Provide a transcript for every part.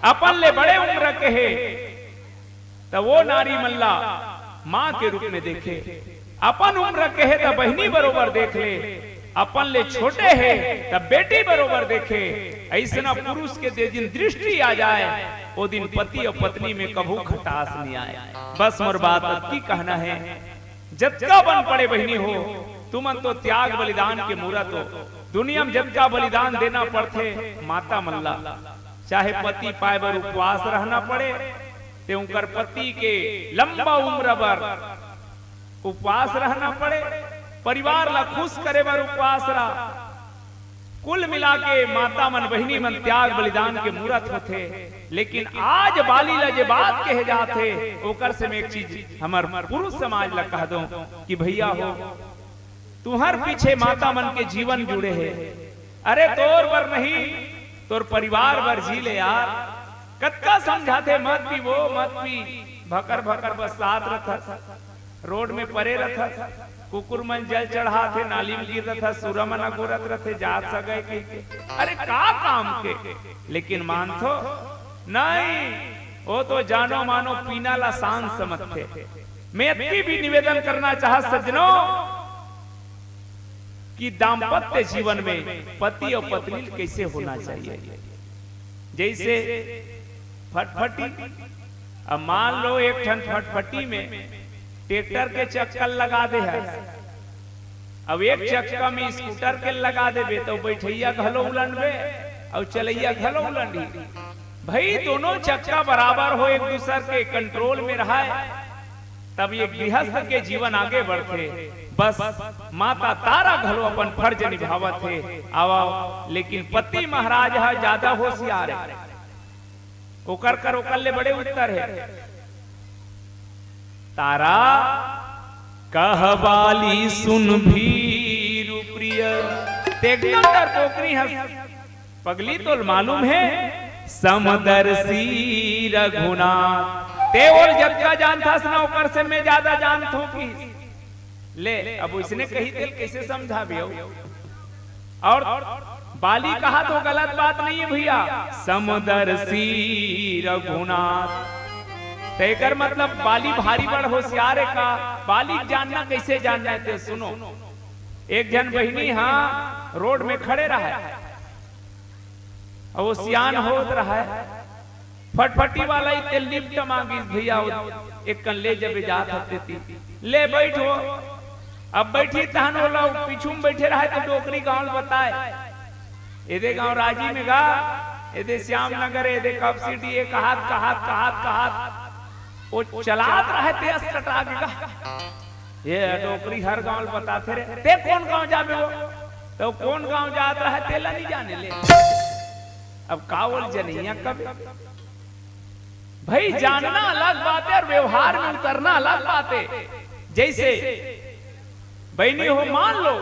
अपन ले बड़े उम्र के है तो वो नारी मल्ला माँ के रूप में देखे, अपन उम्र के है तो बहनी बरोबर देख ले, अपन ले छोटे है तब बेटी बरोबर देखे। ऐसा पुरुष के दे दिन दृष्टि आ जाए वो दिन पति और पत्नी में कभू खटास नहीं आए। बस मोर बात की कहना है, जतका बन पड़े बहनी हो तुमन तो त्याग बलिदान के मूरत हो। दुनिया में जतका बलिदान देना पड़ते माता मल्ला, चाहे पति पाए बर उपवास रहना पड़े ते उनकर पति के लंबा उम्र बर उपवास रहना पड़े, परिवार ला खुश करे बर उपवास रहा, कुल मिला के माता मन बहिनी मन त्याग बलिदान के मूरत होते। लेकिन आज बाली ला जे बात कहे जाते ओकर से मैं एक चीज हमार पुरुष समाज ला कह दूं कि भैया हो तुहर पीछे माता मन के जीवन जुड़े है, अरे तोर बर नहीं तोर परिवार बर जी ले यार। कत्का समझाते मत पी वो मत पी, भकर भकर बस साथ रखा, रोड में परे रखा, कुकुर मन जल चढ़ा थे, नाली में गिरता था, सूरा मना गोरत रथे जात सगए के, अरे का काम के। लेकिन मानथो नहीं, वो तो जानो मानो पीना ला सांस समझते। मैं इतनी भी निवेदन करना चाह सज्जनों कि दाम्पत्य जीवन में पति और पत्नी कैसे होना चाहिए। जैसे फटफटी, अब मान लो एक ठन फटफटी में ट्रैक्टर के चक्कर लगा दे है, अब एक चक्का में स्कूटर के लगा देबे तो बैठैया घलो उलंडबे और चलैया घलो उलंडी। भाई दोनों चक्का बराबर हो, एक दूसरे के कंट्रोल में रहा तब ये गृहस्थ के जीवन आगे बढ़ते। बस माता तारा घलो अपन फर्ज निभावत है आवा, लेकिन पति महाराज है ज्यादा होशियार है, ओकर कर ओकर ले बड़े उत्तर है। तारा कहवाली सुन भीरु प्रिय, तेगंदर पोकरी हंस पगली तो मालूम है समदर्शी रघुनाथ। ते और जगह जानता ना ऊपर से मैं ज्यादा जानता हूं कि ले अब इसने कही दिल कैसे समझा भी हो। और बाली कहा तो गलत बात नहीं है भैया, समदर्शी रघुनाथ तेकर मतलब बाली भारी बड़ होशियार है का। बाली जानना कैसे जानना है सुनो। एक जन बहिनी हाँ रोड में खड़े रहा है और वो सियान होत रहा है, फटफटी वाला इतने लिफ्ट मांगी भैया एक कन ले जब जात हते ले बैठो। अब बैठी तहन वाला पीछू में बैठे रहा तो डोकरी गांव बताए एदे गांव राजी में गा, एदे श्याम नगर, एदे कब सिटी, एक हाथ कहात कहात कहात वो चलात रहे ते अस्कटा के गा। ये डोकरी हर गांव बताते रहे, ते कौन गांव जाबे वो तो कौन गांव जात रहे तेला नहीं जाने ले। अब कावल जनिया कब भाई जानना अलग बात है और व्यवहार में उतरना अलग बात है। जैसे बहनी हो मान लो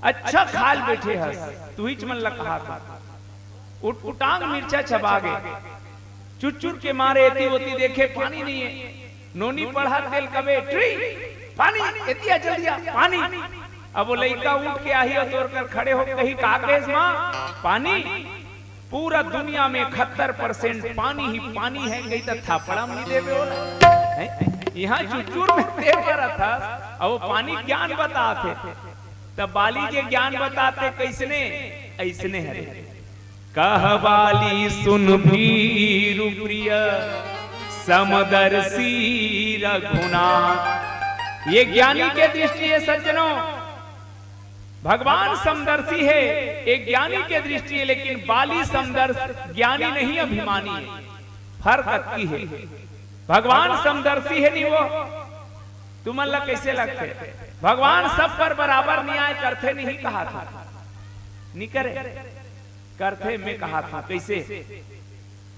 अच्छा खाल बैठे हस तू ही मन लग कहा था उटांग मिर्चा छबा गए, चुचुर के मारे एती होती देखे पानी नहीं है, नोनी पढ़ा तेल कबे ट्री पानी एतिया जल्दिया पानी। अब वो लड़का उठ के आई और तोड़ कर खड़े हो कही कागज मां पानी। पूरा दुनिया में 71% पानी ही पानी है, कहीं तो थापड़ा नहीं देवे होला। यहाँ चुचुर में तेल करा था और वो पानी ज्ञान बताते, तब बाली के ज्ञान बताते कैसने ऐसने है। कहवाली सुन भीरु प्रिय समदर्शी रघुनाथ। ये ज्ञानी के दृष्टि है सज्जनों, भगवान समदर्शी है एक ज्ञानी के दृष्टि है, लेकिन बाली समदर्श ज्ञानी नहीं अभिमानी है, फर्क अति है। भगवान समदर्शी है नहीं वो तुम अल्लाह कैसे लगते, भगवान सब पर बराबर न्याय करते नहीं कहा था, नहीं करे करते मैं कहा था। कैसे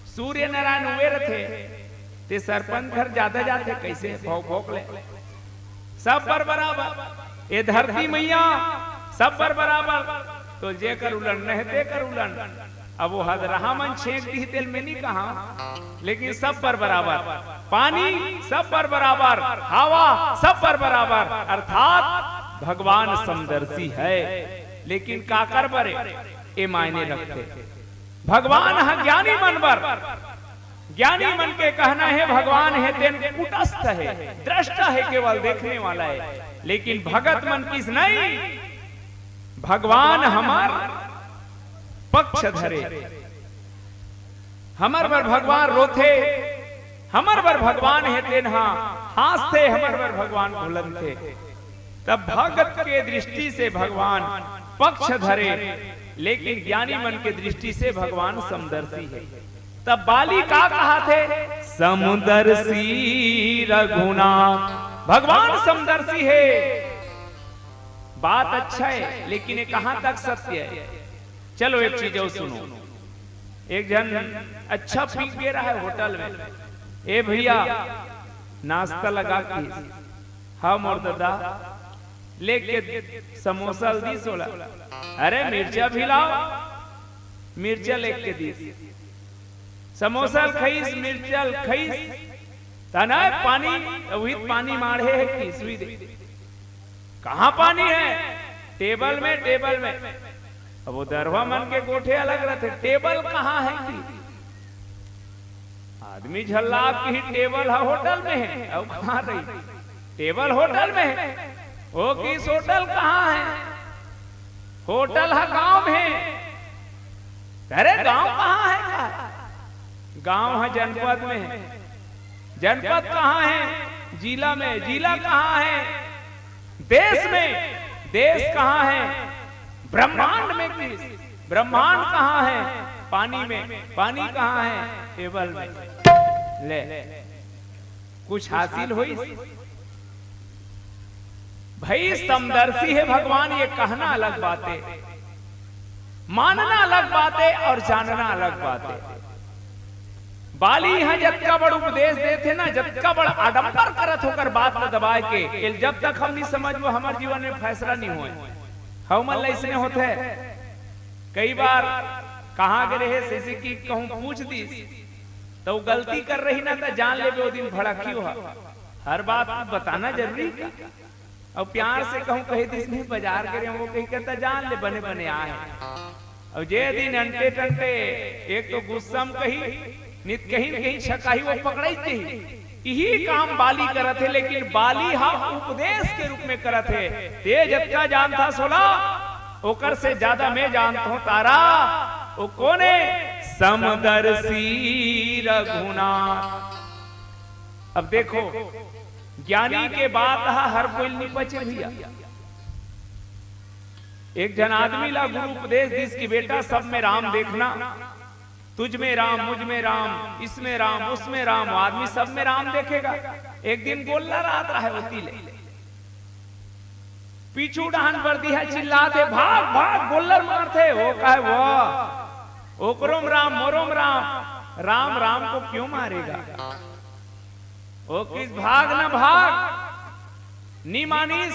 सूर्य नारायण हुए थे ते सरपंच घर ज्यादा जाते कैसे भोग ले, सब पर बराबर। ये धरती मैया सब पर बराबर, तो जे कर उलन नहीं ते कर उलन। अब वो हद रहा मन छेक दी तेल में नहीं कहा, लेकिन सब पर बराबर। पानी सब पर बराबर, हवा सब पर बराबर, अर्थात भगवान समदर्शी है। लेकिन काकर बरे ये मायने रखते भगवान है ज्ञानी मनवर, ज्ञानी मन के कहना है भगवान है तेन कुटस्थ है, दृष्टा है, केवल देखने वाला है। लेकिन भगत मन किस नहीं, भगवान हमार पक्ष धरे, हमर बर भगवान रोथे, हमर बर भगवान है तेनहा हासते, हमर बर भगवान बुलंद थे। तब भगत के दृष्टि से भगवान पक्ष धरे, लेकिन ज्ञानी मन के दृष्टि से भगवान समदर्शी है। तब बाली का कहा थे, समदर्शी रघुनाथ, भगवान समदर्शी है। बात अच्छा है, लेकिन ये कहां तक सत्य है? चलो एक चीज और सुनो। एक जन अच्छा पी पी रहा है होटल में, ए भैया नाश्ता लगा के हम और दादा लेके समोसा दी 16, अरे मिर्चा भी लाओ, मिर्चा लेके दी, समोसा खईस मिर्चा खईस, तना पानी वही पानी मारे है कि सुई दे, कहाँ पानी है? टेबल में, टेबल में। अब वो दरवा मन के गोठे अलग रहते, टेबल कहाँ है कि? आदमी झल्ला की टेबल है होटल में है, अब कहाँ रही? टेबल होटल में है, वो किस होटल कहाँ है? होटल है गांव में। अरे गांव कहाँ है? गांव है जनपद में है, जनपद कहाँ है? जिला में, जिला कहाँ है? देश में, देश कहाँ है? ब्रह्मांड में किस? ब्रह्मांड कहाँ है? पानी में, पानी कहाँ है? टेबल में। ले कुछ हासिल हुई भाई, समदर्शी है भगवान, ये कहना अलग बात है, मानना अलग बात है और जानना अलग बात है। बाली है जतका बड़ उपदेश देते ना, जतका बड़ आडंबर करत होकर बात में दबाए के, जब तक हम नहीं समझ वो हमारे जीवन में फैसला नहीं हुए। हम ऐसे होते है, कई बार कहाँ गए है जैसे कि कहूँ पूछ दी तो गलती कर रही ना तो जान ले वो दिन भड़की हो, हर बात बताना जरूरी है। और प्यार से कहूँ कही दी बाजार करे, वो कहीं कहता जान ले बने बने आए। और जे दिन अंटे टंटे एक तो गुस्सा में कही नित कहीं कहीं छकाही वो पकड़ाई थी, यही काम बाली करत है। लेकिन बाली हा उपदेश के रूप में करत है। तेज जतका जानता सोला ओकर से ज्यादा मैं जानता हूं तारा, वो कोने? समदर्शी रघुनाथ। अब देखो ज्ञानी के बात हर कोई नहीं बचे भैया। एक जन आदमी ला गुरु उपदेश दिस की बेटा सब में राम देखना, तुझ में राम, मुझ में राम, इसमें राम, उसमें राम, आदमी सब में राम देखेगा। एक दिन गोल्ला आता है होती ले, पीछू डाहन पर दिया चिल्लाते भाग भाग, गोल्लर मारते। वो कहे वो ओकरोम राम मोरोम राम, राम राम को क्यों मारेगा? वो किस भाग न भाग नी मानिस,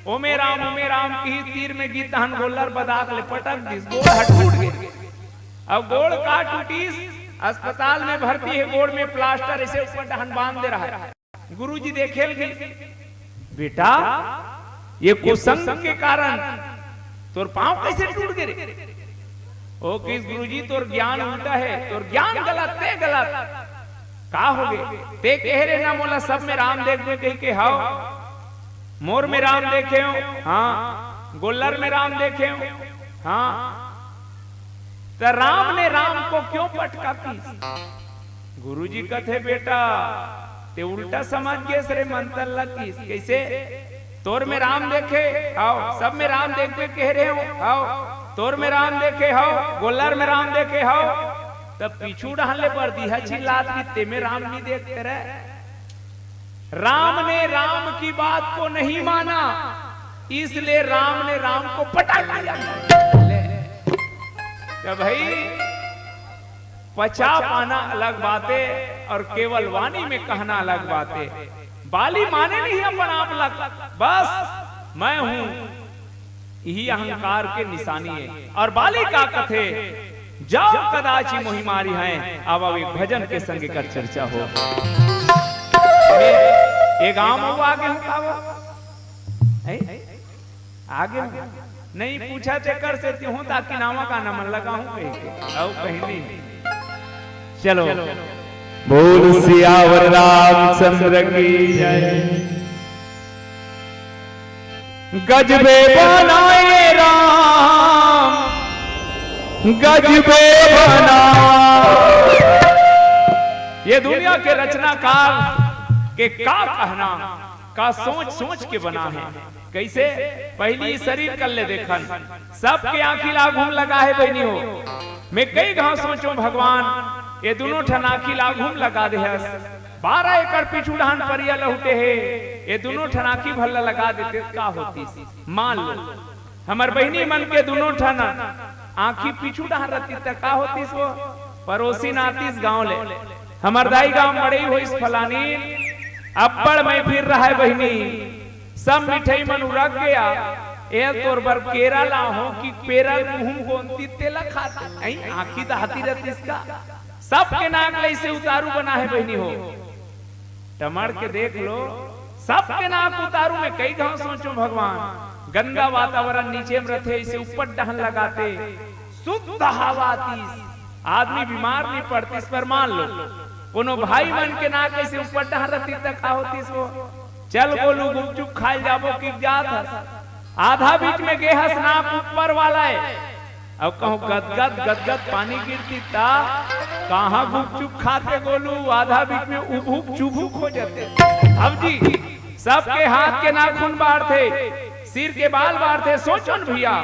ओ में राम की तीर में गीतहन गोल्लर बदाक ले पटक दिस, गोड़ हट टूट गई। अब गोड़ का टूटीस, अस्पताल में भर्ती है, गोड़ में प्लास्टर ऐसे ऊपर डहन बांध दे रहा है। गुरुजी देखे बेटा ये कुसंग के कारण तोर पांव कैसे टूट गए? ओ किस गुरुजी तोर ज्ञान उल्टा है, तोर ज्ञान गलत ते गलत का हो गए? ते कह रहे ना मोला सब में राम देख दे कहीं के हाओ, मोर में राम देखे हो, हाँ, गोल्लर में राम देखे हो, हाँ, तो राम ने राम को क्यों पटका पी? गुरुजी कहते बेटा ते उल्टा समझ गए सरे मंत्र लगी कैसे? तोर में राम देखे आओ, सब में राम देख के कह रहे हो आओ, तोर में राम देखे हो, गोल्लर में राम देखे हो, तब पीछू डालने पर दिया चिल्लात भी ते में राम नहीं देखते रहे। राम ने राम की बात को नहीं माना, इसलिए राम ने राम को पटक दिया। तो भाई पचा पाना अलग बात है और केवल वाणी में कहना अलग बात है। बाली माने नहीं अपन आप लग, बस मैं हूं, यही अहंकार के निशानी है। और बाली का कथे जाओ कदाची मोहि मारी है, अब एक भजन के संग कर चर्चा हो। एक गांव में आगे हूं, आगे नहीं पूछा थे कर से त्यों ताकि नामा का नमन लगाऊं कहीं नहीं। चलो बोल सियावर रामचंद्र की जय। गजबे बनाए राम गजबे बना। ये दुनिया के रचनाकार के का कहना का सोच सोच के बना है। कैसे पहली शरीर कर ले देखन सबके आंखी लागू लगा है बहनी हो। मैं कई गांव सोचो भगवान ये दोनों ठनाकी लागू लगा दे 12 एकड़ पिछू ढान परिया लहुटे है ये दोनों ठनाकी भल्ला लगा देते का होती। मान लो हमार बहनी मन के दोनों ठन आंखी पिछू ढान रहती तक का होती वो पड़ोसी नातीस गांव ले हमार दाई गांव मड़ई हो इस फलानी अब्बड़ में फिर रहा है बहनी सब मिठाई मन उड़क गया ए तोर बर केरा ला हो कि पेरा मुंह गोंती तेला खाता आई आंखी दहाती रहती इसका सबके नाक ले से उतारू बना है बहनी हो। टमड़ के देख लो सबके नाक उतारू में कई गांव सोचो भगवान गंदा वातावरण नीचे में रहते इसे ऊपर डहन लगाते शुद्ध हवा आती आदमी बीमार नहीं पड़ती। इस पर मान लो कोनो भाई मन के नाक ऐसे ऊपर डहन रहती तक का होती सो चल बोलू गुपचुप खाए जाबो कि जात हस आधा बीच में गेहस नाक ऊपर वाला है अब कहूं गदगद गदगद पानी गिरती ता कहां गुपचुप खाते गोलू आधा बीच में उभुक चुभुक हो जाते। अब जी सबके हाथ के नाखून बाहर थे सिर के बाल बाहर थे सोचन भैया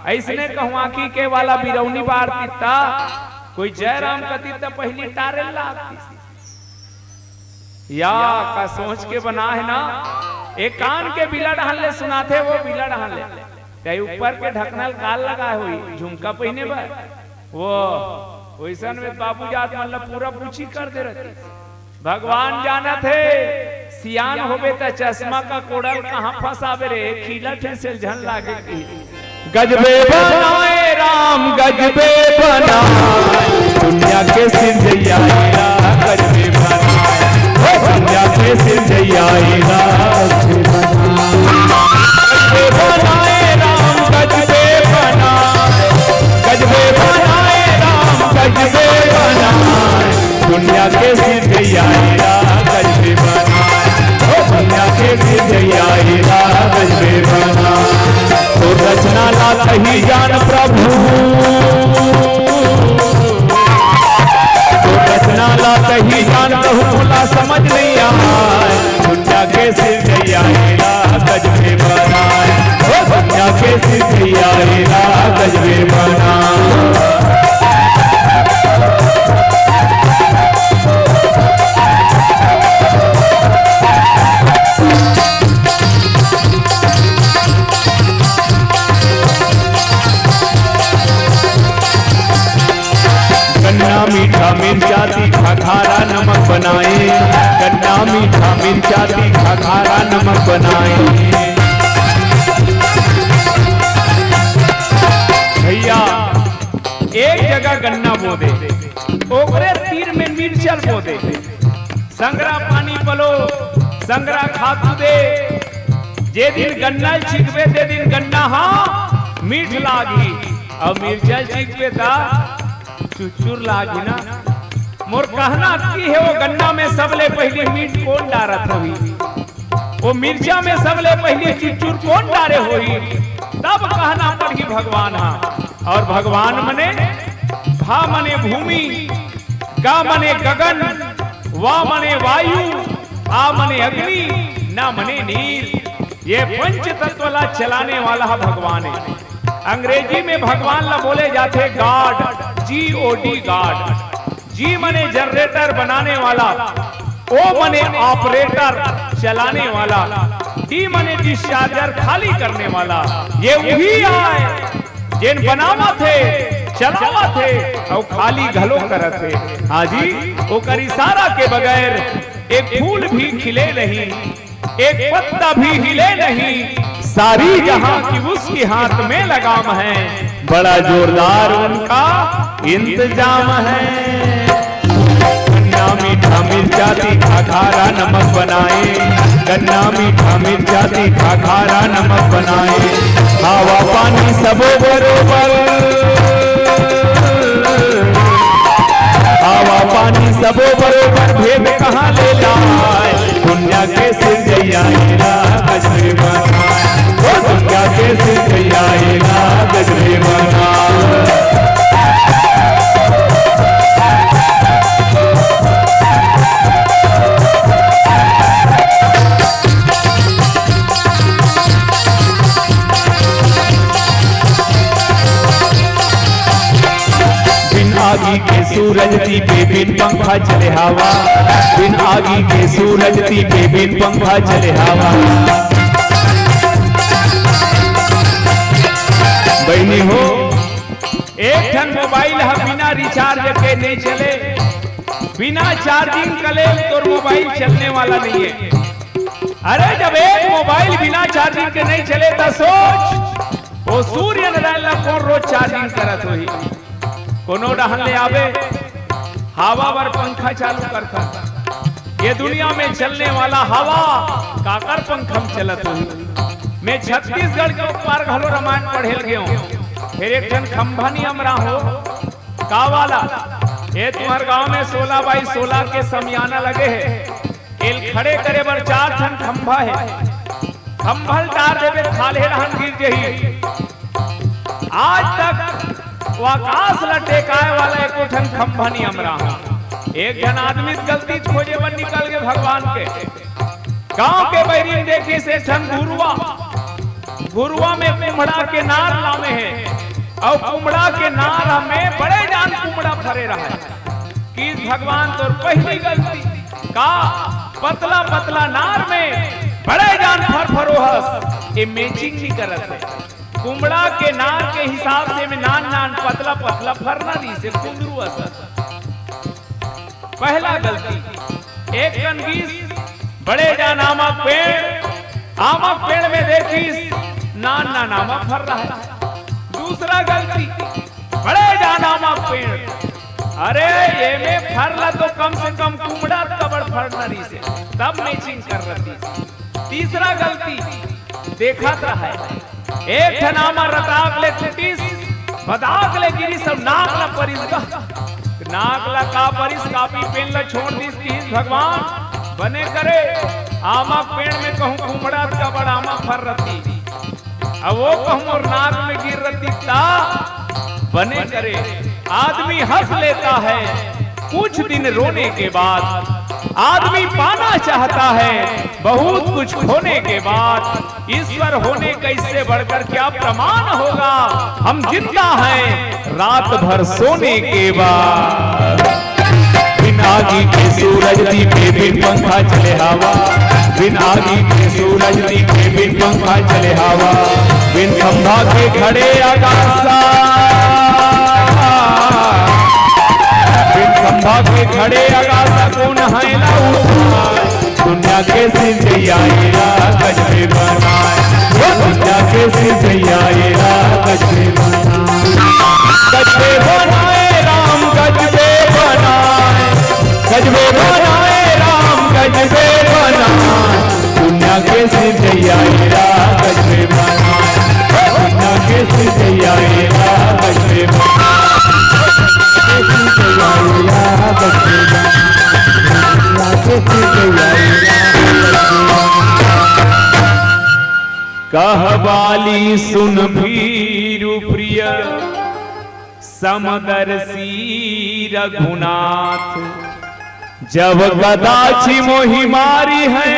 ऐसने कहूं आंखी के वाला बिरौनी बाहर ता कोई जयराम कती ता पहली टारे लागती या का सोच के बना है ना। एक कान के बिला ढाल ले सुनाते वो बिला ढाल ले कहीं ऊपर के ढकनल काल लगा हुई झुमका पहने पर वो वैसन में बाबू जात मतलब पूरा पूछी कर दे रहे भगवान जाना थे सियान होबे त चश्मा का कोड़ल कहां फंसावे रे खीला ठेसे झन लागे गजबे बनाए राम गजबे बनाए दुनिया के सिंधिया गजबे बनाए दुनिया के सिंधिया गजबे बनाए राम गजबे बनाए गजबे बनाए राम गजबे बनाए दुनिया के सिंधिया गजबे बनाए दुनिया के सिंधिया गजबे बनाए। तो रचना लाता ही जान प्रभु तो रचना लाता ही जान प्रभु बोला समझ नहीं आए दुनिया के सिंधिया गजबे बनाए दुनिया के सिंधिया गजबे बनाए। गन्ना मीठा मिर्चा तीखा खारा नमक बनाए गन्ना मीठा मिर्चा तीखा खारा नमक बनाए। भैया एक जगह गन्ना बो दे ओकरे तीर में मिर्चल बो दे संगरा पानी पलो संगरा खातू दे जे दिन गन्ना छिकबे दे दिन गन्ना हाँ मीठ लागी और मिर्चल छिकबे ता चुचुर लागी ना। मोर कहना की है वो गन्ना में सबले पहले मीठ कौन डारत होई वो मिर्चा में सबले पहले चुचुर कौन डारे होई तब कहना पड़ी भगवान हाँ। और भगवान मने भा मने भूमि गा मने गगन वा मने वायु आ मने अग्नि ना मने नीर ये पंच तत्व ला चलाने वाला भगवान है। अंग्रेजी में भगवान ला बोले जाते गॉड GOD गॉड जी मने जनरेटर बनाने वाला ओ मने ऑपरेटर चलाने वाला डी मने डिस्चार्जर खाली करने वाला ये वही आए जिन बनावा थे चलावा थे और खाली घलो करत थे। हाजी ओकर इशारा के बगैर एक फूल भी खिले नहीं एक पत्ता भी हिले नहीं सारी जहां की उसके हाथ में लगाम है बड़ा जोरदार उनका इंतजाम है। गन्ना मीठा मिर्चा तीखा खारा नमक बनाए गन्ना मीठा मिर्चा तीखा खारा नमक बनाए। हवा पानी सबो बरोबर, हवा पानी सबो बरोबर, भेद कहाँ ले लाए। दुनिया के सिर जइयाएगा गजबे बनाए, ओ दुनिया के सिर जइयाएगा गजबे बनाए। आगी के सूरज दीपे बिन पंखा चले हवा, बिन आगी के सूरज दीपे बिन पंखा चले हवा। बहनी हो एक ठन मोबाइल है बिना रिचार्ज के नहीं चले, बिना चार्जिंग कले तो मोबाइल चलने वाला नहीं है। अरे जब एक मोबाइल बिना चार्जिंग के नहीं चले तो सोच वो सूर्य नारायण कौन रोज चार्जिंग करत होई। कोनो रहन ले आवे हवा पर पंखा चालू करता, ये दुनिया में चलने वाला हवा काकर पंखम चलत हुई। मैं छत्तीसगढ़ के ऊपर घलो रामायण पढ़ेल गयो, फिर एक जन खंभा नियम रहा हो का वाला ये तुम्हार गांव में 16x16 के समियाना लगे है, एल खड़े करे बर 4 ठन खंभा है, खंभल डार देवे खाले रहन गिर जही। आज तक वो आकाश लटेकाए वाला एको ठन खंभा नहीं हमरा। एक जन आदमी गलती खोजे बन निकल गए भगवान के गांव के बैरी देखी से ठन गुरुआ, गुरुआ में कुमड़ा के नार लामे है और कुमड़ा के नार में बड़े जान कुमड़ा फरे रहा है कि भगवान तो पहली गलती का पतला पतला नार में बड़े जान फर फरोहस ये मैचिंग नहीं करत है। कुमड़ा के नार के हिसाब से में नान नान पतला पतला फरना नहीं से कुंदरू असर। पहला गलती एक कनगीस बड़े जा नामक पेड़, आमक पेड़ में देखी नान ना नामक फर रहा है। दूसरा गलती बड़े जा नामक पेड़, अरे ये में फरला तो कम से कम कुमड़ा कबड़ फरना नहीं से तब मैचिंग कर रही। तीसरा गलती देखा रहा है एक नामा रताक ले कुटीस बदाक ले गिरी सब नाक ला परिस का, नाक ला का परिस कापी पेन ला छोड़ दिस की भगवान बने करे। आमा पेड़ में कहूं कुमड़ा का बड़ा आमा फर रती, अब वो कहूं और नाक में गिर रती ता बने करे। आदमी हंस लेता है कुछ दिन रोने के बाद, आदमी पाना चाहता है बहुत कुछ खोने के बाद। ईश्वर होने कैसे बढ़कर क्या प्रमाण होगा, हम जिंदा हैं रात भर सोने के बाद। बिन आगी के सूरज दीपे बिन पंखा चले हवा, बिन आगी के सूरज दीपे बिन पंखा चले हवा। बिन खंभा के खड़े आकाशा, बिन खंभा के खड़े आकाशा कौन है लाऊं, दुनिया के सिर जइयाएगा गजबे बनाए, दुनिया के सिर जइयाएगा गजबे बनाए। गजबे बनाए राम गजबे बनाए, गजबे बनाए राम गजबे बनाए, दुनिया के सिर जइयाएगा गजबे बनाए, दुनिया के सिर जइयाएगा गजबे बनाए, कहवाली सुन भीरु प्रिय समदर्शी रघुनाथ, जब गदाची मोहि मारी है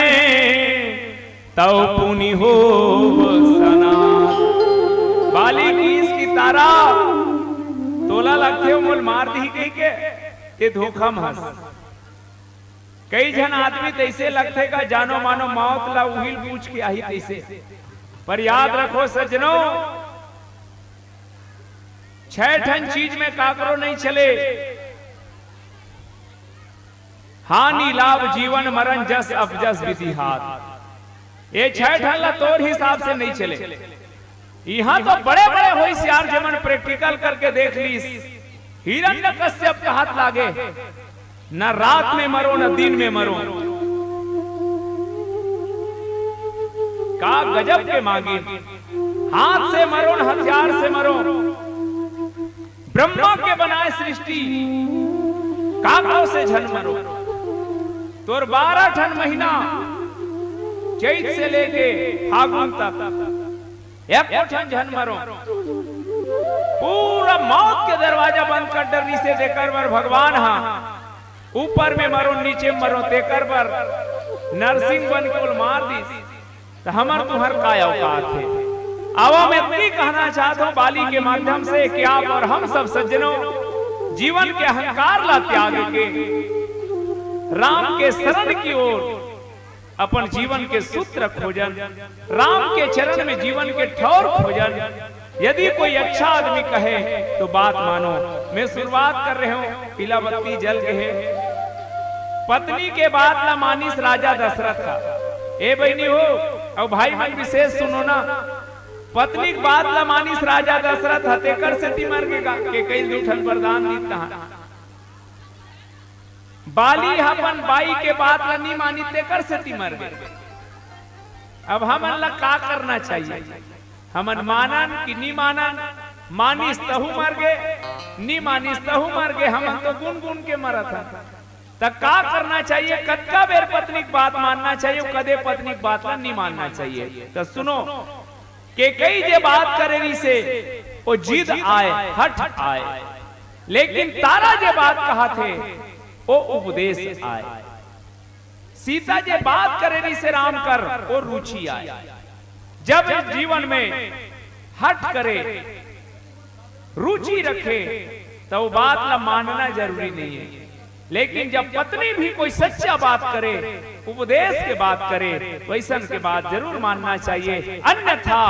तब पुनि हो सनाथ। बाली कीस की तारा तोला लगते हो मोल मार दी कही के ये धोखा महस। कई जन आदमी तैसे लगते का जानो मानो मौत ला उहिल पूछ के आई तैसे। पर याद रखो सज्जनों 6 ठन चीज में काकरो नहीं चले, हानि लाभ जीवन मरण जस अफजस विधि हाथ। ये 6 ठन ला तोर हिसाब से नहीं चले। यहाँ तो बड़े बड़े होशियार जमन प्रैक्टिकल करके देख ली, हिरण्यकश्यप के हाथ लागे, न रात में मरो न दिन में मरो। का गजब के मांगे, हाथ से मरो न हथियार से मरो, ब्रह्मा के बनाए सृष्टि काकों से झन मरो। तोर 12 ठन महीना चैत से लेके फागुन तक एक ठन झन मरो। पूरा मौत के दरवाजा बंद कर डरनी से देकर बर भगवान ऊपर में मरो नीचे मरो तेकर बर नरसिंह बन के मार दी। तो हमर तुहर काय औकात है। आवा मैं इतनी कहना चाहता हूँ बाली के माध्यम से कि आप और हम सब सज्जनों जीवन के अहंकार ला त्याग के राम के शरण की ओर अपन जीवन के सूत्र खोजन, राम के चरण में जीवन के ठौर खोजन। यदि कोई अच्छा आदमी कहे तो बात मानो। मैं शुरुआत कर रहे हूं, पीला बत्ती जल गए। पत्नी के बात ला मानिस राजा दशरथ का। ए बहनी हो और भाई मन विशेष सुनो ना, पत्नी की बात ला मानिस राजा दशरथ हतेकर से मर गएगा के कई दूठन वरदान दीता। बाली अपन बाई के बात ला नहीं मानी तेकर से मर गए। अब हमन ला का करना चाहिए? हमन मानन कि नहीं मानन? मानिस तहु मर गए, नहीं मानिस तहु मर गए। हमन तो गुन गुन के मरा था। तो का करना चाहिए? कत्का बेर पत्नी की बात मानना चाहिए, कदे पत्नी की बात ला नहीं मानना चाहिए। तो सुनो के कई जे बात करेगी से वो जिद आए, हट आए, लेकिन तारा जे बात कहा थे वो उपदेश आए। सीता जे बात करेगी से राम कर वो रुचि आए। जब जीवन में हट करे, रुचि रखे, तो वो बात ला मानना जरूरी नहीं है। लेकिन जब पत्नी भी कोई सच्चा बात करे, उपदेश के बात करे, वैसन के बात जरूर मानना चाहिए। अन्यथा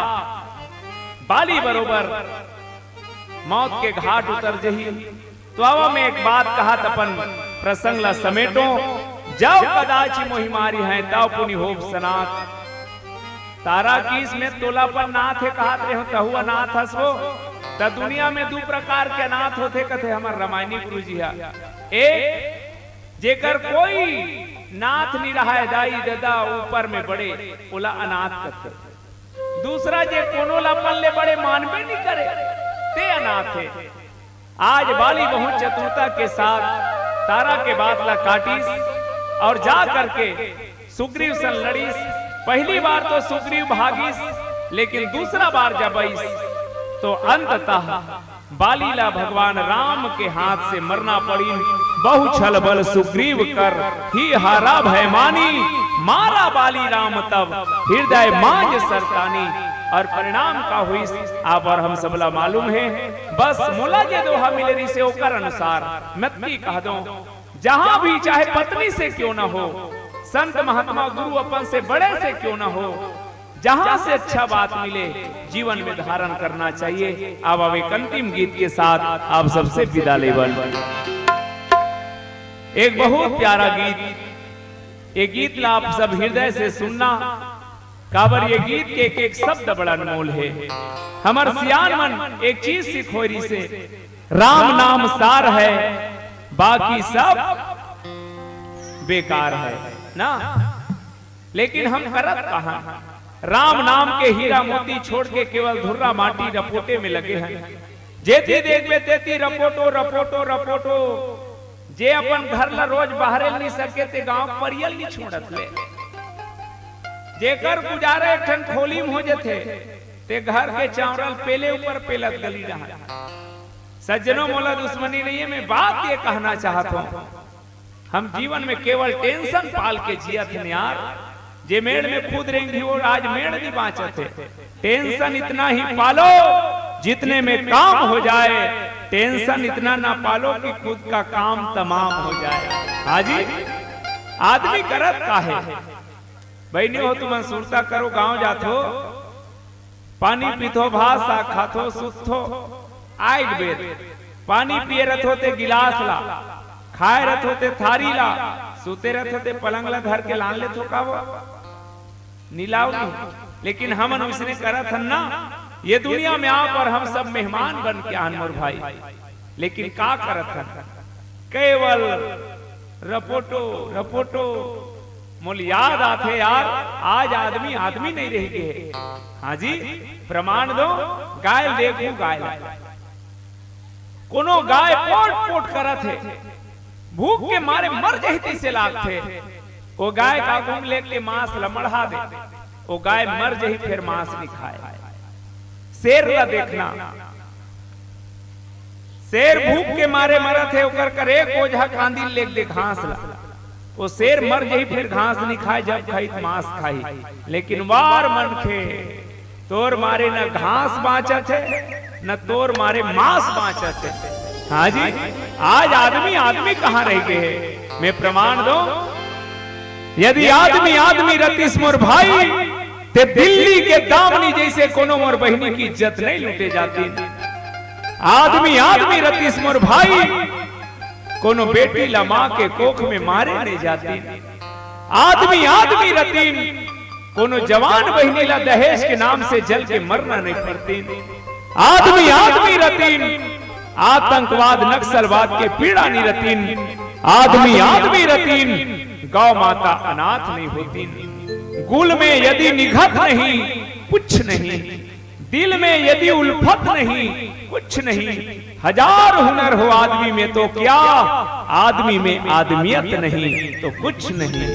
बाली बरोबर मौत के घाट उतर जही। तो आवा में एक बात कहा तपन प्रसंग ला समेटो। जब कदाचि मोहि मारी है तब पुनि होब सनात। तारा की इसमें तोला पर नाथ है कहत रहे हो तहु अनाथ हसो। त दुनिया में दो प्रकार के अनाथ होते कथे हमार रामायणी गुरु जी है। एक जेकर कोई नाथ नहीं रहा है, दाई दादा ऊपर में बड़े ओला अनाथ करते। दूसरा जे कोनो लापन ले बड़े मानवे नहीं करे ते अनाथ है। आज बाली बहुत चतुरता के साथ तारा के बात ला काटिस और जा करके सुग्रीव सन लड़ीस। पहली बार तो सुग्रीव भागीस, लेकिन दूसरा बार जब आईस तो अंततः बालीला भगवान राम के हाथ से मरना पड़ी। बहु छल बल सुग्रीव कर ही हारा भय मानी। मारा बाली राम तब हृदय मांझ सरतानी। और परिणाम का हुई आप और हम सबला मालूम है। बस मोला जे दोहा मिलेरी से ओकर अनुसार मत्ती कह दो। जहां भी चाहे पत्नी से क्यों ना हो, संत महात्मा गुरु अपन से बड़े से क्यों ना हो, जहां से अच्छा बात मिले जीवन में धारण करना चाहिए। अब एक अंतिम गीत के साथ आप सबसे विदा लेवन। एक बहुत प्यारा गीत, ये गीत ला आप सब हृदय से सुनना। काबर ये गीत के एक एक शब्द बड़ा अनमोल है। हमार सियान मन एक चीज सिखोरी से, राम नाम सार है बाकी सब बेकार है ना। लेकिन हम करत कहां? राम नाम के हीरा मोती छोड़ के केवल धुर्रा माटी रपोटे में लगे हैं। जेती देखबे तेती रपोटो रपोटो रपोटो। जे अपन घर ला रोज बाहर नहीं सके ते गांव परियल नहीं छोड़त ले। जेकर गुजारे एक ठन खोली में हो जथे ते घर के चावल पेले ऊपर पेलत गली रहा। सज्जनों मोला दुश्मनी नहीं है। मैं बात ये कहना चाहता हूँ, हम जीवन में केवल टेंशन पाल के जियत हैं यार। जे मेड़ में कूद रहेंगी वो आज मेड़ नहीं बाँचते। टेंशन इतना ही पालो जितने में काम हो जाए। टेंशन इतना ना पालो कि खुद का काम तमाम हो जाए। हाजी आदमी करत का है बहनी हो तुम सुरता करो। गांव जाथो पानी पीथो भात साग खाथो सुथो आग बेद। पानी पिए रथ होते गिलास ला, खाए रथ होते थारी ला, सुते रथ होते पलंग ला धर के लान ले थो का वो नीलाव नहीं। लेकिन हम उसने करा था ना। ये दुनिया में आप और हम सब मेहमान बन के आन मोर भाई। लेकिन का करत था? केवल रपोटो रपोटो मोल याद आते यार, आज आदमी आदमी नहीं रह गए। हाँ जी, प्रमाण दो, गाय देखू गाय कोनो गाय पोट पोट करत है, भूख के मारे मर जहती से लागते, वो गाय का गुंग लेके मांस लमढ़ा दे, वो गाय मर जही फिर मांस नहीं खाए। शेर ला देखना, शेर भूख के मारे मरत है, ओकर करे कोझा कांदी लेक दे घास ला, वो शेर मर जही फिर घास नहीं खाए, जब खाई मांस खाई। लेकिन वार मन खे तोर मारे न घास बाँचत है न तोर मारे मांस बाँचत है। हाँ जी, आज आदमी आदमी कहाँ रह गए। मैं प्रमाण दो, यदि आदमी आदमी रतीस मोर भाई, ते दिल्ली के दामनी जैसे कोनो मोर बहनी की इज्जत नहीं लूटे जाती। आदमी आदमी रतीस मोर भाई, कोनो बेटी ला मां के कोख में मारे नहीं जाती। आदमी आदमी रतीन, कोनो जवान बहनी ला दहेज के नाम से जल के मरना नहीं पड़ती। आदमी आदमी रतीन, आतंकवाद नक्सलवाद के पीड़ा नहीं रतीन। आदमी आदमी रतीन, गौ माता अनाथ नहीं होती। गुल में यदि निघत नहीं कुछ नहीं, दिल में यदि उल्फत नहीं कुछ नहीं। हजार हुनर हो आदमी में तो क्या, आदमी में आदमियत नहीं तो कुछ नहीं।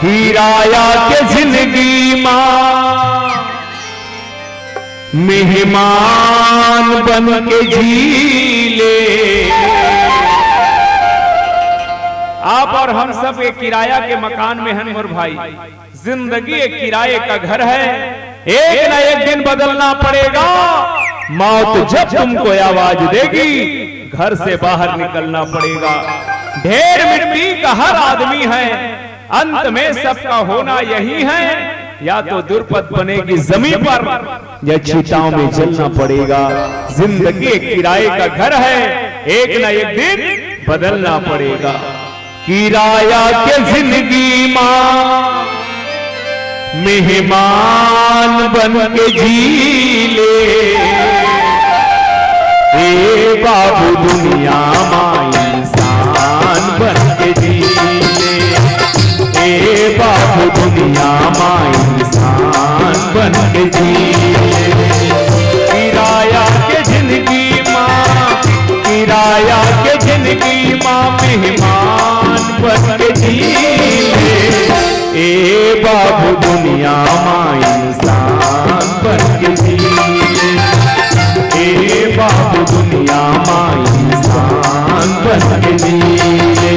किराया के जिंदगी मां मेहमान बन के जी ले। आप और हम सब एक किराया के मकान में हैं मोर भाई। जिंदगी एक किराए का घर है, एक ना एक दिन बदलना पड़ेगा। मौत जब तुमको आवाज देगी, घर से बाहर निकलना पड़ेगा। ढेर मिट्टी का हर आदमी है, अंत में सबका होना यही है। या तो दुर्पद बनेगी जमीन पर, या चिताओं में जलना पड़ेगा। जिंदगी एक किराए का घर है, एक ना एक दिन बदलना पड़ेगा। किराया के जिंदगी मां मेहमान बन के जी ले। ए बाबू दुनिया मां इंसान बन के जी ले। ए बाबू दुनिया मां इंसान बन के जी ले। किराया के जिंदगी मां, किराया के जिंदगी मां मेहमान बन के जी ले। ए बाबू दुनिया मां इंसान बन के जी ले। ए बाबू दुनिया मां इंसान बन के जी ले।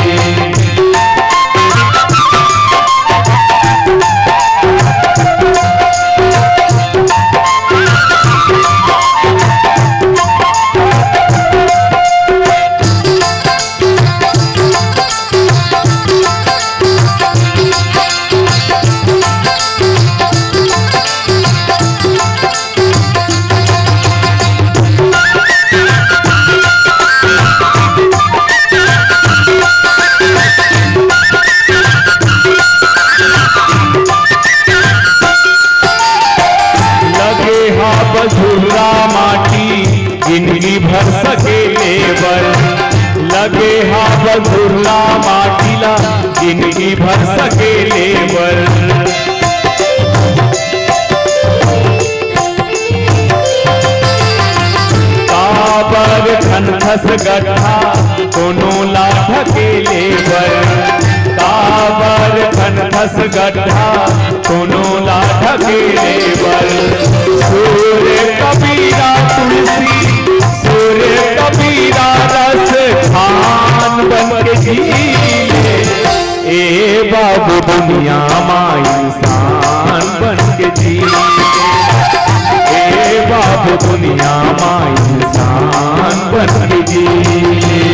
बधुरा माटी जिंदगी भर सके लेबर। लगे हा बधुरा माटी ला जिंदगी भर सके लेबर। काबर खनखस गड्ढा कोनो ला ढके लेबर। काबर खनखस गड्ढा कोनो ला ढके लेबर। सूर्य कबीरा तुलसी, सूर्य कबीरा रस खान बन के जी ले। ए बाबू दुनिया मां इंसान बन के जी ले। ए बाबू दुनिया मां इंसान बन के जी ले।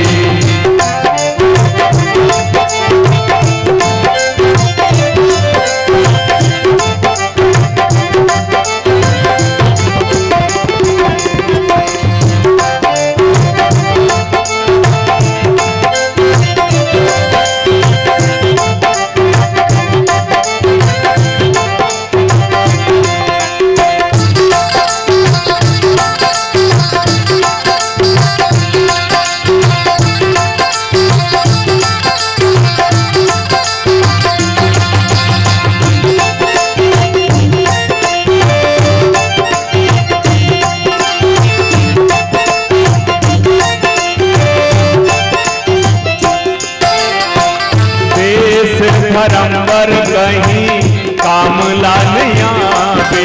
धर्मवर कहीं काम लान आवे,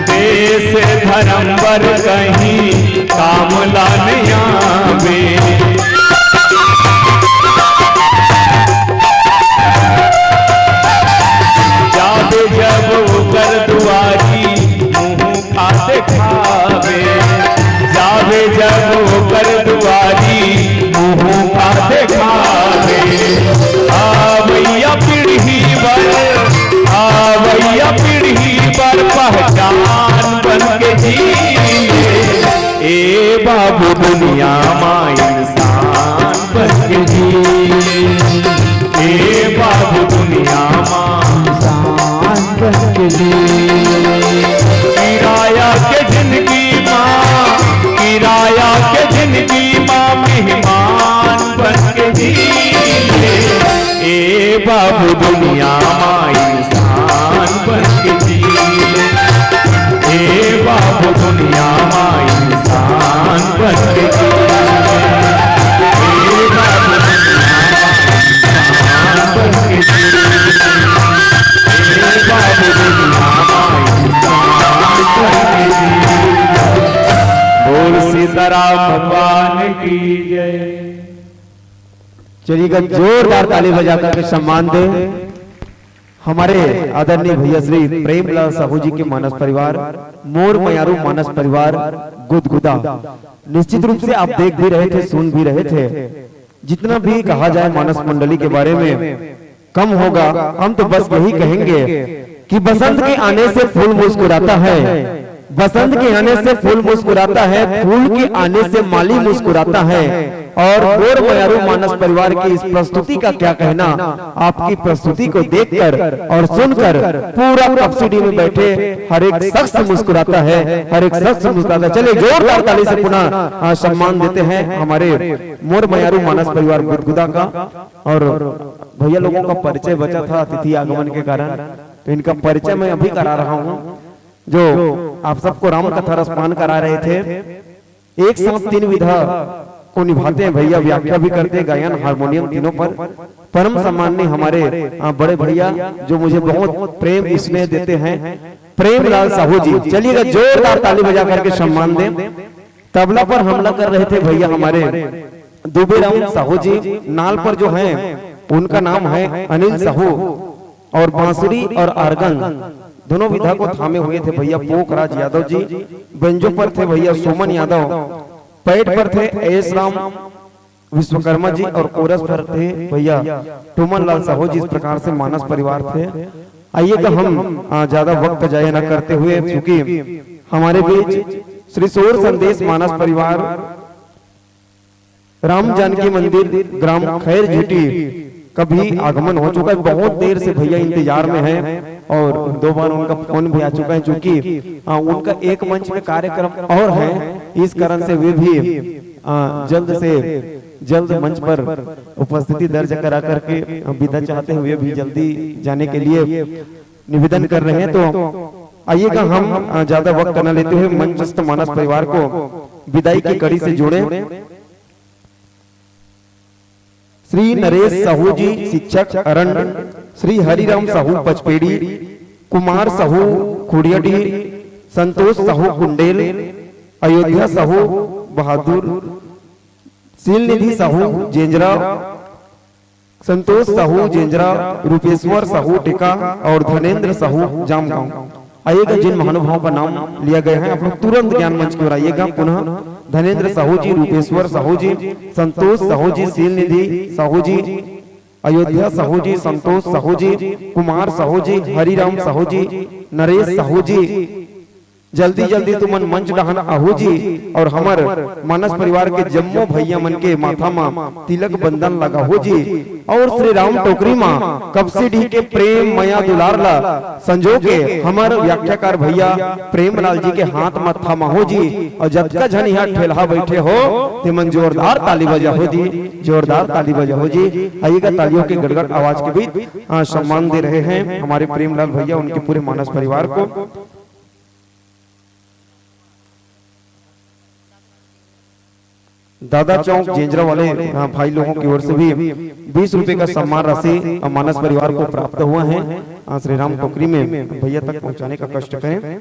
देश धर्मवर कहीं काम लान आवे। जावे जब ओकर दुआरी मुँह खाते खावे, जावे जब ओकर दुआरी मुँह खाते खावे। आवैया पीढ़ी बर, आवैया पीढ़ी बर पहचान बन के जिए, ए बाबू दुनिया मां इंसान बन के जिए, ए बाबू दुनिया मां इंसान बन के जिए। किराया के जिंदगी मां, किराया के जिंदगी मां मेहमान बन के जिए, ए बाबू दुनिया मां इंसान बन के जिए, ए बाबू दुनिया मां इंसान बन के जिए, ए बाबू दुनिया मां इंसान बन के जिए, ए बाबू दुनिया मां इंसान बन के जिए। बोल सीताराम भगवान की जय। चलिएगा जोरदार ताली बजा करके सम्मान दे हमारे आदरणीय भैया श्री प्रेमलाल साहू जी के मानस परिवार, मोर मयारू मानस परिवार गुदगुदा। निश्चित रूप से आप देख भी रहे थे, सुन भी रहे थे। जितना भी कहा जाए मानस मंडली के बारे में कम होगा। हम तो बस यही कहेंगे कि बसंत के आने से फूल मुस्कुराता है, बसंत के आने से फूल मुस्कुराता है, फूल के आने से माली मुस्कुराता है। और मोर मयारू मानस परिवार की इस प्रस्तुति का क्या कहना, आपकी प्रस्तुति को देखकर और सुनकर पूरा सब्सिडी में बैठे हर एक शख्स मुस्कुराता है, हर एक शख्स मुस्कुराता है। चलिए जोरदार ताली से पुनः सम्मान देते हैं हमारे मोर मयारू मानस परिवार गुदगुदा का। और भैया लोगों का परिचय बचा था अतिथि आगमन के कारण, तो इनका परिचय मैं अभी करा रहा हूँ। जो आप सबको राम कथा रसपान करा रहे थे, एक साथ तीन विधा को निभाते हैं भैया, व्याख्या भी करते हैं, गायन हारमोनियम तीनों पर। परम सम्माननीय हमारे बड़े भैया जो मुझे बहुत प्रेम स्नेह देते हैं, प्रेमलाल साहू जी। चलिएगा जोरदार ताली बजा करके सम्मान दें। तबला पर हमला कर रहे थे भैया हमारे दुबेराम साहू जी। नाल पर जो है उनका नाम है अनिल साहू, और बांसुरी और आर्गन दोनों विधा को थामे हुए थे भैया पोखराज यादव जी। बेंजो पर थे भैया सोमन यादव, पैड पर थे एस राम विश्वकर्मा जी, और कोरस पर थे भैया टूमन लाल साहू जी। इस प्रकार से मानस परिवार थे। आइएगा हम ज्यादा वक्त जाया न करते हुए, क्योंकि हमारे बीच श्री सूर संदेश मानस परिवार राम जानकी मंदिर ग्राम खैर झूठी का भी आगमन हो चुका है। बहुत देर से भैया इंतजार में है और 2 बार उनका फोन भी आ चुका है, क्योंकि उनका एक मंच में कार्यक्रम और है, इस कारण से वे भी जल्द से जल्द मंच पर उपस्थिति दर्ज करा करके विदा चाहते हुए भी जल्दी जाने के लिए निवेदन कर रहे हैं। तो आइएगा हम ज्यादा वक्त न लेते हुए मंचस्थ मानस परिवार को विदाई की कड़ी से जोड़े। श्री नरेश साहू जी शिक्षक अरण, श्री हरिराम साहू पचपेड़ी, कुमार साहू खुड़ियाडी, संतोष साहू कुंडेल, अयोध्या साहू बहादुर, सीलनिधि साहू जेंजरा, संतोष साहू जेंजरा, रूपेश्वर साहू टिका और धनेन्द्र साहू जामगांव। आइएगा जिन महानुभावों का नाम लिया गया है आप लोग तुरंत ज्ञान मंच की ओर आइएगा। पुनः धनेन्द्र साहू जी, रूपेश्वर साहू जी, संतोष साहू जी, सीलनिधि साहू जी, अयोध्या साहू जी, संतोष साहू जी, कुमार साहू जी, हरिराम साहू जी, नरेश साहू जी, जल्दी जल्दी तुमन मंच डहन आहू जी। और हमार मानस परिवार के जम्मो भैया मन के माथा में तिलक बंधन लगा हो जी। और श्री राम टोकरी माँ कबसिडी के प्रेम मया दुलार ला संजो के हमार व्याख्याकार भैया प्रेमलाल जी के हाथ में थामा हो जी। और जब का झन यहाँ ठेला बैठे हो ते मन जोरदार ताली बजा हो जी, जोरदार ताली बजा हो जी। आइएगा तालियों के गड़गड़ आवाज के बीच सम्मान दे रहे हैं हमारे प्रेमलाल भैया उनके पूरे मानस परिवार को। दादा चौक जेंजरा वाले भाई लोगों की ओर से भी 20 रुपए का सम्मान राशि मानस परिवार को प्राप्त हुआ है। श्री राम टोकरी में भैया तक पहुंचाने का कष्ट करें।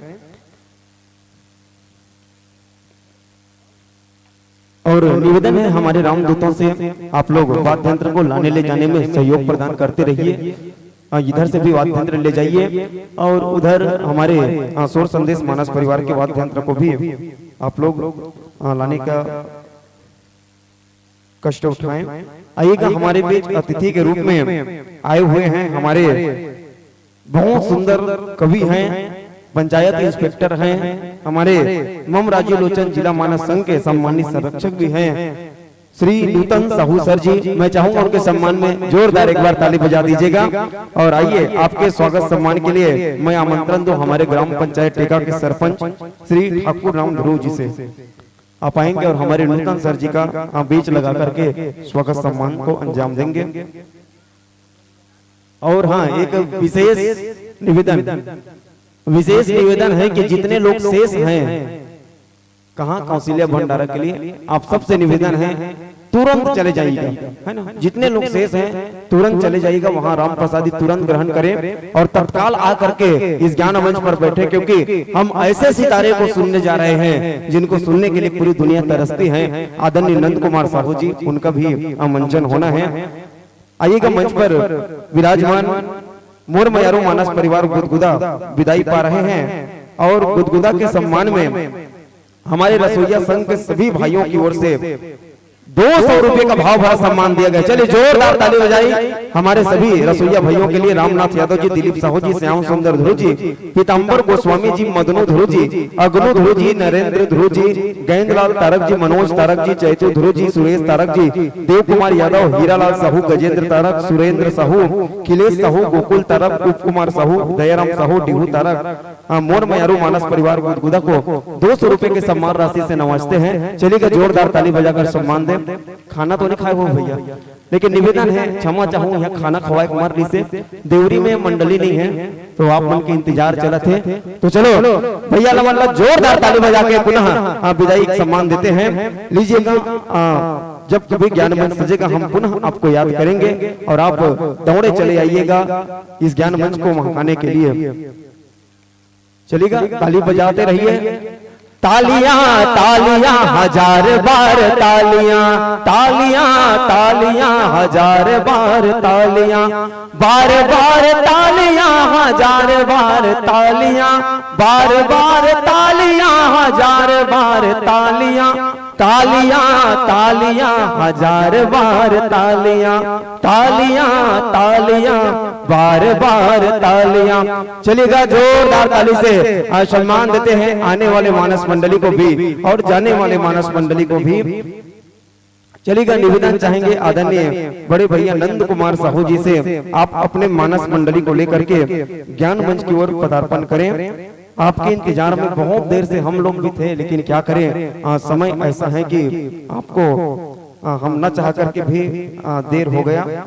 और निवेदन है हमारे रामदूतों से आप लोग वाद्य यंत्र को लाने ले जाने में सहयोग प्रदान करते रहिए। इधर से भी वाद्य यंत्र ले जाइए और उधर हमारे सोर संदेश मानस परिवार के वाद्य यंत्र को भी आप लोग लाने का कष्ट उठाएं। आइएगा हमारे बीच अतिथि के रूप में आए हुए हैं हमारे बहुत सुंदर कवि हैं, पंचायत इंस्पेक्टर हैं, हमारे मम राजू लोचन जिला मानस संघ के सम्मानित संरक्षक भी हैं श्री नूतन साहू सर जी। मैं चाहूंगा उनके सम्मान में जोरदार एक बार ताली बजा दीजिएगा। और आइए आपके स्वागत सम्मान के लिए मैं आमंत्रण दूं हमारे ग्राम पंचायत टेका के सरपंच श्री ठाकुर राम ध्रुव जी से। आप आएंगे और हमारे नूतन सर जी का बीच लगा करके स्वागत सम्मान को अंजाम देंगे। और हाँ, एक विशेष निवेदन है कि जितने लोग शेष हैं कहाँ कौशल्या भंडारा के लिए, आप सबसे निवेदन है तुरंत चले जाइएगा, है ना। जितने लोग शेष हैं तुरंत चले जाइएगा, वहां राम प्रसादी तुरंत ग्रहण करें और तत्काल आकर के इस ज्ञान मंच पर बैठे, क्योंकि हम ऐसे सितारे को सुनने जा रहे हैं जिनको सुनने के लिए पूरी दुनिया तरसती है। आदरणीय नंद कुमार साहू जी, उनका भी आमंत्रण होना है। आइएगा मंच पर विराजमान मोर मयारू मानस परिवार गुदगुदा विदाई पा रहे हैं और गुदगुदा के सम्मान में हमारे रसोईया संघ के सभी भाइयों की ओर से 200 रुपए का भाव भरा सम्मान दिया गया। चलिए जोरदार ताली बजाई हमारे सभी रसोईया भाइयों के लिए। रामनाथ यादव जी, दिलीप साहू जी, श्याम सुंदर ध्रुव जी, पीताम्बर गोस्वामी जी, मदनू ध्रुव जी, अग्नु ध्रुव जी, नरेंद्र ध्रुव जी, गेंदलाल तारक जी, मनोज तारक जी, चैतु ध्रुव जी, सुरेश तारक जी, देव कुमार यादव, हीरालाल साहू, गजेंद्र तारक, सुरेंद्र साहू, खिलेश साहू, गोकुल तारक, उप कुमार साहू, दयाराम साहू, डिहू तारक, मोर मयारू मानस परिवार गुदगुदा को 200 रुपए के सम्मान राशि से नवाजते हैं। चलिएगा जोरदार ताली बजाकर सम्मान दें। खाना तो नहीं खाए हो भैया, लेकिन निवेदन है, क्षमा चाहूँ यहाँ खाना खवाए कुमार जी से। देवरी में मंडली नहीं है तो आप उनके इंतजार चला थे, तो चलो भैया लवल्ला जोरदार ताली बजा के पुनः विदाई सम्मान देते हैं। लीजिएगा, जब कभी ज्ञान मंच सजेगा हम पुनः आपको याद करेंगे और आप दौड़े चले आइएगा इस ज्ञान मंच को महकाने के लिए। चलिएगा, ताली बजाते रहिए। तालियां तालियां हजार बार तालियां, तालियां तालियां हजार बार तालियां, बार बार तालियां हजार बार तालियां, बार बार तालियां हजार बार तालियां, तालियां तालियां हजार बार तालियां, तालियां तालियां बार बार तालियां। चलिएगा जोरदार ताली से सम्मान देते हैं आने वाले मानस मंडली को भी और जाने वाले मानस मंडली को भी। चलिएगा, निवेदन चाहेंगे आदरणीय बड़े भैया नंद कुमार साहू जी से, आप अपने मानस मंडली को लेकर के ज्ञान मंच की ओर पदार्पण करें। आपके इंतजार में बहुत देर से हम लोग भी थे, लेकिन क्या करें, समय ऐसा है कि आपको हम न चाह करके भी देर हो गया।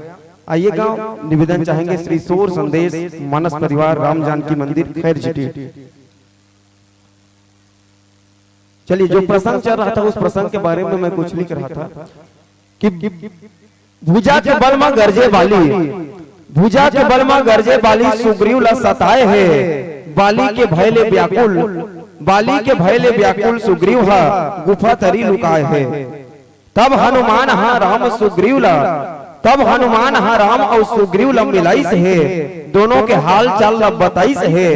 आइएगा, निवेदन चाहेंगे श्री सोर संदेश मानस परिवार राम जानकी मंदिर खैर जिटी। चलिए, जो प्रसंग चल रहा था उस प्रसंग के बारे में मैं कुछ लिख रहा था कि भुजा के बल में गरजे वाली, भुजा के बल में गरजे वाली सुग्रीव ला सताए है, बाली के भयले व्याकुल, बाली के भयले व्याकुल सुग्रीव हा गुफा तरी लुकाए है। तब हनुमान हा राम सुग्रीव ला, तब हनुमान हा राम और सुग्रीव ला मिलाइस है, दोनों के हाल चाल ला बताइस है।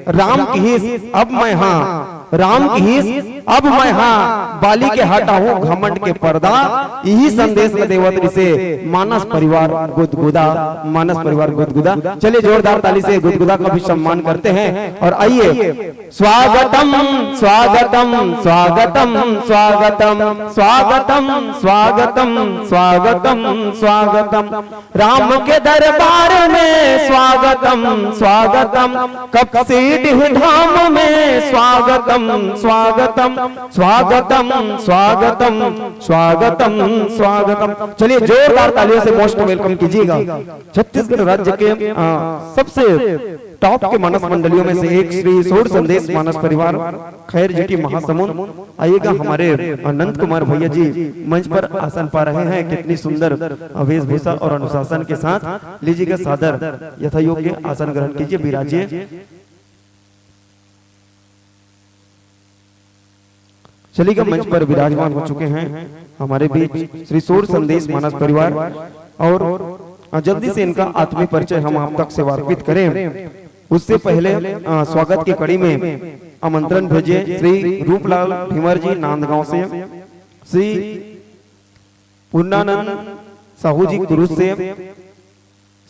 राम की हिस अब मैं हाँ, राम की हिस अब मैं हाँ, बाली के हटाऊं घमंड के पर्दा। यही संदेश देवत्री से मानस परिवार गुदगुदा, मानस परिवार गुदगुदा। चलिए जोरदार ताली से गुदगुदा का भी सम्मान करते हैं। और आइए, स्वागतम स्वागतम स्वागतम स्वागतम स्वागतम स्वागतम स्वागतम स्वागतम, राम के दरबार में स्वागतम स्वागतम, कपसीट धाम में स्वागतम स्वागतम, स्वागतम स्वागतम स्वागतम स्वागतम। चलिए जोरदार तालियों से मोस्ट वेलकम कीजिएगा छत्तीसगढ़ राज्य के सबसे टॉप के मानस मंडलियों में से एक श्री सूर संदेश मानस परिवार खैर जीटी महासमुंद। आइएगा हमारे अनंत कुमार भैया जी मंच पर आसन पा रहे हैं, कितनी सुंदर वेशभूषा और अनुशासन के साथ। लीजिएगा सादर यथा योग्य आसन ग्रहण कीजिए, विराजिए। चलिएगा मंच पर विराजमान हो चुके हैं हमारे बीच श्री सूर संदेश मानस परिवार, और जल्दी से इनका आत्मीय परिचय हम आप तक सेवा अर्पित करें। उससे पहले स्वागत की कड़ी में आमंत्रण भेजे श्री रूपलाल भीमर जी नांदगांव से, श्री पूर्णानंद साहू जी कुरुस से,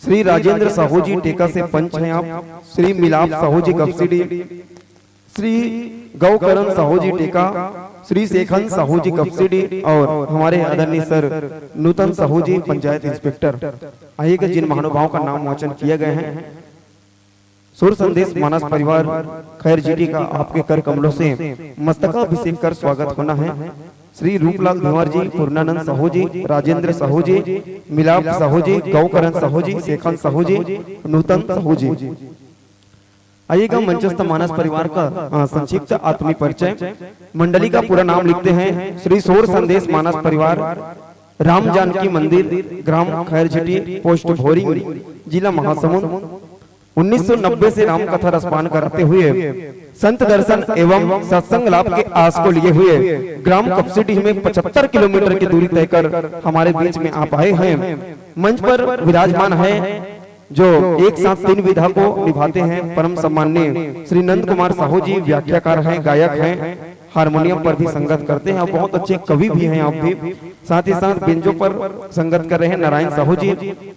श्री राजेंद्र साहू जी टेका से पंच हैं आप, श्री मिलाप साहू जी कपसिडी, श्री गौकरण साहू जी टेका, श्री शेखन साहू जी कपसिडी, और हमारे आदरणीय सर नूतन साहू जी पंचायत इंस्पेक्टर। आइएगा जिन महानुभावों का नाम वाचन किए गए हैं। सूर संदेश मानस परिवार खैर जीटी का आपके कर कमलों से मस्तकाभिषेक कर स्वागत होना है। श्री रूपलाल धुंवर जी, पूर्णानंद साहू जी, राजेंद्र साहू जी, मिलाप साहू जी, गौकरण साहू जी, शेखन साहू जी, नूतन साहू जी। आइएगा मंचस्थ मानस परिवार का संक्षिप्त आत्मीय परिचय। मंडली का पूरा नाम लिखते हैं श्री सूर संदेश मानस परिवार, राम जानकी मंदिर, ग्राम खैर जीटी, पोस्ट भोरी, जिला महासमुंद। 1990 से राम कथा रसपान कराते हुए संत दर्शन एवं सत्संग लाभ के आस को लिए हुए ग्राम कपसिडी में 75 किलोमीटर की दूरी तय कर हमारे बीच में आप आए हैं। मंच पर विराजमान है जो एक साथ 3 विधा को निभाते हैं, परम सम्माननीय श्री नंद कुमार साहू जी व्याख्याकार हैं, गायक हैं, हारमोनियम पर भी संगत करते हैं, बहुत अच्छे कवि भी हैं आप भी। साथ ही साथ बेंजो पर संगत कर रहे हैं नारायण साहू जी,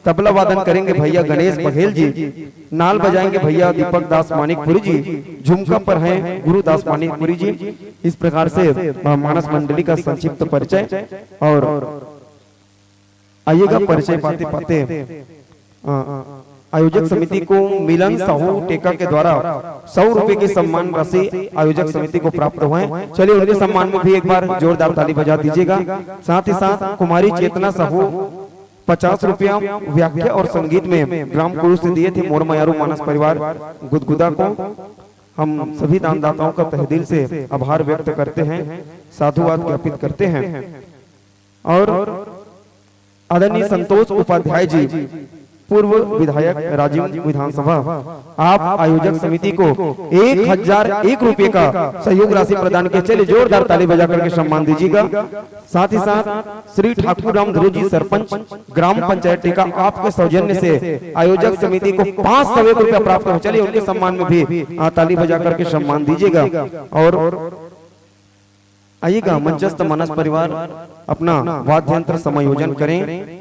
तबला वादन करेंगे भैया गणेश बघेल जी, नाल बजाएंगे भैया दीपक दास मानिकपुरी जी, झुमका पर हैं गुरुदास मानिकपुरी जी। इस प्रकार से मानस मंडली का संक्षिप्त परिचय। और आइएगा परिचय पाते पाते आयोजक समिति को मिलन साहू टेका के द्वारा 100 रुपए की सम्मान राशि आयोजक समिति को प्राप्त हुए। चलिए उनके सम्मान में भी एक बार जोरदार ताली बजा दीजिएगा। साथ ही साथ कुमारी चेतना साहू 50 रुपया व्याख्या और संगीत में ग्राम कुरु से दिए थे मोर मयारू मानस परिवार गुदगुदा को। हम सभी दानदाताओं का तहे दिल से आभार व्यक्त करते हैं, साधुवाद ज्ञापित करते हैं। और आदरणीय संतोष उपाध्याय जी, पूर्व विधायक राजीव विधानसभा, आप आयोजक समिति को 1001 रुपए का सहयोग राशि प्रदान किए। चलिए जोरदार ताली बजा करके सम्मान दीजिएगा। साथ ही साथ श्री ठाकुर राम ध्रुव जी सरपंच ग्राम पंचायत टेका, आपके सौजन्य से आयोजक समिति को 501 रुपया प्राप्त हो। चलिए उनके सम्मान में भी ताली बजा करके सम्मान दीजिएगा। और आइएगा मंचस्थ मानस परिवार अपना वाद्य यंत्र समायोजन करें।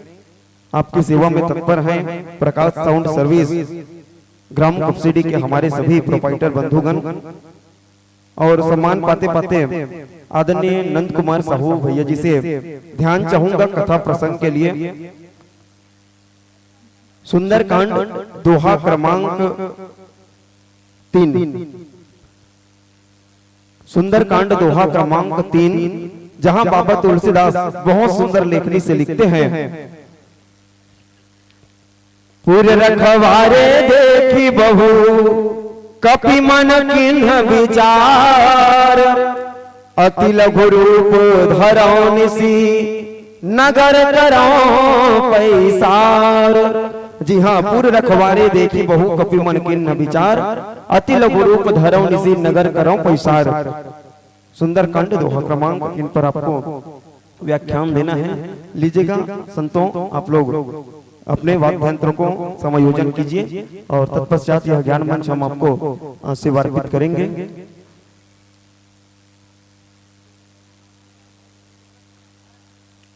आपकी सेवा में तत्पर हैं प्रकाश साउंड सर्विस, ग्राम कपसिडी के हमारे सभी प्रोपाइटर बंधुगण। और सम्मान पाते पाते आदरणीय नंद कुमार साहू भैया जी से ध्यान चाहूंगा कथा प्रसंग के लिए। सुंदरकांड दोहा क्रमांक 3, सुंदरकांड दोहा क्रमांक 3, जहां बाबा तुलसीदास बहुत सुंदर लेखनी से लिखते हैं। पुर रखवारे देखी बहु कपि मन किन्ह विचार, अति लघु रूप धरौ निसी नगर करौ पैसार। जी हाँ, पुर रखवारे देखी बहु कपि मन किन्ह विचार, अति लघु रूप धरौ निसी नगर करौ पैसार। सुंदरकांड दोहा क्रमांक 3 पर आपको व्याख्यान देना है। लीजिएगा संतों, आप लोग अपने वाद्य यंत्रों को समायोजन कीजिए और तत्पश्चात यह ज्ञान मंच हम आपको सेवा अर्पित करेंगे।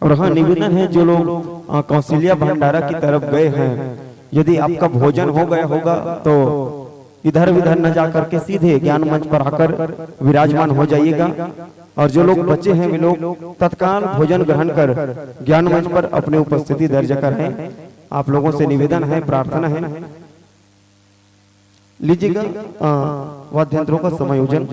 और हाँ, निवेदन है जो लोग कौशल्या भंडारा की तरफ गए हैं, यदि आपका भोजन हो गया होगा तो इधर उधर न जाकर के सीधे ज्ञान मंच पर आकर विराजमान हो जाइएगा। और जो लोग बचे हैं वे लोग तत्काल भोजन ग्रहण कर ज्ञान मंच पर अपनी उपस्थिति दर्ज करें। आप लोगों से निवेदन है, प्रार्थना है। लीजिएगा वाद्य यंत्रों का समायोजन।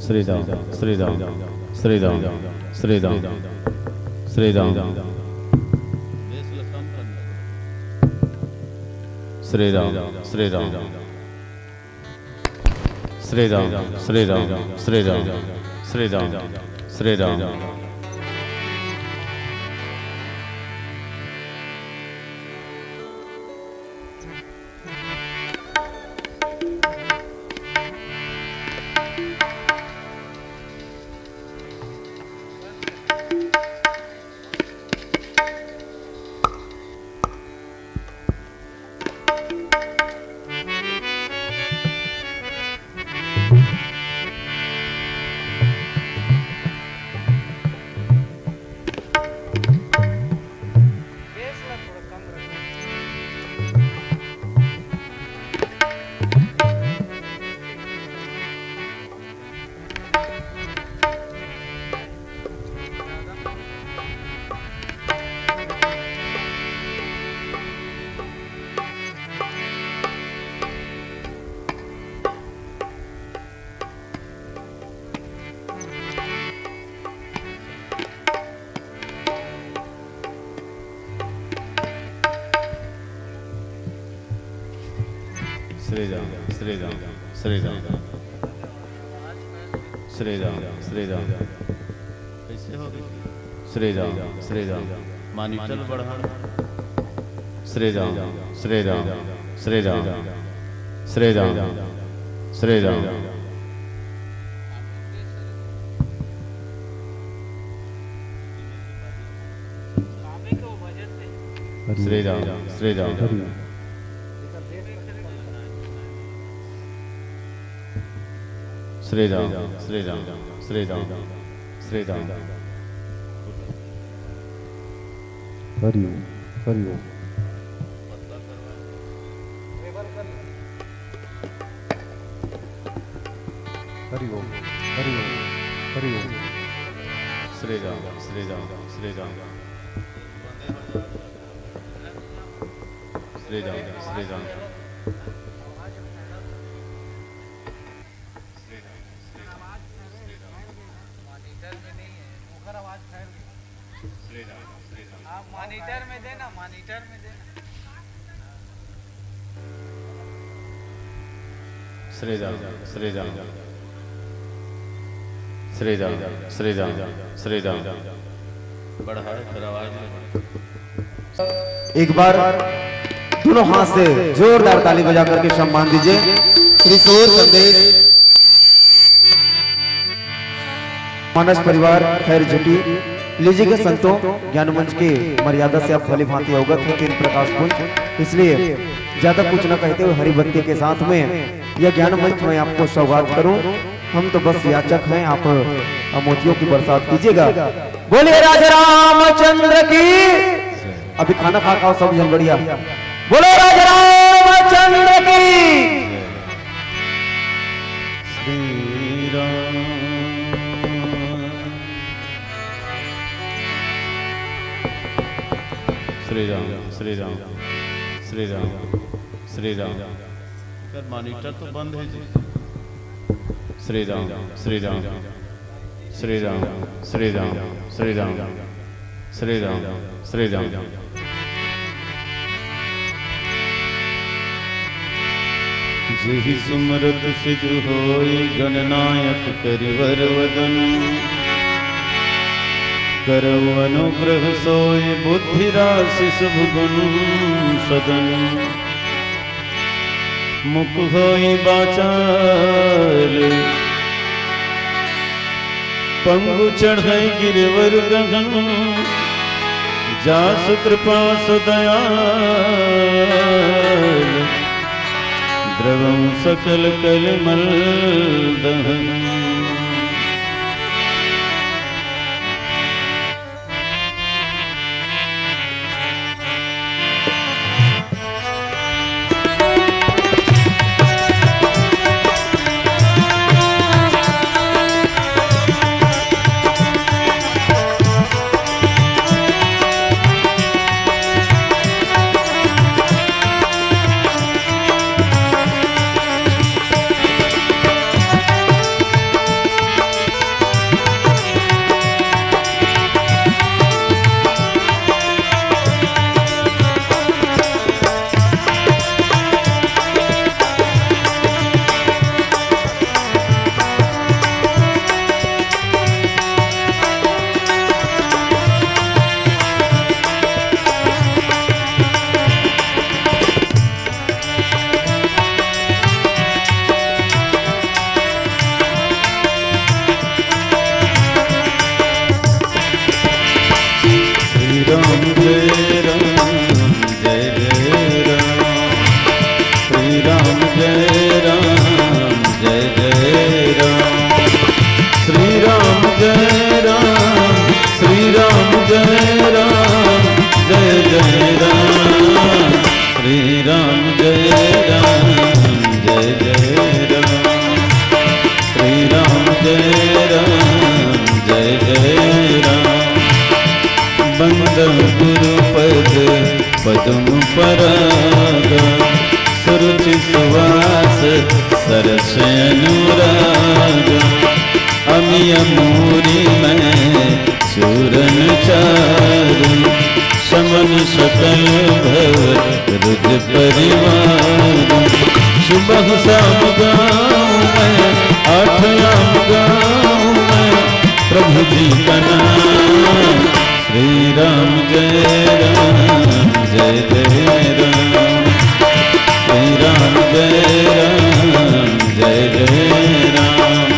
श्री राम श्री राम श्री राम श्री राम श्री राम श्री राम श्री राम श्री राम श्री राम श्री राम श्री राम श्री राम श्री राम श्री राम श्री राम श्री राम श्री राम कैसे हो श्री राम श्री राम मानिटल बढ़ा श्री राम श्री राम श्री राम श्री राम श्री राम श्री राम श्री राम श्री राम श्री राम श्री राम श्री राम हरि ओम हरि ओम हरि ओम हरि ओम हरि ओम श्री राम श्री राम श्री राम श्री राम श्री राम मॉनिटर में देना मॉनिटर में देना श्री राम श्री राम श्री राम श्री राम श्री राम बढ़ाए फिर आवाज एक बार दोनों हाथ से जोरदार ताली बजा करके सम्मान दीजिए। त्रिशूल संदेश मानस परिवार खैर झुटी लीजिए के संतों ज्ञान मंच के मर्यादा से आप भली भांति अवगत हैं। 3 प्रकाश पुंज इसलिए ज्यादा कुछ न कहते हुए हरिबत्ती के साथ में यह ज्ञान मंच में आपको सौगात करूं। हम तो बस याचक हैं, आप मोतियों की बरसात कीजिएगा। बोलिए राजा रामचंद्र की। अभी खाना खा खाओ सब जन बढ़िया। बोलो राजा रामचंद्र की। श्री राम श्री राम श्री राम श्री राम श्री राम मॉनिटर तो बंद है जी। श्री राम श्री राम श्री राम श्री राम श्री राम श्री राम श्री राम जेहि सुमरत सिद्ध होई गणनायक करिवर वदन करौ अनुग्रह सोई बुद्धि राशि शुभ गुण सदन मुख होई बाचाल पंगु चढ़ै गिरवर गगन जासु कृपा सदयाल द्रवं सकल कलमल दहन जय राम जय जय राम। श्री राम जय राम श्री राम जय राम जय जय राम। श्री राम जय राम जय जय राम। श्री राम जय राम जय जय राम। बंद गुरु पद पद्म पराग सुरुचि सुवास सरस अनुराग। अमिय मूरी में चूरन चारु समन सकल भव रुज परिवार। सुबह शाम गाँव में आठ नाम गाँव में प्रभु जी का नाम। श्री राम जय राम जय जय राम। श्री राम जय राम जय जय राम।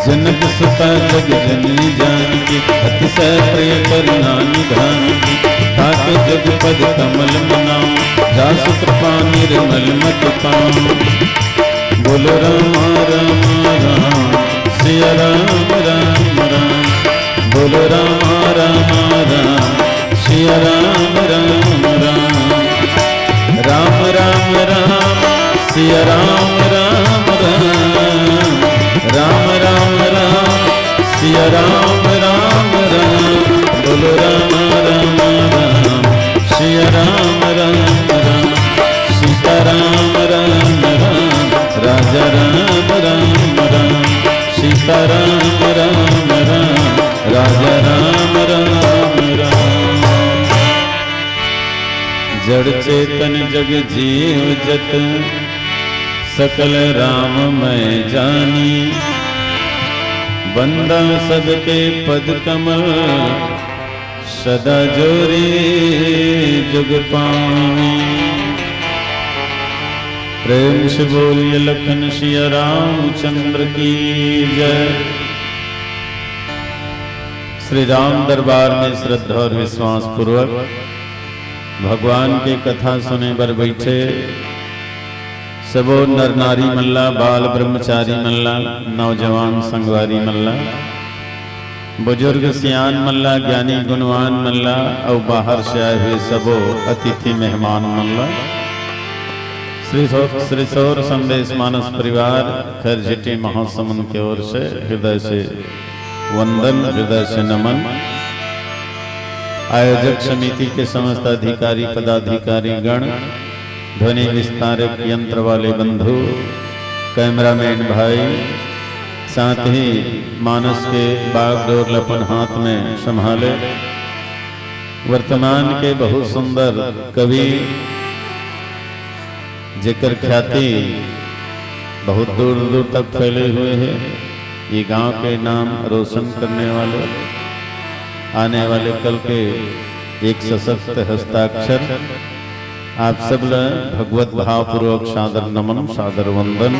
जनक सुता जग जननी जानकी अतिशय प्रिय करुणा निधान की। ताके जग पद कमल मनाओ जासु कृपा निर्मल मत पाओ। बोलो राम राम राम सिया राम राम राम। बोलो राम राम राम सिया राम राम राम। राम राम राम सिया राम राम राम। राम राम राम सिया राम राम राम। बोलो राम राम राम सिया राम राम राम। सीता राम राम राम राजा राम राम राम। सीता राम राम राम राजा राम राम राम। जड़ चेतन जग जीव जत सकल राम मैं जानी। बंदा सबके पद कमल सदा जोरी जुग पानी। प्रेम से बोलिए लखन सिया रामचंद्र की जय। श्री राम दरबार में श्रद्धा और विश्वास पूर्वक भगवान की कथा सुने बर बैठे सबो नर नारी मल्ला, बाल ब्रह्मचारी मल्ला, नौजवान संगवारी मल्ला, बुजुर्ग सियान मल्ला, ज्ञानी गुणवान मल्ला और बाहर से आए हुए सबो अतिथि मेहमान मल्ला। श्री सौर संदेश मानस परिवार खरझिटी महासमुंद की ओर से हृदय से वंदन, हृदय से नमन। आयोजक समिति के समस्त अधिकारी पदाधिकारी गण, ध्वनि विस्तारक यंत्र वाले बंधु, कैमरामैन भाई, साथ ही मानस के बागडोर लपन हाथ में संभाले वर्तमान के बहुत सुंदर कवि जिक्र ख्याति बहुत दूर दूर तक फैले हुए हैं। ये गांव के नाम रोशन करने वाले, आने वाले कल के एक सशक्त हस्ताक्षर, आप सब भगवत भाव पूर्वक सादर नमन, सादर वंदन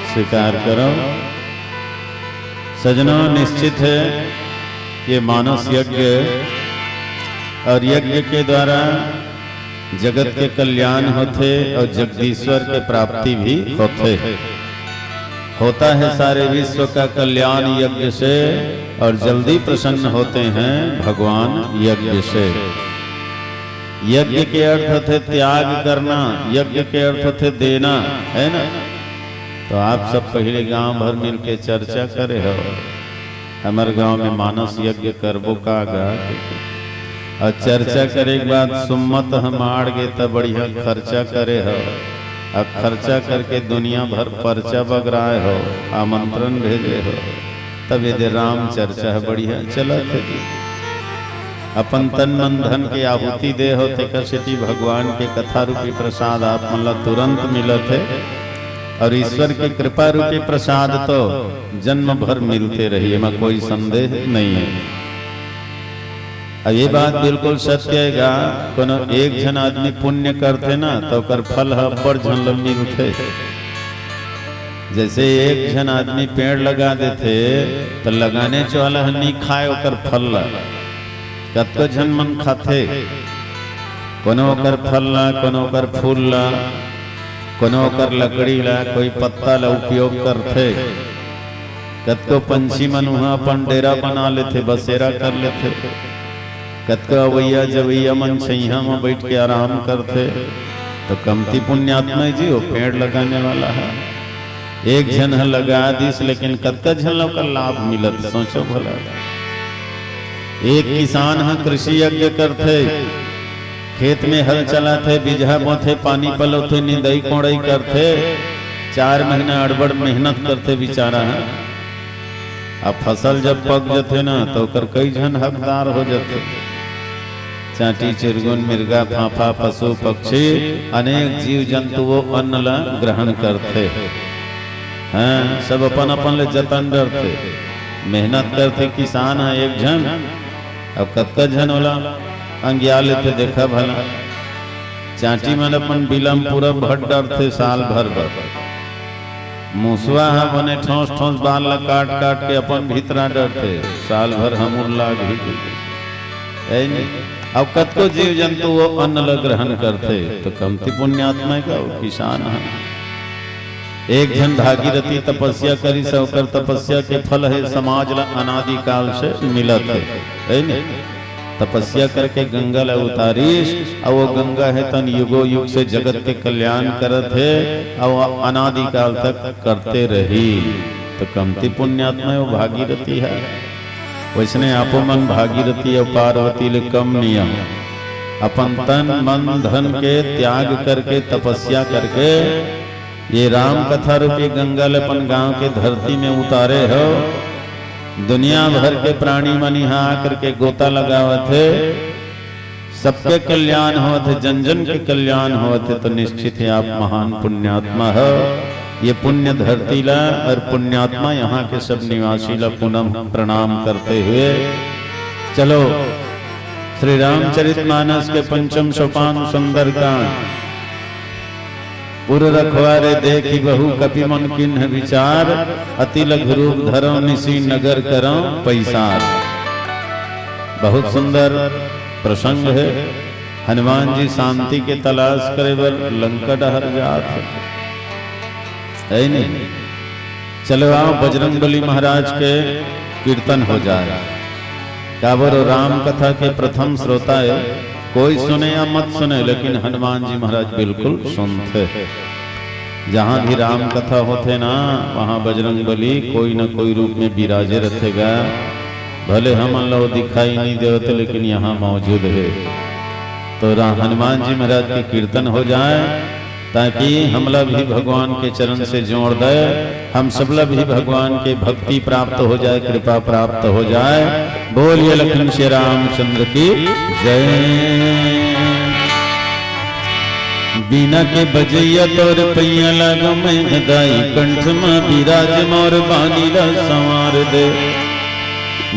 स्वीकार करो। सजनों, निश्चित है ये मानस यज्ञ और यज्ञ के द्वारा जगत के कल्याण होते और जगदीश्वर के प्राप्ति भी होता है सारे विश्व का कल्याण यज्ञ से, और जल्दी प्रसन्न होते हैं भगवान यज्ञ से। यज्ञ के अर्थ थे त्याग करना, यज्ञ के अर्थ थे देना, है ना। तो आप सब पहले गांव भर मिल के चर्चा करे हो, हमारे गांव में मानस यज्ञ करबो का गा, और चर्चा करे के बाद सुम्मत हम आड़ गए तब बढ़िया खर्चा करे हो, अब खर्चा करके दुनिया भर पर्चा बगराए हो, आमंत्रण भेजे हो, तब यदि राम चर्चा है बढ़िया चला थे। अपन तन मन धन के आहुति दे हो तेकर सिटी भगवान के कथा रूपी प्रसाद आप मतलब तुरंत मिलत है, और ईश्वर की कृपा रूपी प्रसाद तो जन्म भर मिलते रही, में कोई संदेह नहीं है। अब ये बात बिल्कुल सत्य है, कोनो एक जन आदमी पुण्य करते ना तो कर फल बड़ झन मिलते। जैसे एक जन आदमी पेड़ लगा देते तो लगाने वाला नहीं खाए ओकर फल ला, कतो जन मन खाते, कोनो ओकर फल ला, कोनो ओकर फूल ला, कोनो कर लकड़ी ला कोई पत्ता ला उपयोग करते, कतको पंछी मन वहां अपन डेरा बना लेते, बसेरा कर लेते, कतको अवैया जवैया मन छैया में बैठ के आराम करते। तो कमती पुण्यात्मा जी वो पेड़ लगाने वाला है, एक जन लगा दिस, लेकिन कतका झन का लाभ मिलत सोचो भला। एक किसान है कृषि यज्ञ करते, खेत में हल चलाते, बीजा बोथे, पानी पलोथे, निंदाई कोड़ाई करते, 4 महीना अड़बड़ मेहनत करते बेचारा है। अब फसल जब पक जाते ना तो कर कई जन हकदार हो जाते, चाटी चिरगुन मिर्गा फाफा पशु पक्षी अनेक जीव जंतु वो अन्न ला ग्रहण करते हैं, सब अपन अपन ले जतन डरते, मेहनत करते। किसान है एक जन, अब कत्ता जन होला अंगिया लेते, देखा भला चाटी मन अपन बिलम पूरा भट डरते साल भर भर। मूसवा है बने ठोस ठोस बाल ला काट काट के अपन भीतरा डरते, साल भर हमूर लाग ही गई। अब कतको जीव जंतु वो अन्न ला ग्रहण करते, तो कमती पुण्यात्मा का वो किसान है। एक जन भागीरथी तपस्या करी, सवकर तपस्या के फल है समाज ला अनादि काल से मिलत है नहीं? तपस्या करके गंगा ला उतारीश, और वो गंगा है तन युगो युग से जगत के कल्याण करत है, और अनादि काल तक करते रही। तो कमती पुण्यात्मा वो भागीरथी है। वैसने आपो मन भागीरथी और पार्वती ले कम नियम, अपन तन मन धन के त्याग करके तपस्या करके ये राम कथा रूपी गंगा अपन गांव के धरती में उतारे हो। दुनिया भर के प्राणी मन यहाँ आकर के गोता लगावत है, सबके कल्याण होत है, जन जन के कल्याण होत है। तो निश्चित है आप महान पुण्यात्मा हो। ये पुण्य धरती ला और पुण्यात्मा यहाँ के सब निवासी ला पुनः प्रणाम करते हुए चलो श्री रामचरितमानस के 5म सोपान सुंदरकांड। पुर रखवारे देखी बहु कपि मन किन्ह विचार, अति लघु रूप धरो निसी नगर करो पैसार। बहुत सुंदर प्रसंग है। हनुमान जी शांति के तलाश करे बर लंका डहर जात है नहीं? चलो आओ बजरंगबली महाराज के कीर्तन हो जाए। काबर राम कथा के प्रथम श्रोता है, कोई सुने या मत सुने, लेकिन हनुमान जी महाराज बिल्कुल सुनते। जहां भी राम कथा होते ना वहां बजरंगबली कोई न कोई रूप में विराजे रहेगा। भले हम लोग दिखाई नहीं देते, लेकिन यहाँ मौजूद है। तो हनुमान जी महाराज के कीर्तन हो जाए, ताकि हमला भी भगवान के चरण से जोड़ दे, हम सबला भी भगवान के भक्ति प्राप्त हो जाए, कृपा प्राप्त हो जाए। बोलिए लखन श्री रामचंद्र की जय। बिना के बजैया तोर पैया लागो मैं दाई, कंठ में विराज मोर बानी ला संवार दे।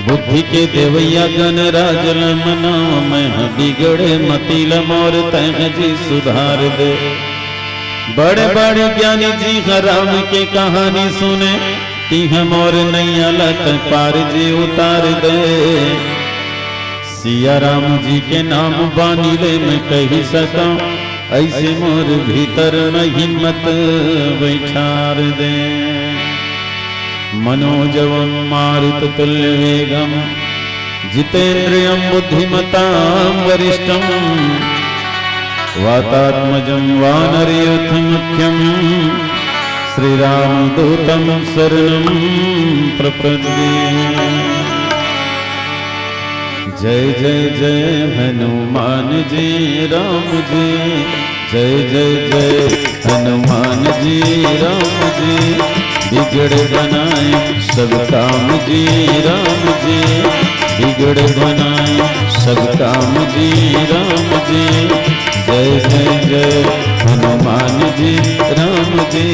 बुद्धि के देवैया गण राज मना, मैं बिगड़े मती ला मोर तह जी सुधार दे। बड़े बड़े ज्ञानी जी राम के कहानी सुने, तीह मोर नैया लत पार जी उतार दे। सिया राम जी के नाम बानी ले मैं कही सका, ऐसे मोर भीतर में हिम्मत बैठार दे। मनोजवम मारुत तुल्य वेगम, जितेन्द्रियम बुद्धिमतां वरिष्ठम। वातात्मजं वानरयूथ मुख्यं, श्रीरामदूतं शरणं प्रपद्ये। जय जय जय हनुमान जी राम जी, जय जय जय हनुमान जी राम जी। बिगड़ बनाए सब काम जी राम जी, बिगड़ बनाए सब काम जी राम जी। जय जय जय हनुमान जी राम जी।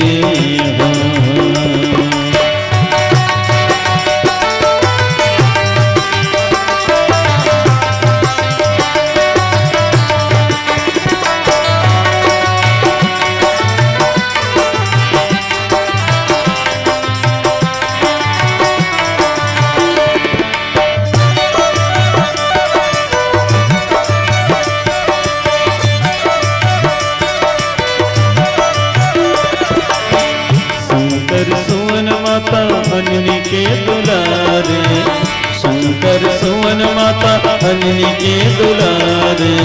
अंजनी के दुलारे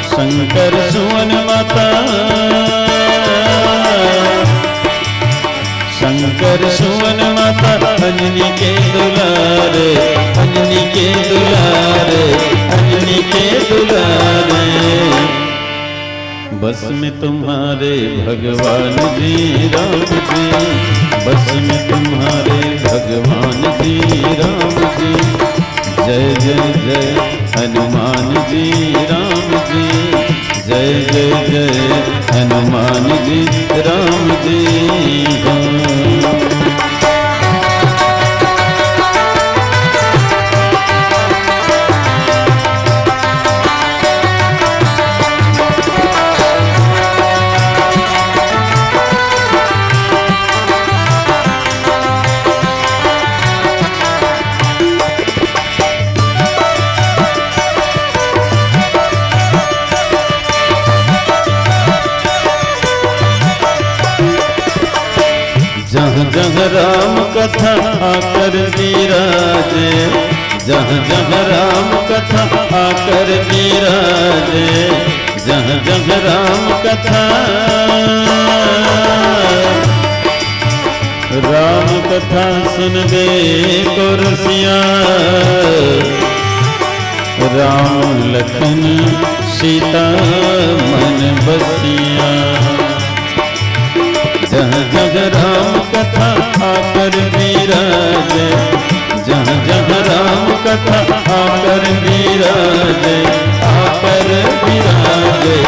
शंकर सुवन माता शंकर सुवन माता अंजनी के दुलारे अंजनी के दुलारे अंजनी के दुलारे बस में तुम्हारे भगवान जी राम जी बस में तुम्हारे भगवान जी राम जी जय जय जय हनुमान जी राम जी जय जय जय हनुमान जी राम जी जहाँ जहाँ राम कथा आकर विराजे जहाँ जहाँ राम कथा आकर विराजे जहाँ जहाँ राम कथा सुनबे को रसिया राम लखन सीता मन बसिया जहाँ जहाँ राम कथा आकर विराजे जहाँ जहाँ राम कथा आकर विराजे आकर विराजे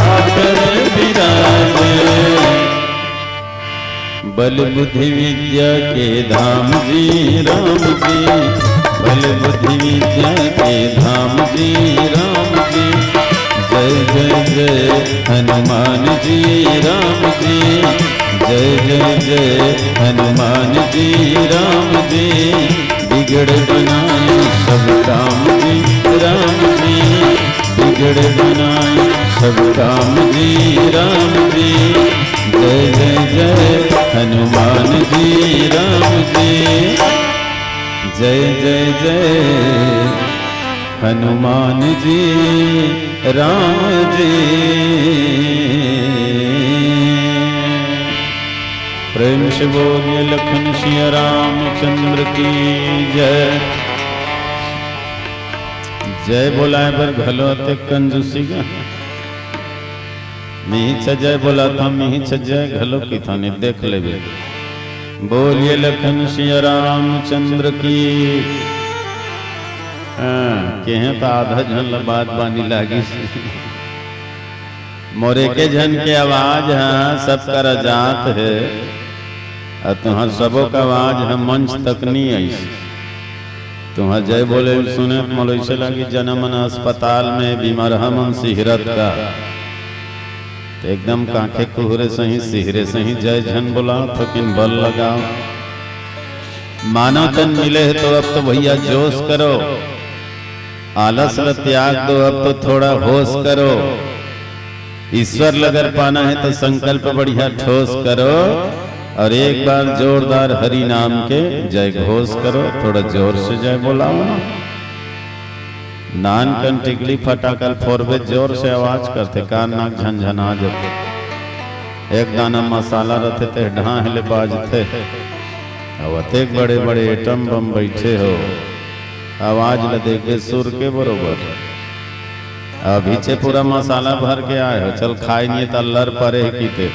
आकर विराजे बल बुद्धि विद्या के धाम जी राम जी बल बुद्धि विद्या के धाम जी राम जी जय जय जय हनुमान जी राम जी जय जय जय हनुमान जी राम जी बिगड़ बनाए सब राम जी राम जी बिगड़ बनाए सब राम जी राम जी जय जय जय हनुमान जी राम जी जय जय जय हनुमान जी राम जी प्रेम से बोलिए लखन सिया रामचंद्र की जय जय बोलाए पर घलोते कंजूसी का मीच जय बोला था मीच जय घलो की थाने देख ले बोलिए लखन सिया रामचंद्र की कहे तो आधा झन बात बानी लागी मोरे के झन के आवाज है सब कर जात है और तुम्हार सबों का आवाज है मंच तक नहीं आई तुम्हार जय बोले सुने मोले से लगी जनमन अस्पताल में बीमार हमन सिहरत का तो एकदम कांखे कुहरे सही सिहरे सही जय झन बोला थकिन बल लगाओ मानव तन मिले है तो अब तो भैया जोश करो आलस ल त्याग दो अब तो थोड़ा होश करो ईश्वर अगर पाना है तो संकल्प बढ़िया ठोस करो और एक बार जोरदार हरि नाम के जय घोष करो थोड़ा जोर से जय बोलाओ नान कन टिकली फटाकल फोरबे जोर से आवाज करते कान नाक झनझना जाते एक दाना मसाला रहते थे ढाहले बाजते अब अतेक बड़े बड़े एटम बम बैठे हो आवाज ल देखे सुर के बरोबर अभी से पूरा मसाला भर के आए हो चल खाई नहीं तो लर परे कीते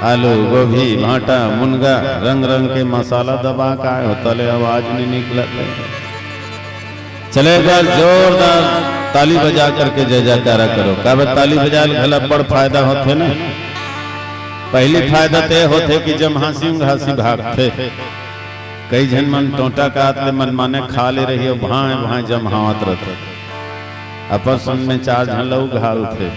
आलू गोभी भाटा मुनगा रंग रंग के मसाला दबा का आए हो तले आवाज नहीं निकलते चले एक बार जोरदार ताली बजा करके जय जयकारा करो कब ताली बजा भला बड़ फायदा होते ना पहली फायदा ते होते कि जब हंसी घासी भागते कई जन मन टोटा काटले मन माने खा ले रही हो भाए भाए जमहावत रहते अपन में चार झन लोग घाल थे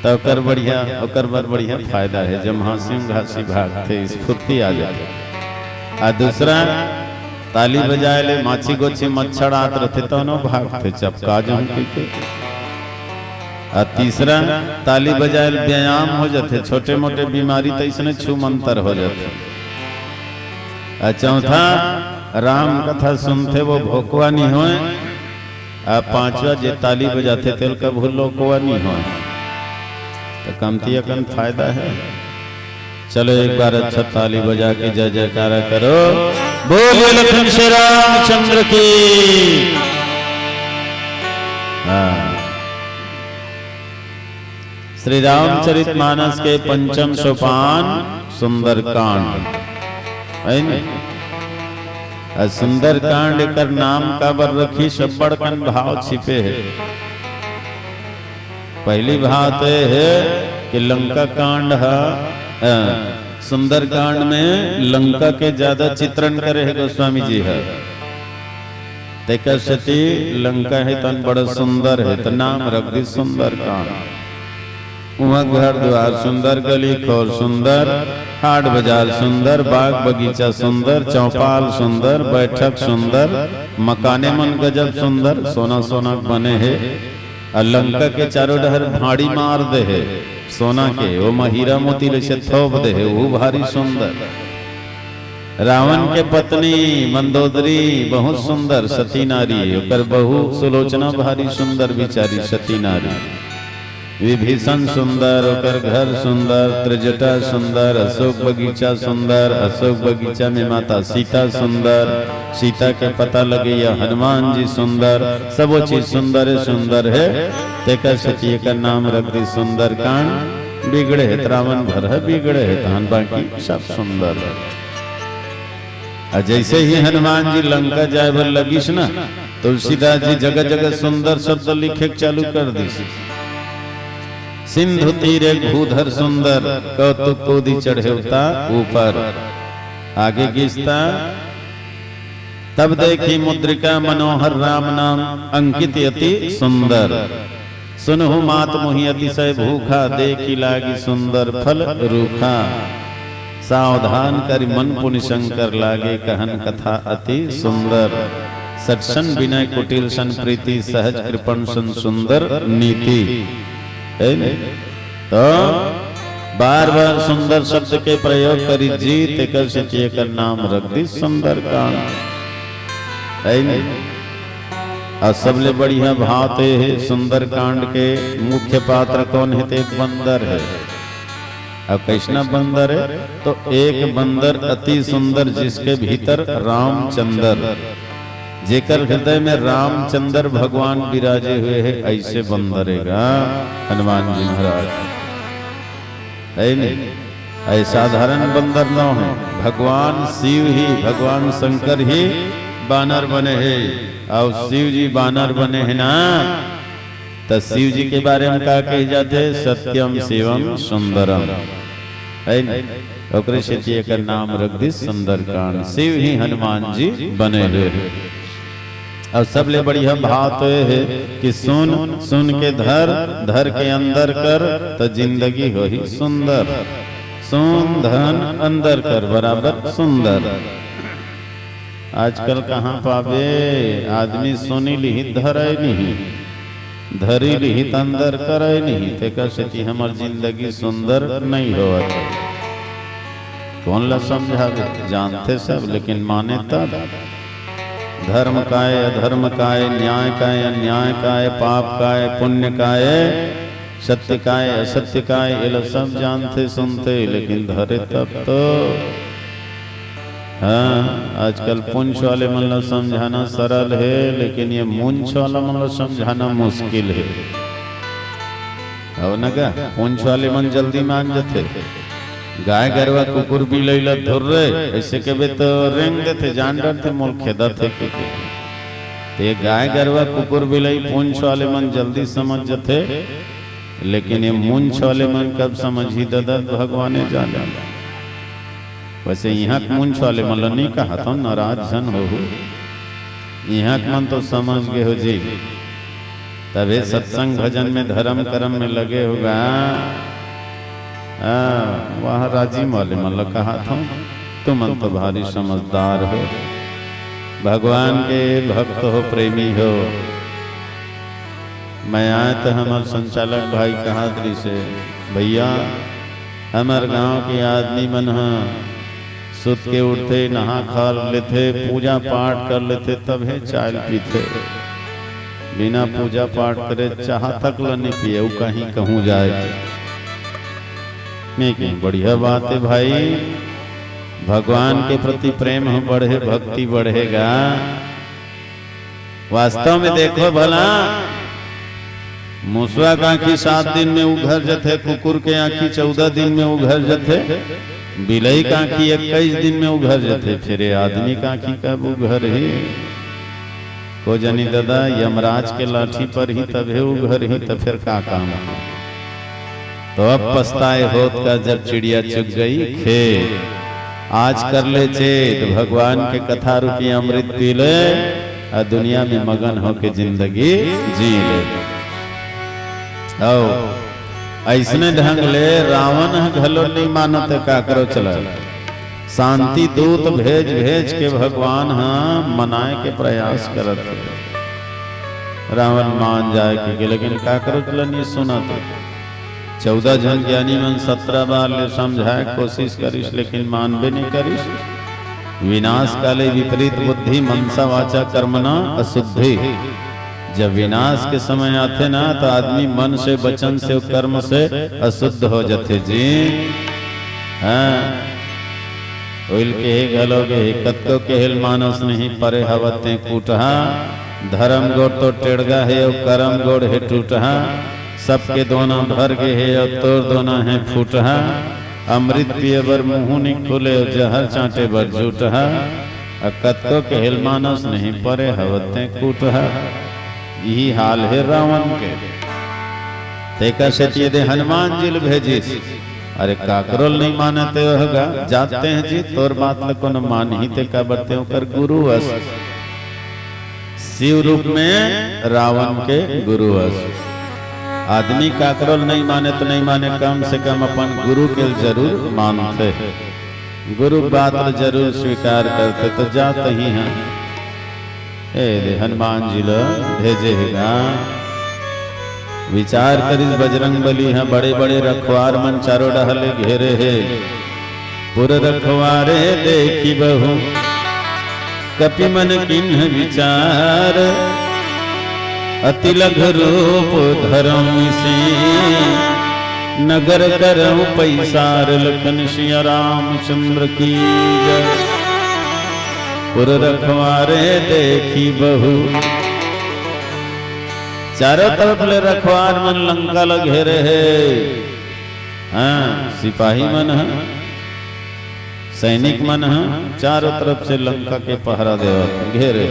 तो कर बढ़िया ओकर बर बढ़िया फायदा है जब हंसी घासी भागते स्फूर्ति आ जाए और दूसरा ताली बजाए ले माछी गोछी मच्छर आत रहते तो न भागते चपका जम के और तीसरा ताली बजाए व्यायाम हो जाते छोटे मोटे बीमारी तो इसने छू मंतर हो जाते और चौथा राम कथा सुनते वो भोकवा नहीं होए आप 5वां जे ताली बजाते तेल का भूलो कोआ नहीं हो तो कमती अकन फायदा है। चलो एक बार अच्छा ताली बजा के जय जयकारा करो। बोलिए लखन श्री रामचंद्र की। हाँ, श्री रामचरितमानस के पंचम सोपान सुंदरकांड है न? सुंदरकांड कर नाम का बर रखी सब बड़कन भाव छिपे है। पहली भाव तो है कि लंका कांड है। सुंदरकांड में लंका के ज्यादा चित्रण करे है गोस्वामी जी है। सती लंका है तन बड़ा सुंदर है तो नाम रख दी सुंदरकांड। वहाँ घर द्वार सुंदर, गली खोर सुंदर, हाट बाजार सुंदर, बाग बगीचा सुंदर, चौपाल सुंदर, बैठक सुंदर, मकाने मन गजब सुंदर, सोना सोना बने है। और लंका के चारों डहर भाड़ी मार दे है सोना के, वो हीरा मोती से थोप दे है, वो भारी सुंदर। रावण के पत्नी मंदोदरी बहुत सुंदर सती नारी, ओकर बहू सुलोचना भारी सुंदर बिचारी सती नारी। विभीषण सुंदर, ओकर घर सुंदर, त्रिजटा सुंदर, अशोक बगीचा सुंदर, अशोक बगीचा में माता सीता सुंदर, सीता के पता लगे या हनुमान जी सुंदर, सब वो चीज सुंदर है सुंदर है। तेकर सती का नाम रख दी सुंदरकांड। बिगड़े है रावण भर है, बिगड़े है तहन बाकी सब सुंदर है। जैसे ही हनुमान जी लंका जाए बर लगिस ना, तुलसीदास जी जगह जगह सुंदर शब्द लिखे चालू कर दी। सिंधु तीरे भूधर सुंदर, कौतुक कोदी चढ़ेवता ऊपर। आगे गीसता तब देखी मुद्रिका मनोहर राम नाम अंकित अति सुंदर। सुनहु मात मोहि अतिशय भूखा, देखी लागी सुंदर फल रूखा। सावधान कर मन पुनि शंकर, लागे कहन कथा अति सुंदर। सत्सन विनय कुटिल सन प्रीति, सहज कृपण सन सुंदर नीति। तो बार बार सुंदर शब्द के प्रयोग करी जी, तेकर से कर नाम रख दी सुंदरकांड है। और सबले बढ़िया भाव है सुंदरकांड के मुख्य पात्र कौन है? तो एक बंदर है। अब कैसना बंदर है? तो एक बंदर अति सुंदर जिसके भीतर रामचंद्र, जेकर हृदय में रामचंद्र भगवान विराजे हुए हैं, ऐसे बंदरेगा हनुमान जी महाराज है नहीं। ऐसा साधारण बंदर न है, भगवान शिव ही, भगवान शंकर ही बानर बने हैं। और शिव जी बानर बने हैं ना, तो शिव जी के बारे में क्या कहे जाते? सत्यम शिवम सुंदरम है नहीं। ओकरे से का नाम रख दी सुंदरकांड। शिव ही हनुमान जी बने हुए हैं। और सबले बढ़िया भाव तो है कि सुन सुन के धर, धर के अंदर कर, तो जिंदगी हो ही सुंदर। सुन धन अंदर कर बराबर सुंदर। आजकल कहाँ पावे आदमी सुनी लिहित धरे नहीं, धरी लिहित अंदर करे नहीं। तेकर से हमार जिंदगी सुंदर नहीं हो। कौन ला समझावे? जानते सब लेकिन माने तब। धर्म का है, अधर्म का है, न्याय का है, अन्याय का है, पाप का है, पुण्य का है, सत्य का है, असत्य का है, ये लोग सब जानते सुनते लेकिन धरे तब तो। हाँ, आजकल पुंछ वाले मतलब समझाना सरल है, लेकिन ये मुंछ वाला मतलब समझाना मुश्किल है। अब ना क्या पुंछ वाले मन जल्दी मान जाते। गाय गरवा कुकुर भी लैला धुर रहे ऐसे के तो रेंग देते, जान डरते मोल खेदा थे के। ये गाय गरवा कुकुर भी लई पुंछ वाले मन जल्दी समझ जाते, लेकिन ये मुंछ वाले मन कब समझ ही दादा भगवान जाने। वैसे यहाँ मुंछ वाले मन नहीं कहा तो नाराज जन हो, यहाँ मन तो समझ गए हो जी। तभी सत्संग भजन में धर्म कर्म में लगे होगा। वहाँ राजी वाले मतलब कहा था तुम तो भारी समझदार हो, भगवान के भक्त हो, प्रेमी हो। मैं आए तो हमारे संचालक भाई कहा दरी से, भैया हमारे गांव के आदमी मन सुत के उठते, नहा खा लेते, पूजा पाठ कर लेते, तब है चाय पीते। बिना पूजा पाठ करे चाह तक ल नहीं पिए, वो कहीं कहूँ जाए नहीं कहीं। बढ़िया बात है भाई, भगवान के प्रति प्रेम हो बढ़े, भक्ति बढ़ेगा। वास्तव में देखो भला, मूसवा का आँखी 7 दिन में उघर जथे, कुकुर के आँखी 14 दिन में उघर जथे, बिलई का आँखी 21 दिन में उघर जथे, फिर आदमी का आँखी कब उघर ही? को जनी दादा यमराज के लाठी पर ही तबे उघर ही, तो फिर का काम? तो अब पछताए होत का जब चिड़िया चुग गई खेत। आज कर ले चेत, भगवान के कथा रूपी अमृत पी ले और दुनिया में मगन होके जिंदगी जी ले। ऐसने ढंग ले रावण घलो नहीं मानत का करो चला, शांति दूत भेज भेज के भगवान मनाए के प्रयास करत। रावण मान जाए कि, लेकिन का करो चला नहीं सुनत। 14 जन ज्ञानी मन 17 बार ले समझाए कोशिश करिस, लेकिन मानबे नहीं करिस। विनाश काले विपरीत बुद्धि, मनसा वाचा कर्मणा अशुद्धि। जब विनाश के समय आते ना तो आदमी मन से, वचन से, कर्म से अशुद्ध हो जाते जी। ओइल के गलोगे कत्को के हिल मानस नहीं परे हवते कूटहा। धर्म गोड़ तो टेढ़गा है और कर्म गोड़ है टूटहा। सबके दोनों भर गे है और तोर दोनों है फूटहा। अमृत पिए बर मुँह नहीं खुले और जहर चाटे बर झूठहा। कत्को के हिल मानस नहीं परे हवते कूटहा। यही हाल है रावण के। तेका से दे हनुमान जी भेजिस, अरे काकरोल नहीं मानते होगा, जाते हैं जी तोर बात को न मान ही ते का बरते कर गुरु अस। शिव रूप में रावण के गुरु अस। आदमी काकरोल नहीं माने तो नहीं माने, कम से कम अपन गुरु के जरूर मानते, गुरु बात जरूर स्वीकार करते, तो जाते ही हैं। हनुमान जी लो भेजेगा। विचार करिस बजरंग बली है, बड़े बड़े रखवार मन चारों डहले घेरे है। पुर रखवारे देखी बहु, कपि मन किन्ह विचार। अति लघु रूप धरम से, नगर करऊं पैसार। लखन सिया रामचंद्र की जय। पुर रखवारे देखी बहु, चारों तरफ ले रखवार मन लंका घेरे है। सिपाही मन है, सैनिक मन है, चारों तरफ से लंका के पहरा देवत घेरे।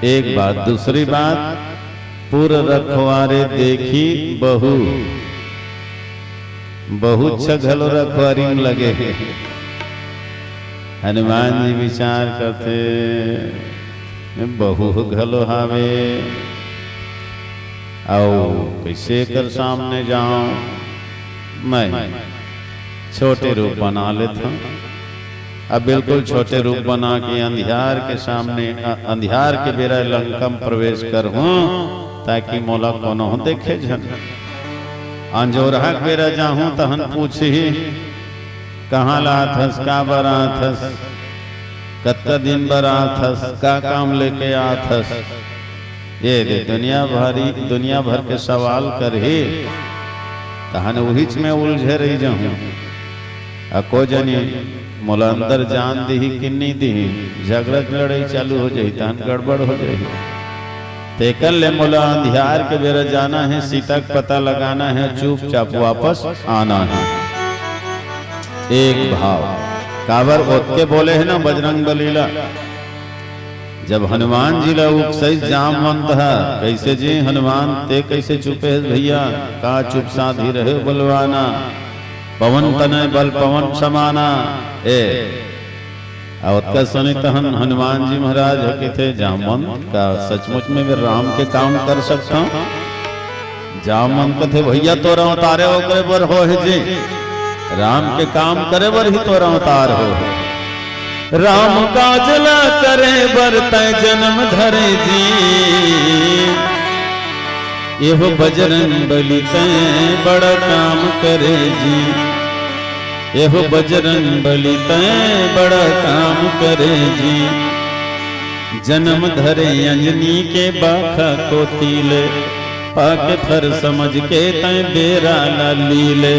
एक बात, दूसरी बात, पुर रखवारे देखी बहु, बहुत छगलो रखवारी में लगे। हनुमान जी विचार करते, बहु घलो हावे, आओ कैसे कर सामने जाऊं। मैं छोटे रूप बना लेता, अब बिल्कुल छोटे रूप बना के अंधियार के सामने, अंधियार के बेरा लंका में प्रवेश कर हूं, ताकि मोला कोनो देखे जन। अंजोरहा के बेरा जाऊं तहन पूछी, कहाँ लाथस, का बराथस, कत्ता दिन बराथस, का काम लेके आथस। ये दे दुनिया भर के सवाल कर ही तहन उहिच में उलझे रही जाऊं। को जनी मोला अंदर जान दी किन्नी दी, झगड़ा लड़ाई चालू हो जाई, तहन गड़बड़ हो जाई। तेकल ले मोला अंधियार के बेरा जाना है, सीता का पता लगाना है, चुपचाप वापस आना है। एक भाव काबर ओत के बोले है ना बजरंग बलीला। जब हनुमान जी ला सही जाम मंत है, कैसे जी हनुमान ते कैसे चुपे है भैया, का चुप साधी रहे बलवाना। पवन तनय बल पवन समाना। का सुनी तहन हनुमान जी महाराज के थे जामवंत का, सचमुच में मैं राम के काम कर सकता हूँ। जामवंत थे भैया तो अवतारे हो करे बर हो है जी, राम के काम करे बर ही तो अवतार हो। राम काजला करे बर तय जन्म धरे जी, यहो बजरंग बली तय बड़ा काम करे जी। यहो बजरंग बली तय बड़ा काम करे जी। जन्म धरे अंजनी के बाखा को तीले, पाके फर समझ के तय बेरा ला लीले,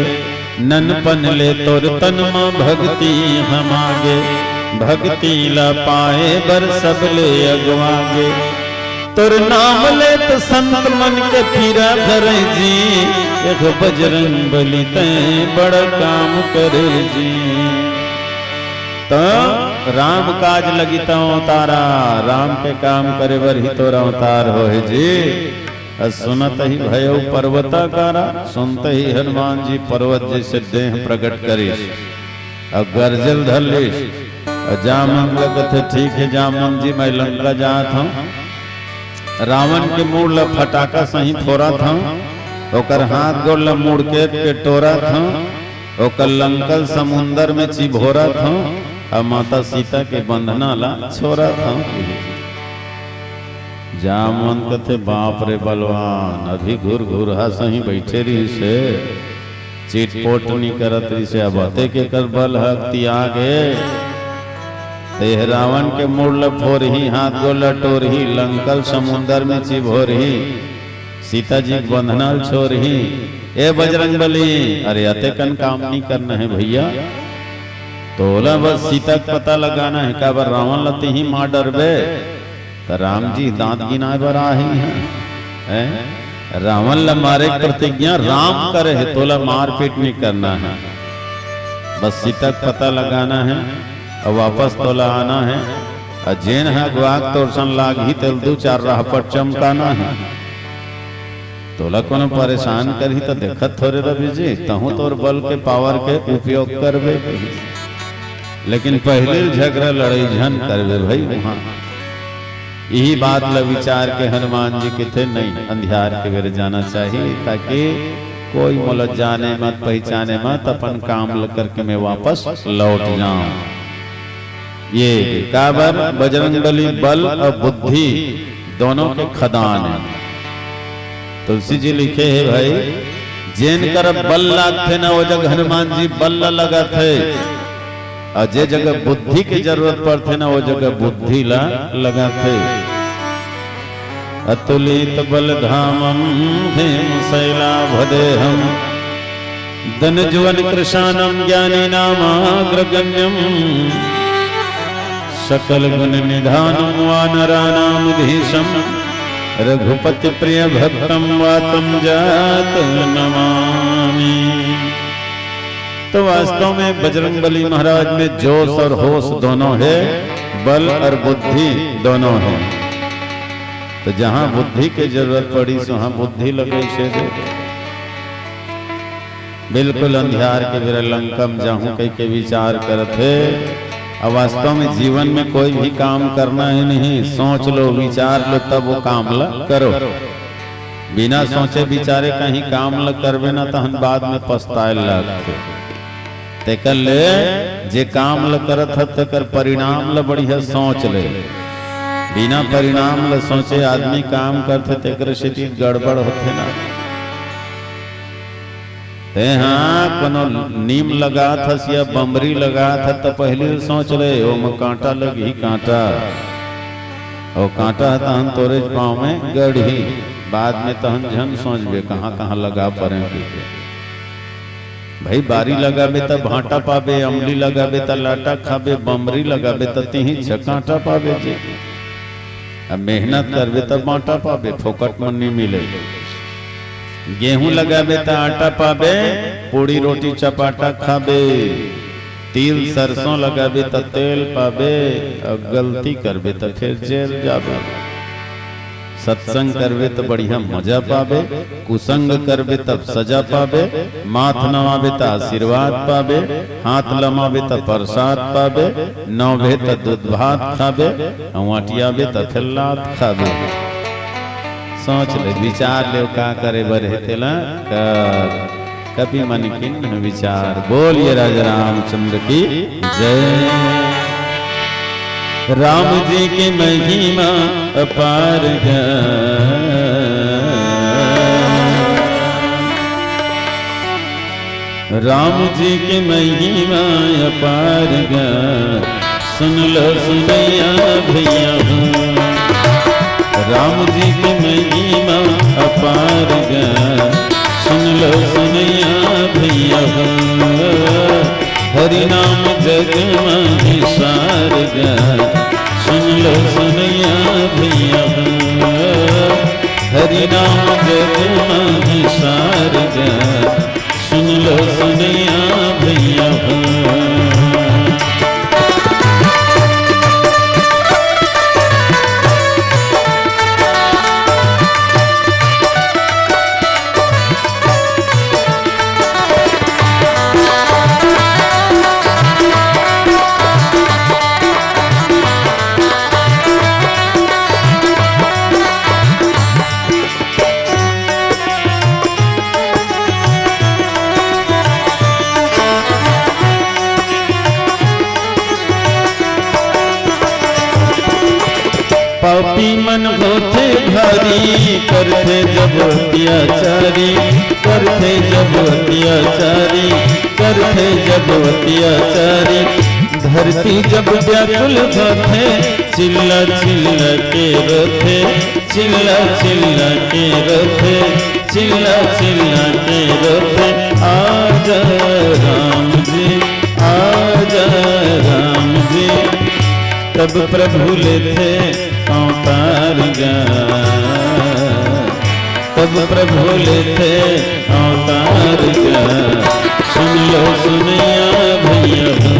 ननपन ले तोर तन मां भक्ति हम आगे, भक्ति ला पाए बर सब ले अगवागे, तोर नाम ले तो संत मन के पीरा धरे जी, एक बजरंग बली तय बड़ा काम करे जी। तो राम काज लगी तो अवतारा, राम के काम करे बर ही तोरा अवतार हो जी। सुनत ही भयो पर्वताकारा, सुनते ही हनुमान जी पर्वत जैसे देह प्रकट करीस, और गर्जल धरलीस, और जामन लगत है ठीक है जामन जी मैं लंका जात हूँ, रावण के मुड़ ल फटाका सही फोरा था, ओकर हाथ गोड़ ल मुड़ के टोरा था, ओकर लंकल समुंदर में चिभोरा था, और माता सीता के बंधना ला छोरा था। जामन कथे बाप रे बलवान, अभी घुर घुरहा सही बैठे रही से, चिटपोट नहीं करत रही से, अब अते के कर बल हक्ति आगे, तेह रावण के मुड़ फोर ही, हाथ गो लटोर ही, लंकल समुंदर में चिभोर ही, सीता जी बंधनाल छोर ही। ए बजरंग बली, अरे अतेकन काम नहीं करना है भैया, तोला बस सीता का पता लगाना है, का बार रावण लती ही मार डरबे, तो राम जी दांत गिनाए बर आ ही है, रावण ला मारे प्रतिज्ञा राम करे है, तोला मार पीट नहीं करना है, बस सीता का पता लगाना है, और वापस तोला आना है, और जेन है गुआक तोरसन लाग ही तेल दू चार राह पर चमकाना है, तोला कोनो परेशान करही तो देखत थोड़े रवि जी, तहु तोर बल के पावर के उपयोग करबे, लेकिन पहले झगड़ा लड़ाई झन करबे भाई वहां। यही बात ला विचार के हनुमान जी के थे नहीं अंधियार के बेर जाना चाहिए, ताकि कोई मोल जाने मत पहचाने मत, अपन काम करके मैं वापस लौट जाऊं। ये काबर बजरंग बली बल और बुद्धि दोनों के खदान है। तुलसी जी लिखे है भाई, जेन कर बल लागते ना वो जगह हनुमान जी बल लगा थे, और जे जगह बुद्धि की जरूरत पड़ते ना वो जगह बुद्धि ला लगा थे। अतुलित बल धामम हेम शैलाभदेहम, धनजुवन कृशानम ज्ञानी नामाग्रगण्यम, सकल गुण निधानम वानरानाम धीशम, रघुपति प्रिय भक्तम वातम जात नमामि। तो वास्तव में बजरंग बली महाराज में जोश और होश दोनों है, बल और बुद्धि दोनों है। तो जहां बुद्धि की जरूरत पड़ी वहां बुद्धि लगे से दे। बिल्कुल अंधियार के बेरा लंकम जाहूं कई के विचार करते। अब वास्तव में जीवन में कोई भी काम करना है नहीं, सोच लो विचार लो तब वो काम ला करो। बिना सोचे विचारे कहीं काम ला करबे ना तो हम बाद में पछताए लगते। तेकर ले जे काम ला करत है तेकर परिणाम ला बढ़िया सोच ले। बिना परिणाम ला सोचे आदमी काम करते तेकर स्थिति गड़बड़ होते ना। ते हाँ कोनो नीम लगा था या बमरी लगा था तो पहले सोच ले ओ में कांटा लगी कांटा, और कांटा है तहन तोरे पाँव में गढ़ी, बाद में तहन झन सोचबे कहाँ कहाँ लगा पड़े। भाई बारी लगाबे तो भाटा पाबे, अमली लगाबे तो लाटा खाबे, बमरी लगाबे तो तीही कांटा पाबे जी। अब मेहनत करबे तो बांटा पाबे, फोकट में नहीं मिले। गेहूं लगाबे तो आटा पाबे, पूड़ी रोटी चपाटा खाबे। तिल सरसों लगाबे तो तेल पाबे, और गलती करबे तो फिर जेल जाबे। सत्संग करबे तो बढ़िया मजा पाबे, कुसंग करबे तब सजा पाबे। माथ नवाबे तो आशीर्वाद पाबे, हाथ लमाबे तो प्रसाद पाबे। नौबे तो दूध भात खाबे, अटियाबे तो फिर लात खाबे। सोच ले विचार ले का करे बरे तेला कर कभी मन किन्न विचार। बोलिए राजा रामचंद्र की जय। राम जी की महिमा अपार है, राम जी की महिमा अपार है। सुन लो सुनैया भैया हो। राम जी की महिमा अपार गा, सुन लो सुनैया भैया हो। हरि नाम जग में सार गा, सुन लो सुनैया भैया हो। हरि नाम जग में सार गा, सुन लो सुनैया भैया हो। पापी मन होते भारी, करते जब अत्याचारी, करते जब अत्याचारी, करते जब अत्याचारी। धरती जब व्याकुल होते, चिल्ला चिल्ला के रोते, चिल्ला चिल्ला के रोते, चिल्ला चिल्ला के रोते। आजा राम जी, आजा राम जी। तब प्रभु लेते अवतार गा, तब प्रभु लेते अवतार गा। सुन लो सुनैया भैया हो।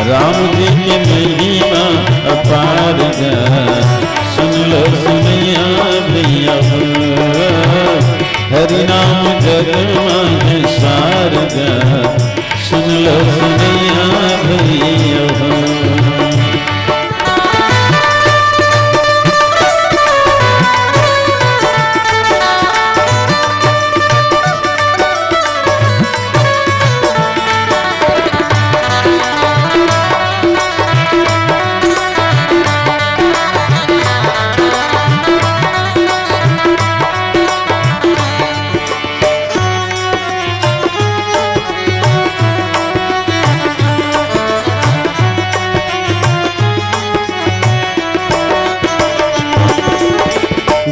राम जी की महिमा अपार गा, सुन लो सुनैया भैया हो। हरि नाम जग में सार गा, सुन लो सुनैया भैया हो।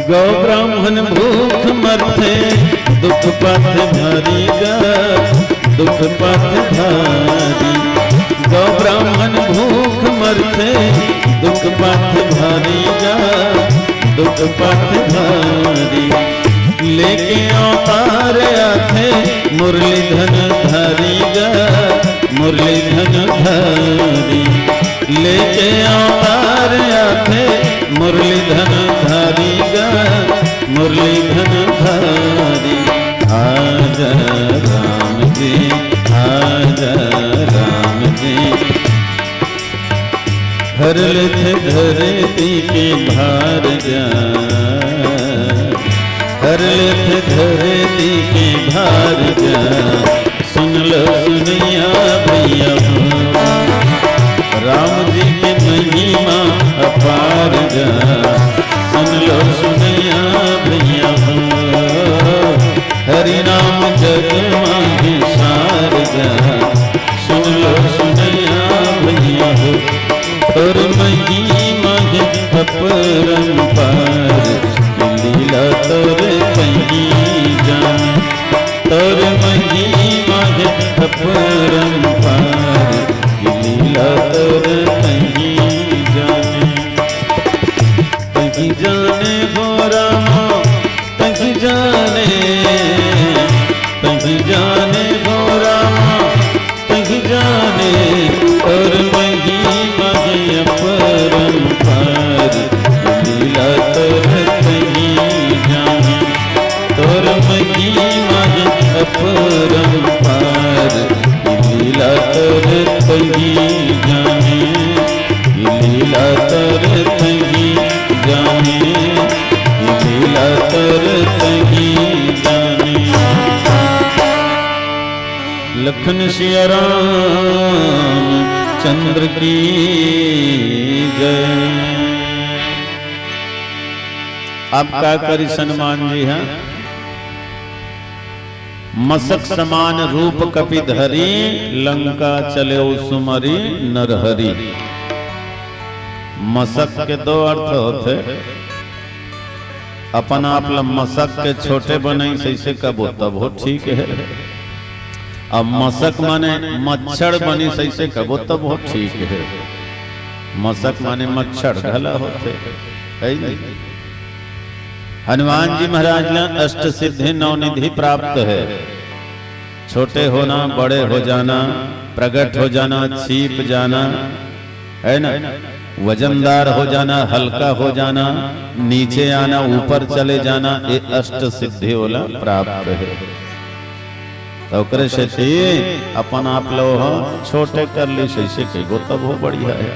गौ ब्राह्मण भूख मरते, दुख पथ भारी गा, दुख पथ भारी। गौ ब्राह्मण भूख मरते, दुख पथ भारी गा, दुख पथ भारी। लेके अवतार आथे मुरलीधन धारी गा, मुरलीधन धारी। लेके अवतार आथे मुरलीधन धारी गा, मुरलीधन धारी। आजा राम जी, आजा राम जी। हर लेते धरती के भार गा, हर लेते धरती के भार गा। सुन लो सुनैया भैया हो। राम जी की महिमा अपार गा, सुन लो सुनैया भैया हो। हरि नाम जग में सार गा, सुन लो सुनैया भैया हो। और महिमा है अपरंपार, लीला तोर कहीं जाने। तोर महिमा है अपरंपार, लीला तोर कहीं जाने। कहीं जाने हो रामा, कहीं जाने, कहीं जाने हो रामा, कहीं जाने। और महिमा है अपरंपार, लीला तोर कहीं जाने। तोर महिमा है अपरंपार, लीला तोर कहीं जाने। लीला तोर कहीं जाने, लीला तोर कहीं जाने। लखन सिया राम चंद्र की जय। आपका करी सम्मान जी हैं। मसक समान रूप कपि धरी, लंका चले सुमरी नरहरी। मसक के दो अर्थ होते, अपन आप मसक के छोटे बने से कबो तब हो ठीक है। अब मसक माने मच्छर बनी से कबो तब हो ठीक है। मसक माने मच्छर ढला होते है। हनुमान जी महाराज ने अष्ट सिद्धि नौ निधि प्राप्त है। छोटे होना, बड़े हो जाना, प्रकट हो जाना, छिप जाना, है ना, वजनदार हो जाना, हल्का हो जाना, नीचे आना, ऊपर चले जाना, ये अष्ट सिद्धि वाला प्राप्त है। तो से अपन आप लोग छोटे कर ली से कहो तब हो बढ़िया है।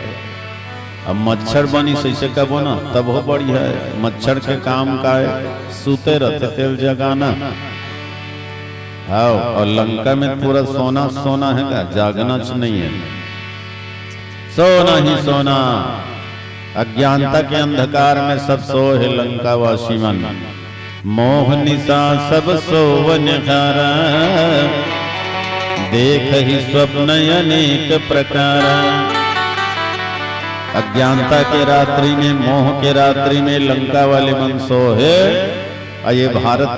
अब मच्छर बनी से कबो ना तब हो बढ़िया है। मच्छर के काम का है सूते रहते तेल जगाना। हाँ, और लंका में पूरा सोना सोना है का, जागना नहीं है, सोना ही सोना। अज्ञानता के अंधकार में सब सोए लंकावासी मन, मोह निशा सब सोवन हारा, देख ही स्वप्न अनेक प्रकार। अज्ञानता के रात्रि में, मोह के रात्रि में लंका वाले मन सोए। ये भारत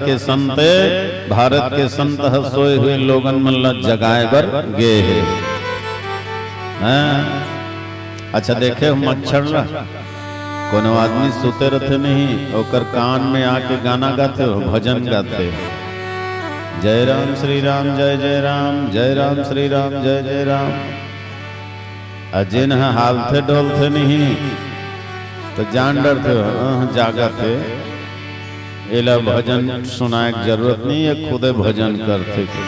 के संत सोए हुए लोगन मन जगाए बर गे है। अच्छा देखे मच्छर ला कोनो आदमी सुते रहते नहीं, ओकर कान में आके गाना गाते हो, भजन गाते हो, जय राम श्री राम जय जय राम, जय राम श्री राम जय जय राम। अजिन हालते डोलते नहीं तो जान डरते हो, जागते एला भजन सुनाए की जरूरत नहीं है, खुदे भजन करते थे।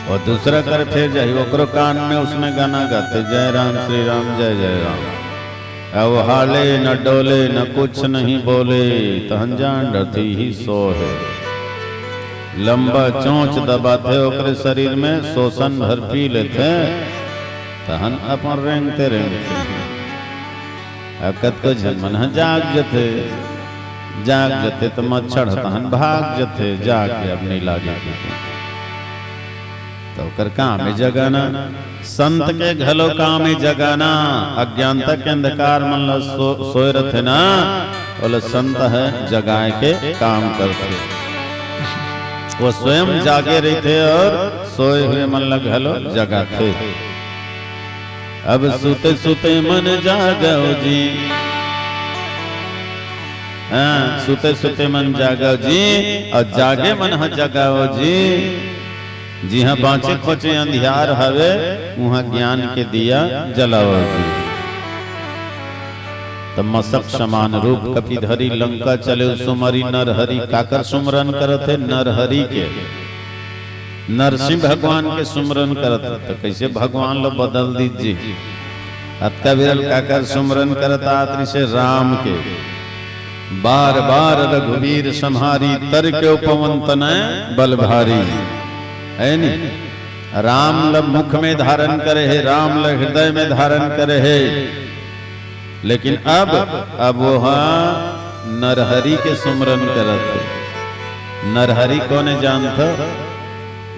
और दूसरा कर फिर जाए ओकरो कान में उसमें गाना गाते, जय राम श्री राम जय जय राम। अब हाले न डोले न कुछ नहीं बोले, तहन जान डरती ही सो है। लंबा चोंच दबाते ओकरे शरीर में, शोषण भर पी लेते, तहन अपन रेंगते रेंगते। अकत को झनमन जाग जते तो मच्छर तहन भाग जते, जाके अब नहीं लागे तो कर काम में जगाना। संत के घलो काम में जगाना। अज्ञानता के अंधकार मन सोए रहते ना, बोले संत है जगाए के काम करते। वो स्वयं जागे रहते और सोए हुए मन घलो जगाते। अब सुते सुते मन जागो जी, हाँ सुते सुते मन जागो जी, और जागे मन जगाओ जी। जी हाँ, बाँचे खोचे अंधियार हवे, वहाँ ज्ञान के दिया जलाओ जी। तब मसक समान रूप कपि धरी, लंका चले सुमरी नरहरि। काकर सुमरन करते? नरहरि के, नरसिंह भगवान के सुमरन करते। तो कैसे भगवान लो बदल दीजिए। अत्का विरल काकर सुमरन करता आतरी से राम के, बार बार रघुवीर संहारी, तर के पवन तनय बल भारी। है नहीं, राम ल मुख में धारण करे है, राम ल हृदय में धारण करे है। लेकिन अब वो नरहरि के सुमरन करते। नरहरि कौन जानता?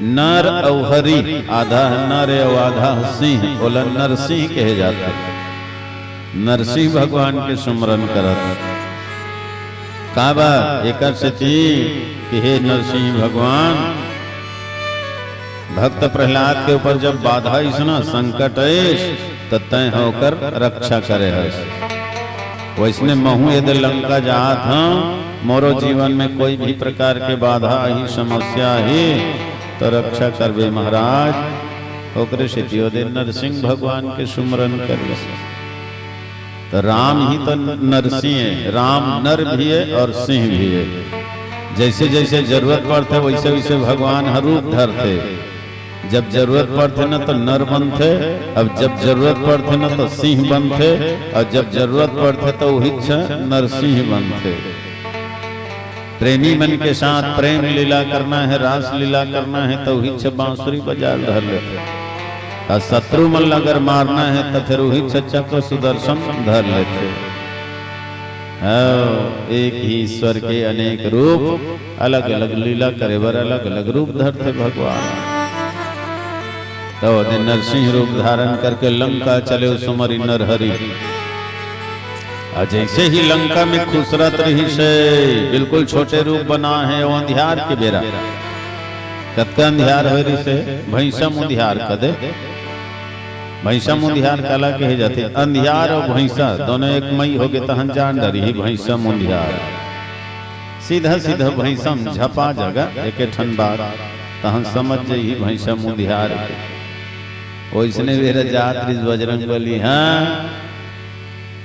नर और हरि, आधा नर और आधा सिंह, बोला नरसिंह कहे जाते। नरसिंह भगवान के सुमरन करते। काबा एक कि हे नरसिंह भगवान, भक्त प्रहलाद के ऊपर जब बाधा इसना संकट ऐस, तो तय होकर रक्षा करे है। वैसने महू यदि लंका जात हाँ, मोरो जीवन में कोई भी प्रकार के बाधा ही समस्या ही तो रक्षा करबे महाराज। ओकरे से नरसिंह भगवान के सुमरन कर। तो राम ही तो नरसिंह है, राम नर भी है और सिंह भी है। जैसे जैसे जरूरत पड़ते वैसे वैसे भगवान हर रूप धरते। जब जरूरत पड़ते न तो नर बनते, अब जब जरूरत पड़ते न तो सिंह बनते, और जब जरूरत पड़ते तो वही नरसिंह बनते। प्रेमी मन के साथ प्रेम लीला करना है, रास लीला करना है तो वही बांसुरी बजा धर लेते। और शत्रु मन अगर मारना है तो फिर वही चक्र सुदर्शन धर लेते। एक ही ईश्वर के अनेक रूप, अलग अलग लीला करे बर अलग अलग रूप धरते भगवान। तो नरसिंह रूप धारण करके लंका चले सुमरी नरहरि। जैसे ही लंका में खुसरत रही से बिल्कुल छोटे रूप बना है वो अंधियार के बेरा। कतका अंधियार हो रही से भैंसा मुंधियार कदे, भैंसा मुंधियार कला कहे जाते। अंधियार और भैंसा दोनों एक मई हो गए तहन जान डरी ही भैंसा मुंधियार। सीधा सीधा भैंसा झपा जगह एक ठन बात तहन समझ जाई भैंसा मुंधियार। वैसने मेरा जात बजरंग बली। हाँ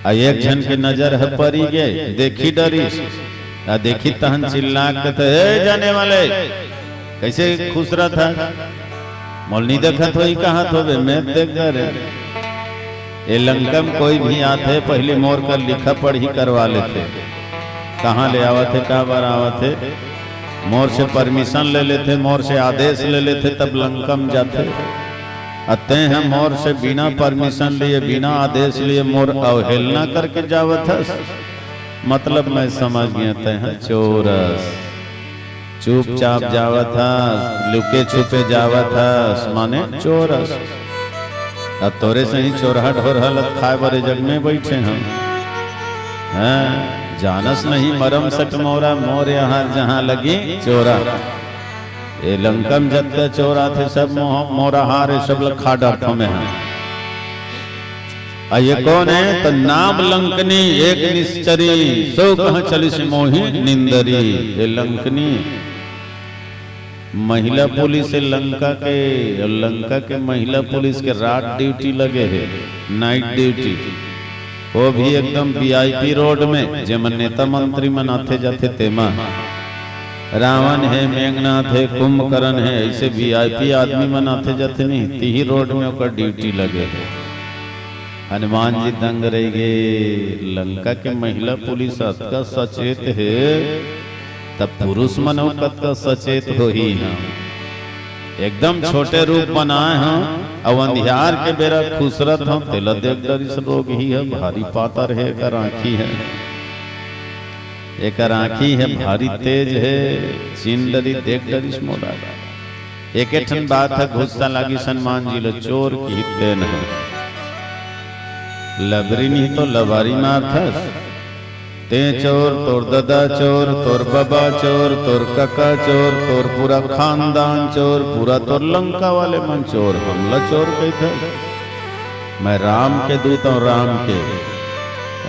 एक जन के नजर है परी गए, देखी डरी देखी तहन चिल्ला के जाने वाले कैसे खुश रहा था। मोलनी देखा तो ही कहा तो मैं देख रहे। ये लंका में कोई भी आते पहले मोर का लिखा पढ़ी करवा लेते। कहाँ ले आवा थे, कहाँ बार आवा थे, मोर से परमिशन ले लेते, मोर से आदेश ले लेते, तब लंका में जाते। अते हैं मोर से बिना परमिशन लिए बिना आदेश लिए मोर अवहेलना करके जावत है। मतलब मैं समझ गया ते हैं चोरस, चुपचाप जावत था, लुके छुपे जावत था, माने चोरस। अब तोरे से ही चोरहट हो रहा खाए बड़े जग में बैठे हम। जानस नहीं मरम सट मोरा, मोर यहाँ जहाँ लगी चोरा। ये लंकम जत्ते चोरा थे सब मोरा हारे सब खाडा में हैं। ये कौन है तो नाम लंकनी एक निश्चरी, सो कहाँ चली से मोही निंदरी। ये लंकनी महिला पुलिस लंका के महिला पुलिस के रात ड्यूटी लगे है, नाइट ड्यूटी। वो भी एकदम वीआईपी रोड में जेमन नेता मंत्री मन आते जाते तेमा। रावण है, मेघनाथ है, कुंभकर्ण है, ऐसे वीआईपी आदमी मनाते जाते नहीं। तीही रोड में ओकर ड्यूटी लगे है। हनुमान जी दंग रह गए। लंका के महिला पुलिस का सचेत है, तब पुरुष मनो का सचेत हो ही है। एकदम छोटे रूप बनाए हैं। अब अंधियार के बेरा खुसरत हम तेला देख डरिस रोग ही है, भारी पातर है, कर आँखी है, एक आँखी है भारी तेज है, चीन डरी देख डरिस मोड़ा। एक ठन बात है गुस्सा लागी सन्मान जी लो चोर की तेन है। लबरी नहीं तो लबारी मार था। ते चोर, तोर दादा चोर, तोर बाबा चोर, तोर काका चोर, तोर पूरा खानदान चोर, पूरा तोर लंका वाले मन चोर। हमला चोर कही था। मैं राम के दूत हूँ,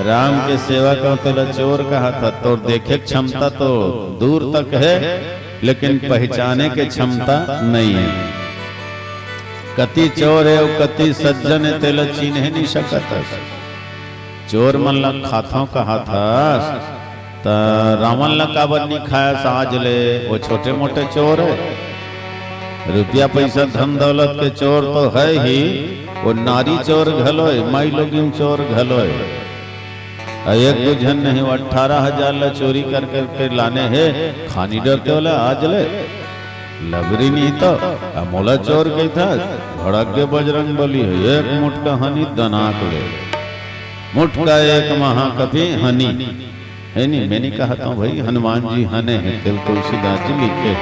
राम के सेवा का तेरा चोर कहा था। तो देखे क्षमता तो दूर तक है, लेकिन पहचाने के क्षमता नहीं है। कति चोर है और कति सज्जन है, तेला चिन्ह नहीं सकता। चोर मन ला खाथों कहा था तो रावण ला काबर नहीं खाया साज ले। वो छोटे मोटे चोर है, रुपया पैसा धन दौलत के चोर तो है ही। वो नारी चोर घलोय, माई लोगिन चोर घलोय। एक दो जन नहीं 18,000 ला चोरी कर करके लाने हैं। खानी डरते वाला आज ले लबरी नहीं तो मोला चोर गई था। भड़क के बजरंग बली है। एक मुठका हनी दनाक ले, मुठका एक महाकवि हनी है। नहीं मैंने कहा था भाई हनुमान जी हने हैं, तुलसीदास जी लिखे।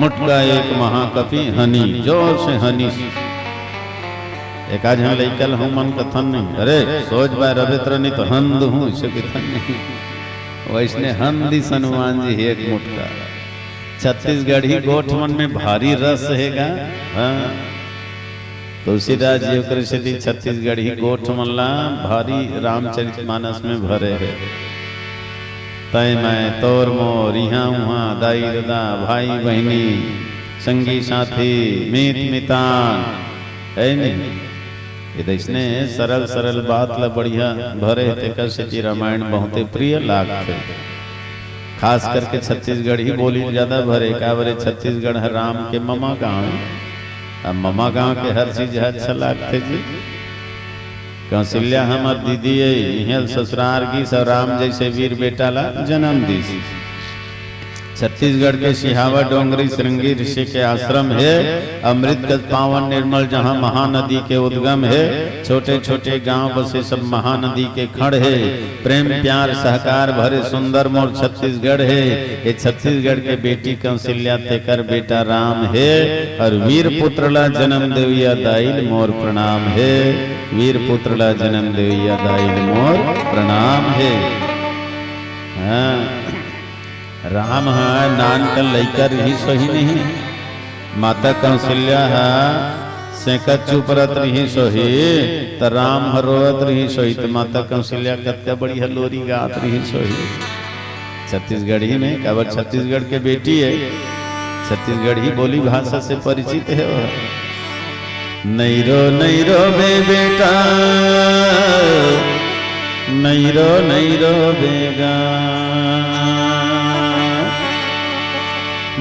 मुठका एक महाकवि हनी, जोर से हनी। एक आज हम लेकल हूँ मन कथन नहीं। अरे सोच बाय रवित्र नहीं तो हंद हूँ, इसे कथन नहीं। वैसने हंदी हनुमान जी एक मुठका। छत्तीसगढ़ी गोठ मन में भारी रस हैगा। हाँ तुलसीदास जी कृष्ण छत्तीसगढ़ी गोठ मन ला भारी रामचरितमानस में भरे है। तय मैं तोर मोर यहाँ वहाँ, दाई दादा भाई बहनी संगी साथी मीत मितान है नहीं। इसने सरल सरल बात ला बढ़िया भरे थे। श्री रामायण बहुत प्रिय लागते, खास करके छत्तीसगढ़ी बोली ज्यादा भरे। का बरे छत्तीसगढ़ है राम के ममा गाँव। अब ममा गाँव के हर चीज अच्छा लागते जी। कौशल्या हमार दीदी ससुरार की सब राम जैसे वीर बेटा ला जन्म दी। छत्तीसगढ़ के सिहावा डोंगरी श्रृंगी ऋषि के आश्रम है। अमृत गज पावन निर्मल जहाँ महानदी के उद्गम है। छोटे छोटे गांव बसे सब महानदी के खड़ है। प्रेम प्यार सहकार भरे सुंदर मोर छत्तीसगढ़ है। ये छत्तीसगढ़ के बेटी कौशल्या तेकर बेटा राम है। और वीर पुत्र ला जन्म देविया दाइल मोर प्रणाम है। वीर पुत्र ला जन्म देविया दाइल मोर प्रणाम है। हाँ, राम है नान का लैकर ही सही नहीं। माता कौशल्या है सेकत चुप रत रही सोही तो राम हरोत रही सोही तो माता कौशल्या कत्या बड़ी हलोरी गात रही सोही। छत्तीसगढ़ी में काबर छत्तीसगढ़ के बेटी है। छत्तीसगढ़ी बोली भाषा से परिचित है। नैरो नैरो बे बेटा नैरो नैरो बेगा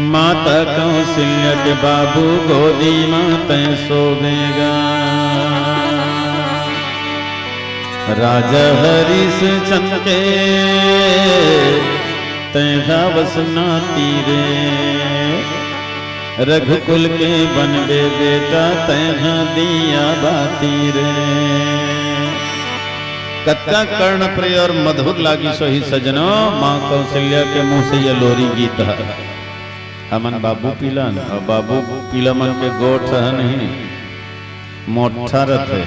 माता कौशल्या के बाबू गोदी माते सोवेगा। राजा हरीश चंके तेरा वसना तीरे रघुकुल के बनबे बेटा तेरा दिया बाती रे। कत्ता कर्ण प्रिय और मधुर लागी सोही सजनो। माँ कौशल्या के मुंह से ये लोरी गीत है। हमन बाबू पीलन और बाबू पीलमन के गोठ नहीं मोठा रथे।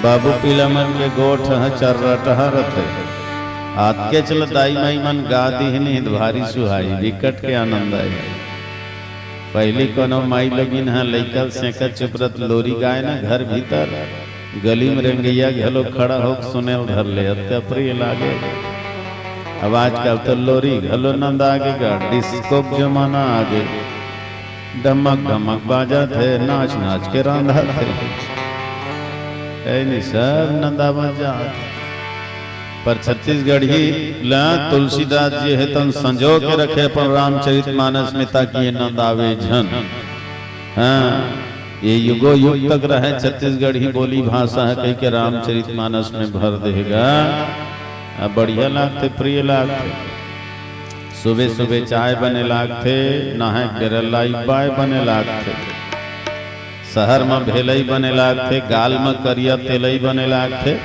बाबू पीलमन के गोठ चर्रटहा रथे। हाथ के चल दाई माई मन गा दी नहीं भारी सुहाई विकट के आनंद आए। पहली कोनो माई लगिन है लैकल सेकत चुपरत लोरी गाय ना घर भीतर गली में रंगैया घलो खड़ा हो सुने धर ले अत्या प्रिय लागे। आवाज का तो लोरी घलो नंद आगे का डिस्को जमाना आगे। धमक धमक बाजा थे नाच नाच के रांधा थे। ऐनी सब नंदा बजा पर छत्तीसगढ़ी ला तुलसीदास जी है तन संजो के रखे पर रामचरित मानस में ताकि ये नंद आवे झन। हाँ ये युगो युग तक रहे छत्तीसगढ़ी बोली भाषा है कह के रामचरित मानस में भर देगा। अब बढ़िया लागते प्रिय लागते। सुबह सुबह चाय बने लागते नहाए केरलाई बाय बने लागते। शहर में भेलई बने लागते गाल में करिया तेलई बने लागते।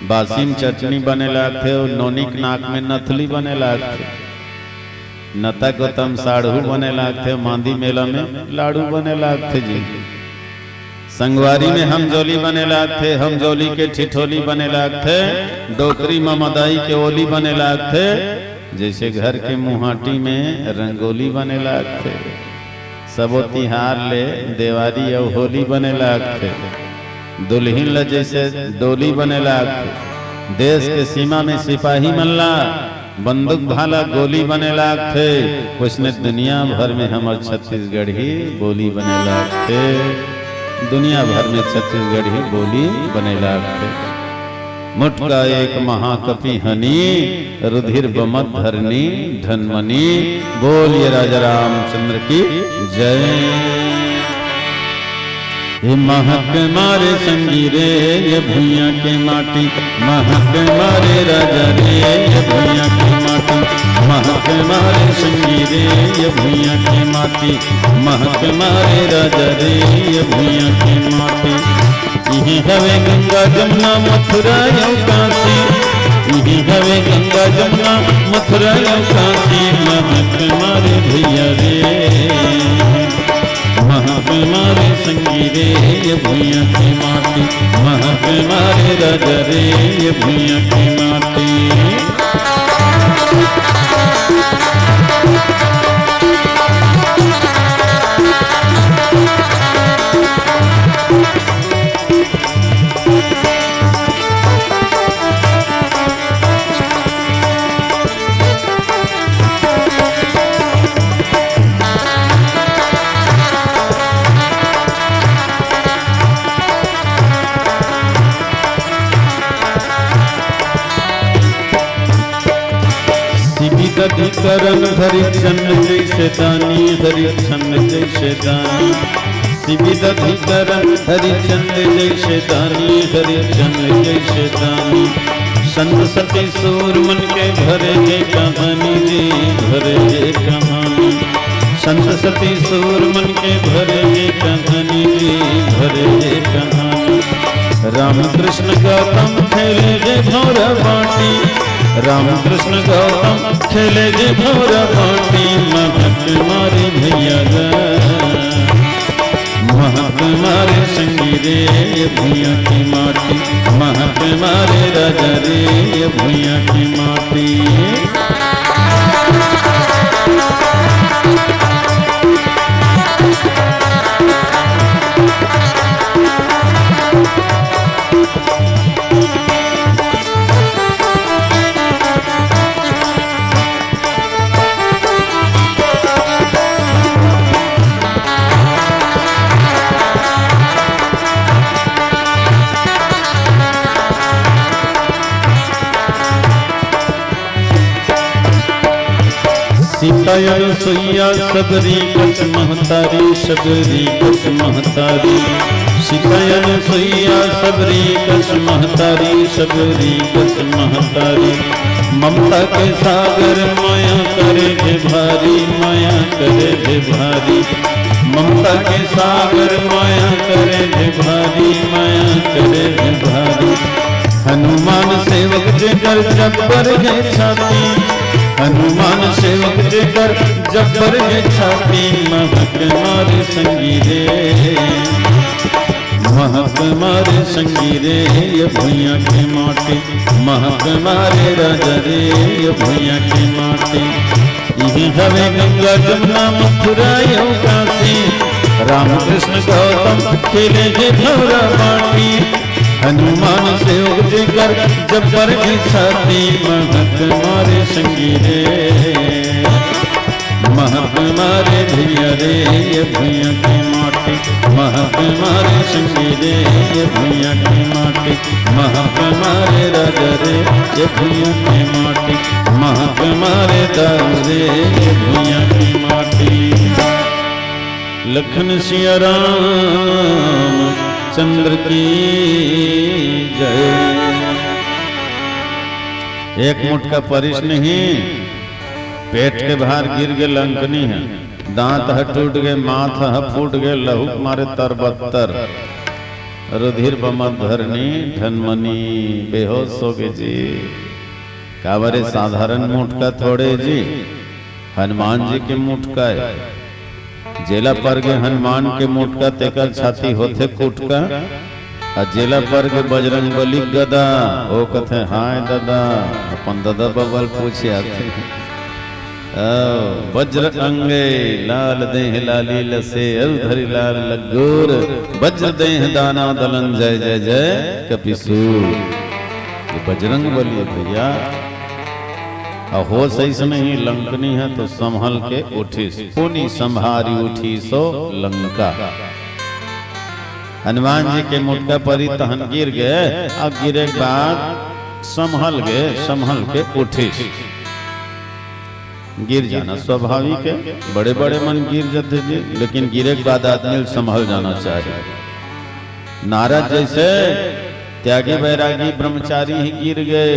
बासीम चटनी बने लागते और नोनिक नाक में नथली बने लागते। नता गौतम साढ़ू बने लागते। मांदी मेला में लाड़ू बने लागते जी। संगवारी में हम जोली बने लागते। हम जोली के ठिठोली बने लागते। डोकरी में मदाई के ओली बने लागते। जैसे घर के मुहाटी में रंगोली बने लागते। सबो तिहार ले देवारी और होली बने लागते। दुल्हिन ल जैसे डोली बने लागते। देश के सीमा में सिपाही मल्ला बंदूक भाला गोली बने लागते। उसने दुनिया भर में हमारे छत्तीसगढ़ी बोली बने लागते। दुनिया भर में छत्तीसगढ़ी बोली बने लागते। मुटका एक महाकपि हनी रुधिर बमत धरनी धनमनी। बोलिए राजा रामचंद्र की जय। ये महक मारे संगी रे ये भुइया के माटी। महक मारे राजा रे ये भुइया के माटी। महक मारे संगी रे ये भुइया के माटी। महक मारे राजा रे ये भुइया के माटी। यही हवे गंगा जमुना मथुरा यौ काशी। यही हवे गंगा जमुना मथुरा यौ काशी। महक मारे भैया रे महक मारे संगी रे ये भुइया की माटी। महक मारे राजा रे ये भुइया की माटी। करण हरिचंद जैसे दानी हरिचंद जैसे दानी। शिविदधिकरण हरिचंद जैसे दानी हरिचंद जैसे दानी। संत सती सूरमन के भरे जे कहानी जी, भरे जे कहानी। संत सती सूरमन के भरे जे कहानी जी, भरे जे कहानी। राम कृष्ण गौतम खेले जे भौर बाटी, राम कृष्ण गौतम खेले जे भौर बाटी। महक मारे भैया गा, महक मारे संगी रे भैया की माटी, महक मारे राजा रे भैया की माटी। सीतायन सुइया सबरी कछ महतारी, सबरी कछ महतारी। सीतायन सुइया सबरी कछ महतारी, सबरी कछ महतारी। ममता के सागर माया करे जे भारी, माया करे जे भारी। ममता के सागर माया करे जे भारी, माया करे जे भारी। हनुमान सेवक जे कर जब्बर है छाती, हनुमान सेवक जे कर जब्बर है छाती। महक मारे संगी रे, महक मारे संगी रे ये भैया के माटी। महक मारे राजा रे ये भैया के माटी। यही हवे गंगा जमुना मथुरा यौ काशी, राम कृष्ण गौतम खेले जे भौरा बाटी। हनुमान सेवक जे कर जब्बर की छाती। महक मारे संगी रे, महक मारे भैया रे ये भैया की माटी। महक मारे संगी रे ये भैया की माटी। महक मारे राजा रे ये भैया की माटी। महक मारे दाऊ रे ये भैया की माटी। लखन सिया राम चंद्र की जय। एक मुठ का परिश नहीं, पेट के बाहर गिर गए लंकनी है। दांत ह टूट गए, माथ ह फूट गए, लहू मारे तरबत्तर। रुधिर बमत धरनी धनमनी बेहोश हो गए जी। कावरे साधारण मुठ का थोड़े जी, हनुमान जी के मुठ का है। जेला पर के हनुमान के मुठ का तेकर छाती होते कुट का। और जेला पर के बजरंग बली गदा ओ कथे हाय दादा। अपन दादा बबल पूछे आते वज्र अंगे लाल देह लाली लसे धरि लाल लगोर। वज्र देह दाना दलन जय जय जय कपिसूर। ये बजरंग बली भैया। हो सही से नहीं लंकनी है तो संभल के उठी, पुनी संभारी उठी सो लंका। हनुमान जी के मुटका परी तहन गिर गए। अब गिरे के बाद संभल गए, संभल के उठी। गिर जाना स्वाभाविक है, बड़े बड़े मन गिर जाते जी, लेकिन गिरे के बाद आदमी संभल जाना चाहिए। नारद जैसे त्यागी बैरागी ब्रह्मचारी ही गिर गए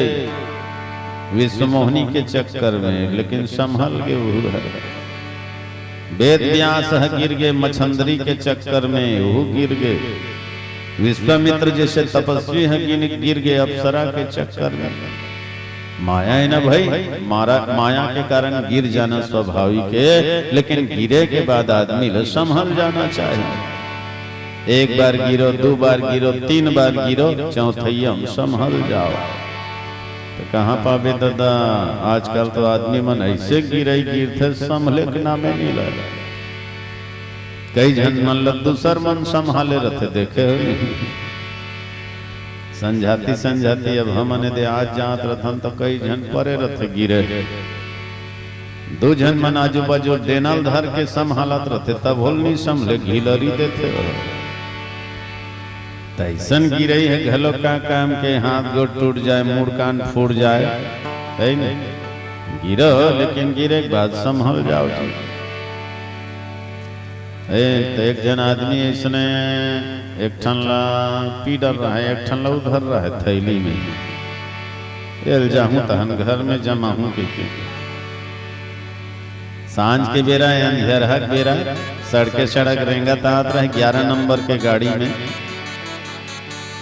विश्व मोहनी के चक्कर में, लेकिन संभल के वो। वेद व्यास गिर गए मछंदरी के चक्कर में, वो गिर गए। विश्वामित्र जैसे तपस्वी है गिर गए अप्सरा के चक्कर में। माया है ना भाई, माया के कारण गिर जाना स्वाभाविक है, लेकिन गिरे के बाद आदमी को संभल जाना चाहिए। एक बार गिरो, दो बार गिरो, तीन बार गिरो, चौथैया संभल जाओ। तो कहाँ पावे दादा, आजकल तो आदमी मन ऐसे गिरते संभले के नामे नहीं लगा। कई जन मन दूसर मन संभाले रहते देखे हो। संझाती संझाती अब हमने दे आज जात रथन तो कई जन परे रहते गिरे। दो जन मन आजू बाजू डेनल धर के संभालत रहते, तब होल नहीं संभले, घिलरी देते। तैसन गिरे है घलो का काम के हाथ गोड़ टूट जाए, मुड़ कान फूट जाए, है नहीं। गिरो लेकिन गिरे के बाद संभल जाओ जी। तो एक जन आदमी इसने एक ठनला पीडर रहा है, एक ठनला उधर रहा है थैली में। एल जाहूं तहन घर में जमा हूं के सांझ के बेरा अंधियर हक बेरा सड़के सड़क रेंगत आत रहे 11 नंबर के गाड़ी में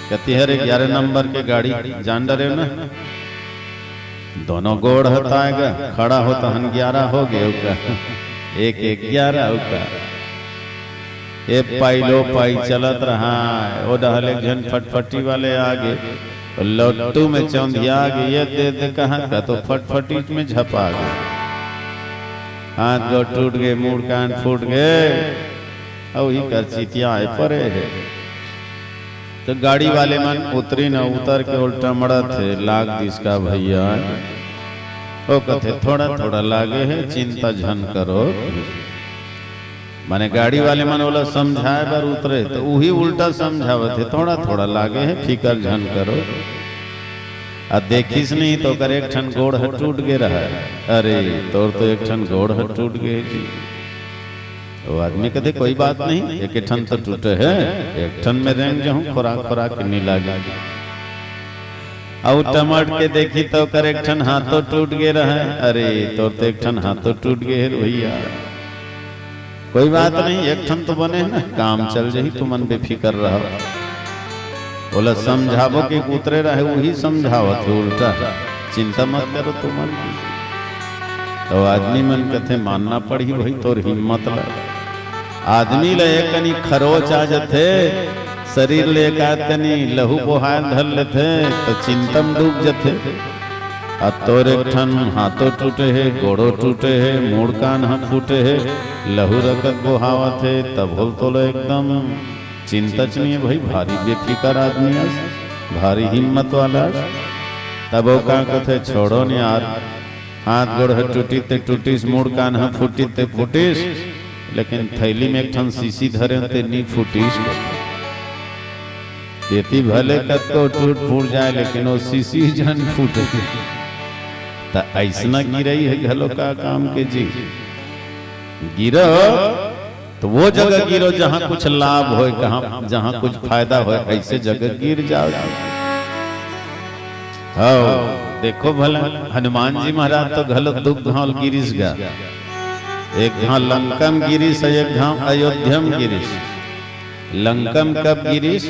कहती है 11 नंबर के गाड़ी जान डरे ना दोनों गोड़ हताएगा खड़ा होता हन 11 हो गए उका एक 11 उका ये पाई लो पाई चलत रहा वो डहले जन फटफटी वाले आगे लट्टू में चौंधिया आगे ये दे कहा का तो फटफटी में झपा गए हाथ गो टूट गए मुड़ कान फूट गए और ही कर चितिया परे है तो गाड़ी वाले मन उतरी न उतर के उल्टा मड़ा थे लाग दिसका भैया ओ कथे थोड़ा थोड़ा लागे है चिंता झन करो माने गाड़ी वाले मन बोला समझाए बार उतरे तो वही उल्टा समझावत है थोड़ा थोड़ा लागे है फिकर झन करो अब देखिस नहीं तो कर एक ठन गोड़ हट टूट गए रहा अरे तोर तो एक ठन गोड़ हट टूट गए जी वो आदमी कहते कोई बात नहीं एक ठन तो टूटे है एक ठन में रेंग जाऊं खुराक खुराक नहीं लागे और टमाट के देखी तो कर एक ठन हाथ तो टूट गए रहा अरे तोर तो एक ठन हाथ तो टूट गए भैया कोई बात नहीं एक ठन तो बने ना काम चल जाही तू मन बेफिकर रहा बोला समझावो कि उतरे रहे वही समझावत है उल्टा चिंता मत करो तू मन की तो आदमी मन कथे मानना पड़ी वही तोर हिम्मत लग आदमी ले कनी खरोच आ जथे शरीर ले कनी लहू बोहार धर लेते तो चिंतम डूब जथे अब तोर एक ठन हाथों टूटे है गोड़ो टूटे है मूड़ कान फूटे है लहू रकत बोहावत है तब बोल तो लो एकदम चिंतच नहीं है भाई भारी बेफिकर आदमी है भारी हिम्मत वाला तब वो का कथे छोड़ो नहीं यार हाथ गोड़ टूटी ते टूटीस मूड़ कान फूटी ते फूटीस लेकिन थैली में एक ठन शीशी धरे ते नहीं फूटीस देती भले कत को टूट फूट जाए लेकिन वो शीशी जन फूटे तो ऐसा गिरई है घलो का काम के जी गिरो तो वो जगह गिरो जहां कुछ लाभ हो कहां जहां कुछ फायदा हो ऐसे जगह गिर जाओ हाँ देखो भला हनुमान जी महाराज तो घलो दुख घाल गिरिश गा एक घाव लंकम गिरिश एक घाव अयोध्यम गिरिश लंकम कब गिरिश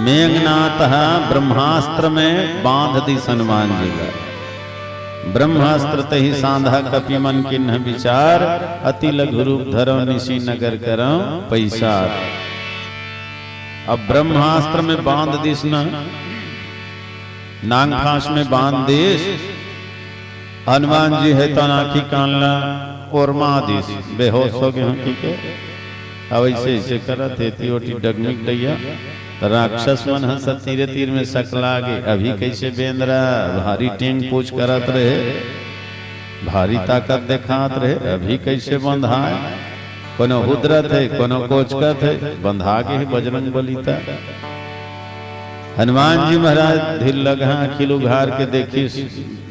मेघनाथ ब्रह्मास्त्र में बांध दी हनुमान जी का ब्रह्मास्त्र तही सांधा कपि मन किन्ह विचार अति लघु रूप धरो निशी नगर करो पैसा अब ब्रह्मास्त्र में बांध दिस न नांग फांस में बांध दिस हनुमान जी है तो नाखी कानला और माँ दिस बेहोश हो गए हकी के अब ऐसे ऐसे करत हेती ओटी डगमिक डैया राक्षस मन हंस तीरे तीर में सकला गे अभी कैसे बेंद्रा भारी टेंग पूछ करत रहे भारी ताकत दिखात रहे अभी कैसे बंधाए कोनो हुद्रत है कोनो कोचकत है बंधा के ही बजरंग बली था हनुमान जी महाराज ढिल लगा खिलू घार के देखी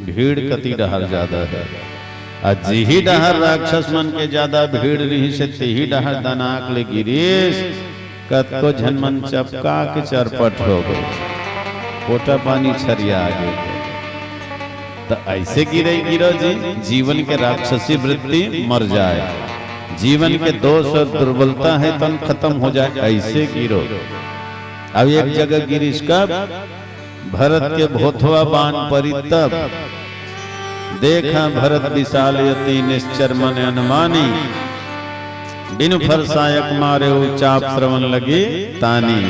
भीड़ कति डहर ज्यादा है जी ही डहर राक्षस मन के ज्यादा भीड़ रही से ही डहर दनाक ले गिरीश कत को झनमन चपका के चरपट हो गए पोटा पानी छरिया आगे तो ऐसे गिरे गिरो जी जीवन के राक्षसी वृत्ति मर जाए जीवन के दोष और दुर्बलता है तन खत्म हो जाए ऐसे गिरो अब एक जगह गिरीश कब भरत के भोथवा बाण परितब देखा भरत विशाल यति निश्चर मन अनुमानी बिनु फरसायक मारे चाप श्रवण लगी तानी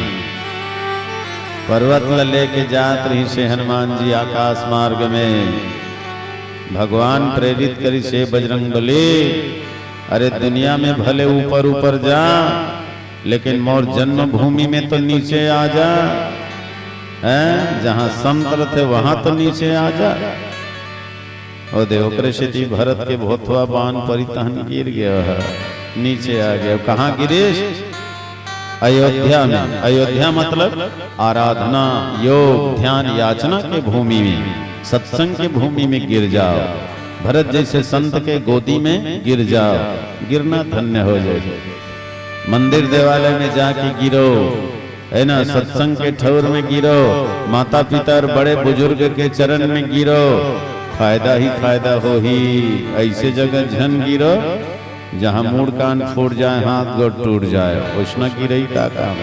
पर्वत लेके जात रही से हनुमान जी आकाश मार्ग में भगवान प्रेरित करी से बजरंग बली अरे दुनिया में भले ऊपर ऊपर जा लेकिन मोर जन्म भूमि में तो नीचे आ जा जहां समतल थे वहां तो नीचे आ जा और देवकृषि भरत के भोथवा बाण परितहन गिर गया है नीचे आ गया कहाँ गिरीश अयोध्या में अयोध्या मतलब आराधना योग ध्यान याचना के भूमि में सत्संग के भूमि में गिर जाओ भरत जैसे संत के गोदी में गिर जाओ गिरना धन्य हो जाए मंदिर देवालय में जाके गिरो है ना, सत्संग के ठौर में गिरो, माता पिता और बड़े बुजुर्ग के चरण में गिरो, फायदा ही फायदा हो ही। ऐसे जगह झन गिरो जहां मूड कान फूट जाए, हाथ गोड़ टूट जाए, उसना गिरई का काम।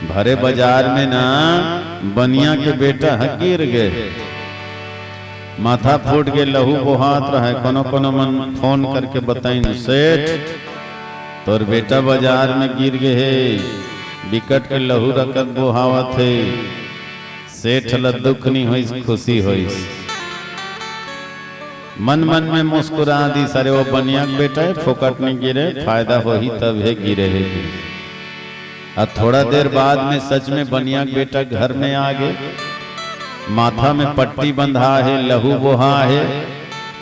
भरे बाजार में ना बनिया के बेटा गिर गए, माथा फूट के लहू बोहात रहे, कोनो कोनो मन फोन करके बताइन सेठ तोर बेटा बाजार में गिर गए है, बिकट के लहू रकत बोहावत है। सेठ ल दुख नहीं होइस, खुशी होइस, मन मन में मुस्कुरा दी, सारे वो बनिया के बेटा है, फोकट नहीं गिरे, फायदा हो ही तब है गिरे है। अब थोड़ा देर बाद में सच में बनिया के बेटा घर में आ गए, माथा में पट्टी बंधा है, लहू बोहा है,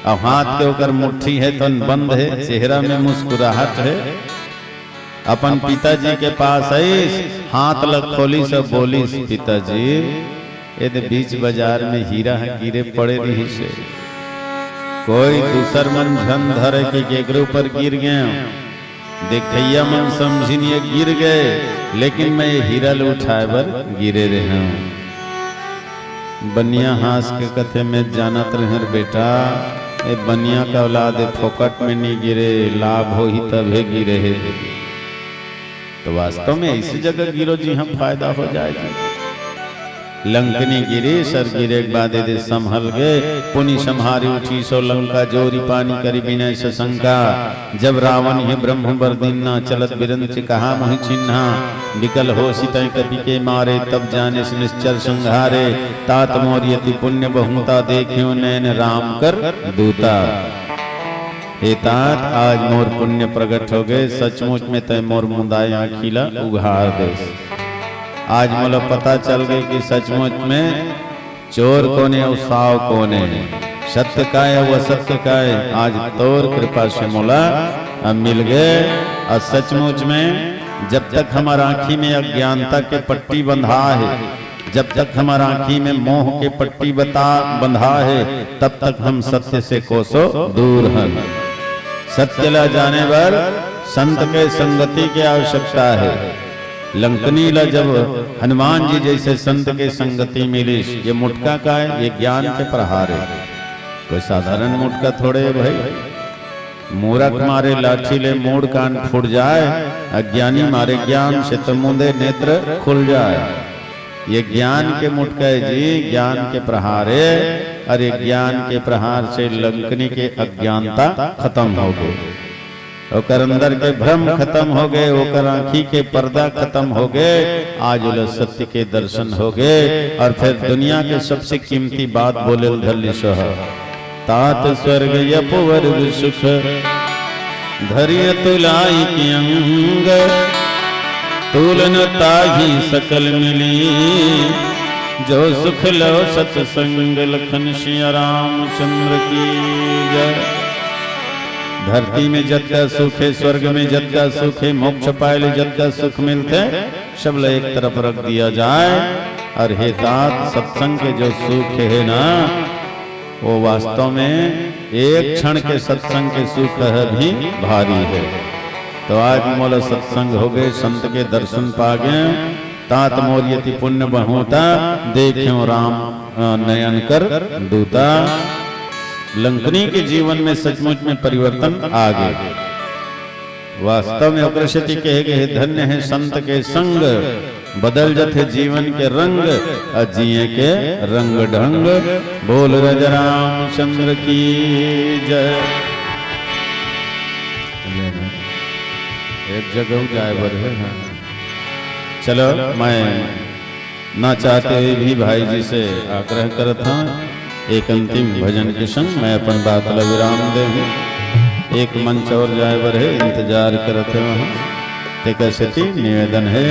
अब हाथ के ऊपर मुट्ठी है तन बंद है, चेहरा में मुस्कुराहट है। अपन पिताजी के पास आई, हाथ लग खोली सब बोली, पिताजी ये बीच बाजार में हीरा गिरे पड़े रही से, कोई दूसर मन झन धरे के केकरे ऊपर गिर गए, देखैया मन समझिए गिर गए, लेकिन मैं ये हीरा ले उठाए बर गिरे रहे हूँ। बनिया हास के कथे में जानत रहे बेटा, ए बनिया का औलाद फोकट में नहीं गिरे, लाभ हो ही तब है गिरे है। तो वास्तव में ऐसी जगह गिरो जी हम फायदा हो जाएगा। लंकनी गिरी, सर गिरे के बाद दे संभल गए, पुनि संहारी उठी सो लंका, जोरी पानी करी विनय सशंका। जब रावण ये ब्रह्म बरदिन्ना, चलत बिरंच कहा मोहि चिन्हा, विकल हो सितय कपि के मारे, तब जाने निश्चर संहारे। तात मोर यति पुण्य बहुता, देखियो नैन राम कर दूता। हे तात आज मोर पुण्य प्रकट हो गए, सचमुच में तय मोर मुदाय आखिला उघार दे। आज मोला पता चल गई कि सचमुच में चोर कौन है और साव कौन है, सत्य का है वो असत्य का है। आज तोर कृपा से मोला अब मिल गए। और सचमुच में जब तक हमारा आँखी में अज्ञानता के पट्टी बंधा है, जब तक हमारा आँखी में मोह के पट्टी बंधा है, तब तक हम सत्य से कोसों दूर हैं। सत्य ला जाने पर संत के संगति की आवश्यकता है। लंकनी ला जब हनुमान जी जैसे संत के संगति मिली, ये मुटका का है, ये ज्ञान के प्रहार है, कोई साधारण मुटका थोड़े है भाई। मूर्ख मारे लाठी ले मूड कान फूट जाए, अज्ञानी मारे ज्ञान से तो मुंदे नेत्र खुल जाए। ये ज्ञान के मुटका है जी, ज्ञान के प्रहार है। अरे ज्ञान के प्रहार से लंकनी के अज्ञानता खत्म हो गई, ओकर अंदर के भ्रम खत्म हो गए, ओकर आँखी के पर्दा खत्म हो गए। आज उल सत्य के दर्शन हो गए, और फिर दुनिया के सबसे कीमती बात बोले धल्ली सह, तात स्वर्ग यपुवर सुख, धैर्य तुलाई की अंग, तुलन ताही सकल मिली, जो सुख लो सत्संग, लखन सिया रामचंद्र की जय। धरती में जत का सुख है, स्वर्ग में जत का सुख है, मोक्ष पाए जत का सुख मिलते, सब ल एक तरफ रख दिया जाए। और हे तात सत्संग के जो सुख है ना, वो वास्तव में एक क्षण के सत्संग के सुख भी भारी है। तो आज मोला सत्संग हो गए, संत के दर्शन पा गए, तात मोर यति पुण्य बहुता, देखियो राम नयन कर दूता। लंकनी के जीवन में सचमुच में परिवर्तन आ गए। वास्तव में अग्रशति कहे गए, धन्य है संत के संग, बदल जथे जीवन के रंग, अजिए के रंग ढंग। बोल रज रामचंद्र की जय। एक जगह जाए बर है। चलो मैं ना चाहते हुए भी भाई जी से आग्रह करता हूँ, एक अंतिम भजन के संग मैं अपन बात ला विराम दे हूँ। एक मंच और जाए बर है, इंतजार करते वहाँ ते कैसे निवेदन है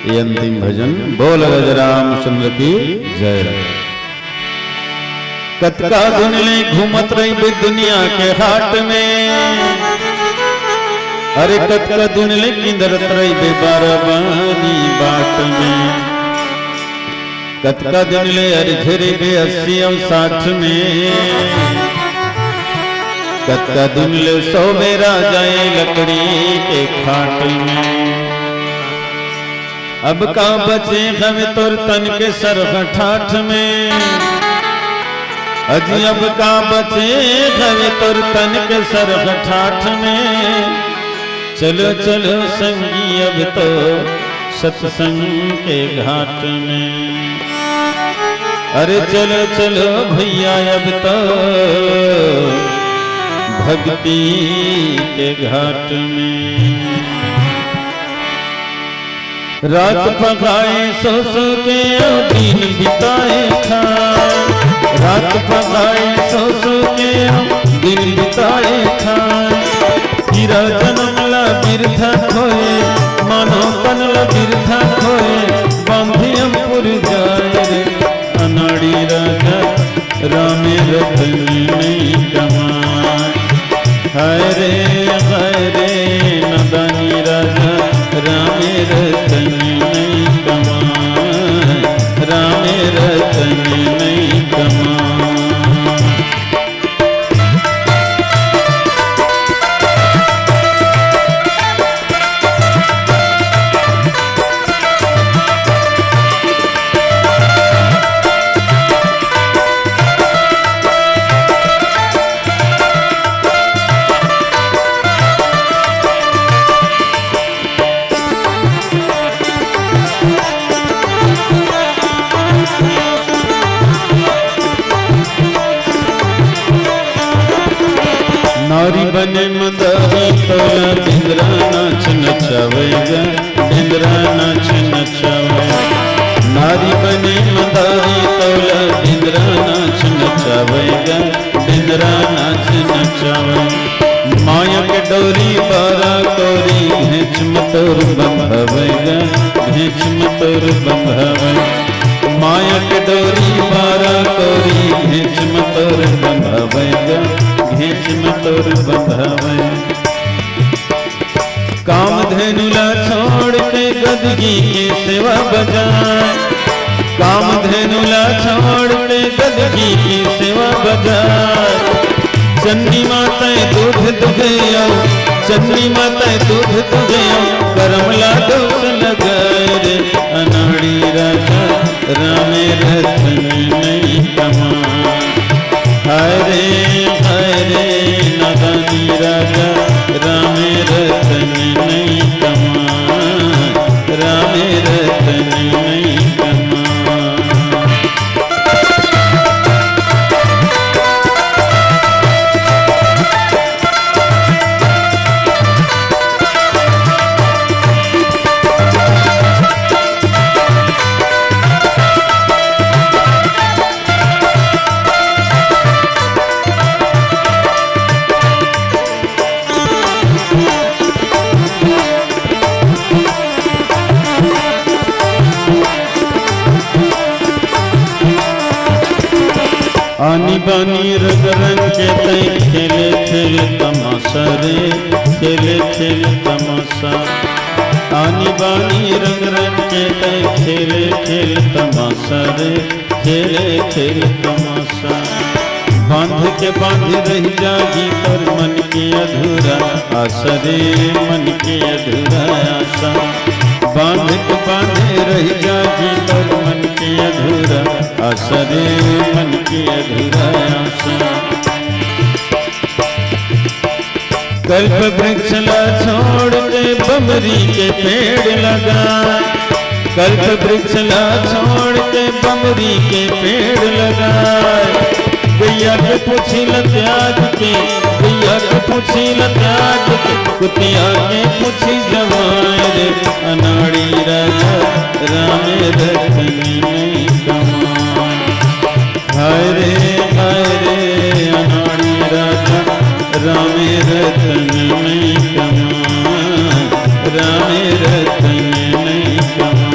ये अंतिम भजन। बोल रज रामचंद्र की जय। कतका दुनिया घूमत रही दुनिया के हाट में, अरे कतका दुनिया किंदरत रही बारबानी बाट में, कतका दुनिया अरे झेरे बे 80 और 60 में, कतका दुनिया 100 में राजाए लकड़ी के खाट में। अब का बचे हम तुर तन के सरग ठाठ में, अजी अब का बचे हम तुर तन के सरग ठाठ में। चलो चलो संगी अब तो सत्संग के घाट में, अरे चलो चलो भैया अब तो भक्ति के घाट में। रात पकाए सो सो के दिन बिताए खाए, रात पकाए सो सो के दिन बिताए खाए। हीरा जन्मला बिरथा खोए, मानो कनला बिरथा खोए, बांधियमपुर जाए रे अनाड़ी राजा रामे रतनी नहीं कमाए। हाय रे नदानी राजा रामे रतनी नहीं कमाए, रामे रतनी नहीं कमाए। नारी बने मंदारी तोला ढिंगरा नाच नचावेगा, ढिंगरा नाच नचावेगा। नारी बने मंदारी तोला ढिंगरा नाच नचावेगा, ढिंगरा नाच नचावेगा। माया के डोरी बारा कोरी घेच मतोर बंधवेगा, घेच मतोर बंधवेगा। माया के डोरी बारा कोरी घेच मतोर बंधवेगा, घेच मतोर बंधवे। कामधेनुला छोड़ के गदगी की सेवा बजाए, कामधेनुला छोड़ के गदगी की सेवा बजाए। चन्नी माता दूध दुधिया, चन्नी माता दूध दुधिया, करमला दोष लगाए रे अनाड़ी राजा रामे रतनी नहीं कमाए। हाय रे नदानी राजा रामे रतनी नहीं कमाए, रामे रतनी नहीं कमाए। आनी बानी रंग रंग के तय खेले खेल तमाशा रे, खेले खेल तमाशा। आनी बानी रंग रंग के तय खेले खेल तमाशा रे, खेले खेल तमाशा। बांध के बांध रही जागी पर मन की अधूरा आशा रे, मन की अधूरा आशा। बांध के बांध रही जागी पर मन की अधूरा आशा रे, मन की अधूरा आशा। कल्प वृक्ष ला छोड़ के बमरी के पेड़ लगाए, कल्प वृक्ष ला छोड़ के बमरी के पेड़ लगाए। गैया के पूछी त्याग के, गैया के पूछी त्याग के, कुतिया के पूछी जवाए रे अनाड़ी राजा रामे रतनी नहीं कमाए। हाय रे अनाड़ी राजा रामे रतनी नहीं कमाए, रामे रतनी नहीं कमाए।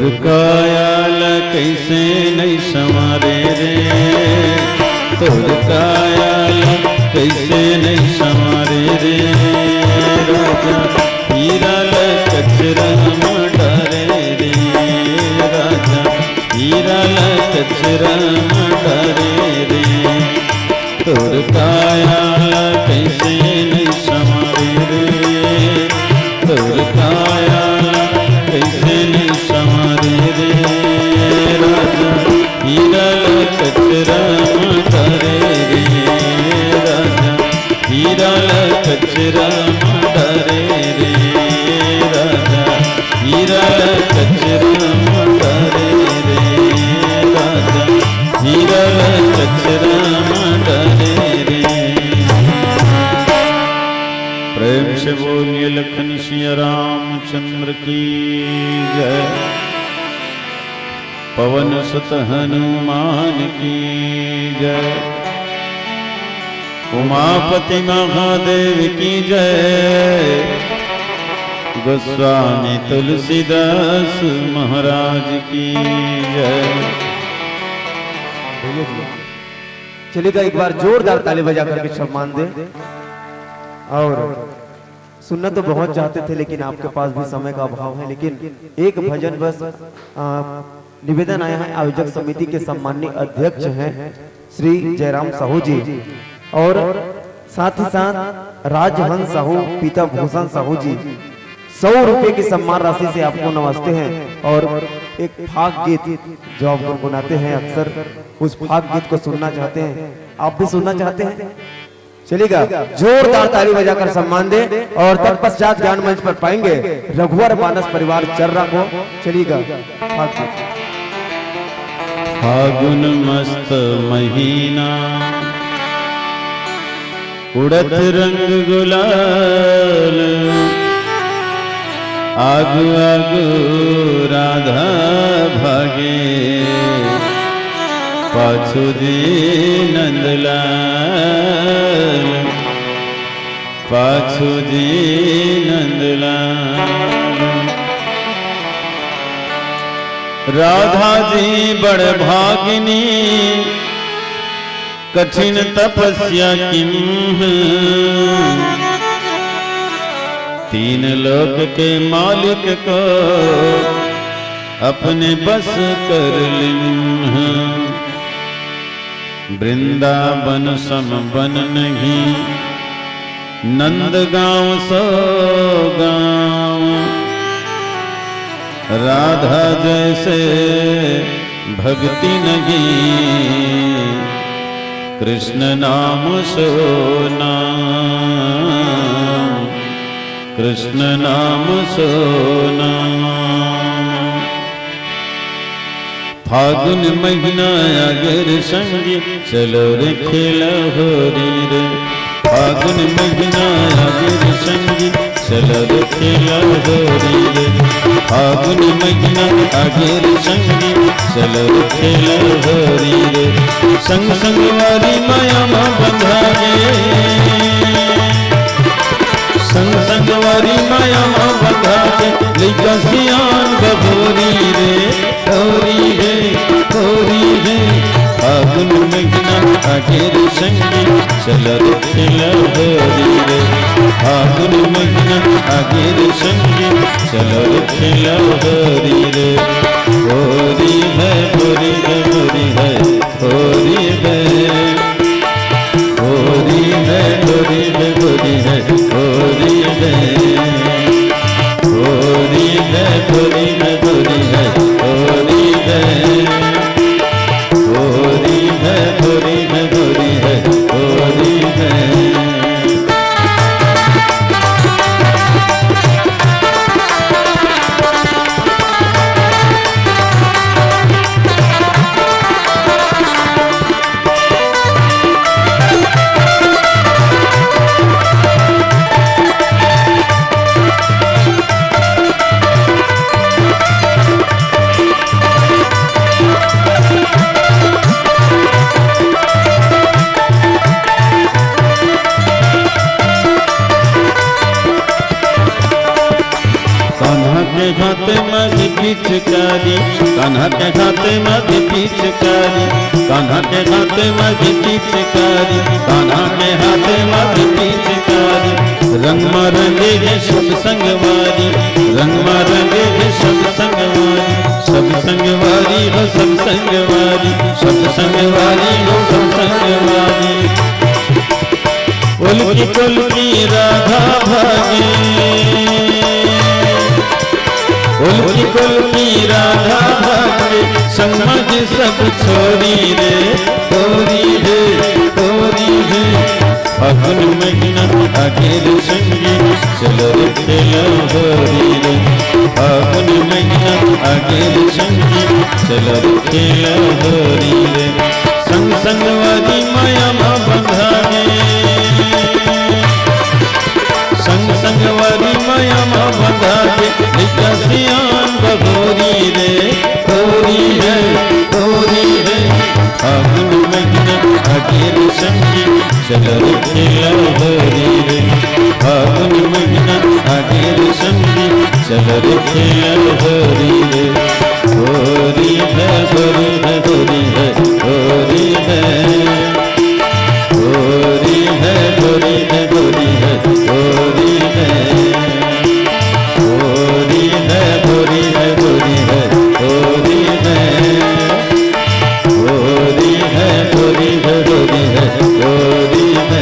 तोर कायल कैसे नहीं संवारे रे, तोर कायल कैसे नहीं संवारे रे, राजा हीरा कचरा डरे रे, राजा हीरा कचरा डरे रे, तोर कायल कैसे नहीं संवारे रे, तोर कायल कैसे नहीं संवारे रे, राजा हीरा कचरा डरे रे, राजा हीरा कचरा डरे रे, राजा हीरा कचरा डरे रे, राजा हीरा कचरा डरे रे। प्रेम से बोलिए लखन सिया रामचंद्र की जय, पवन सुत हनुमान की जय, उमापति महादेव की जय, गोस्वामी तुलसीदास महाराज की जय। चलिएगा एक बार जोरदार ताली बजा करके सम्मान दे। और सुनना तो बहुत चाहते थे लेकिन आपके पास भी समय का अभाव है, लेकिन एक भजन बस निवेदन आया है आयोजक समिति के सम्माननीय अध्यक्ष हैं श्री जयराम साहू जी, और साथ ही साथ राजहंस साहू पिता भूषण साहू जी 100 रुपए की सम्मान राशि से आपको नमस्ते हैं। और एक फाग गीत जो आप गुनगुनाते हैं अक्सर, उस फाग गीत को सुनना चाहते हैं, आप भी सुनना चाहते हैं, चलिएगा जोरदार ताली बजाकर सम्मान दे। और तत्पश्चात ज्ञान मंच पर पाएंगे रघुवर मानस परिवार चर्रा को। चलिएगा फाग गीत। फागुन मस्त महीना उड़त रंग गुलाल, आगु आगु राधा भागे, पाछू जी नंदलाल, पाछू जी नंदलाल। राधा जी बड़ भागिनी कठिन तपस्या किम, तीन लोक के मालिक को अपने बस कर लिम, वृंदावन सम बन नहीं, नंद गांव सो गांव, राधा जैसे भक्ति नहीं, कृष्ण नाम सो नाम, कृष्ण नाम सो नाम। फागुन महीना अगर संगी, चलो रे खेला होरी रे, फागुन महीना अगर संगी, चलो रे खेला होरी रे, फागुन महीना अगर संगी, चलो रे खेला होरी रे, संग संग वाली माया माँ बंधा गे, संग संग वारी माया माँ बंधा गे, लेका सियान बभोरी रे, होरी है होरी है, फागुन महीना अगर संगी, चलो रे खेला होरी रे, फागुन महीना अगर संगी, चलो रे खेला होरी रे, होरी है होरी है होरी है होरी है, होरी है होरी है होरी है होरी है, होरी है होरी है होरी है होरी है, होरी है होरी है होरी है होरी है। के हाथे मारी पिचकारी, कान्हा के हाथे मारी पिचकारी, कान्हा के हाथे मारी पिचकारी, कान्हा के हाथे मारी पिचकारी। रंग मारेंगे ये सब संगवारी, रंग मारेंगे ये सब संगवारी, सब संगवारी हो सब संगवारी, सब संगवारी हो सब संगवारी। उल्की कुल्की राधा भागे, उल्की कुल्की राधा भागे, समझ सब छोरी रे, छोरी रे, छोरी रे। फागुन महीना आगे रे संगी, चलो रे खेलो होरी रे। फागुन महीना आगे रे संगी, चलो रे खेलो होरी रे। संग संग वाली माया माँ बंधाने, संग संग वाली माया माँ बंधाने, लिखा सियान बगोरी रे, होरी है, होरी है। फागुन महीना आगे रे संगी, चलो रे खेलो होरी रे। फागुन महीना आगे रे संगी, चलो रे खेलो होरी रे। होरी है, होरी है, होरी है, होरी है, होरी है, होरी है, होरी है, होरी है, होरी है, होरी है, होरी है, होरी है, होरी है, होरी है, होरी है, होरी है।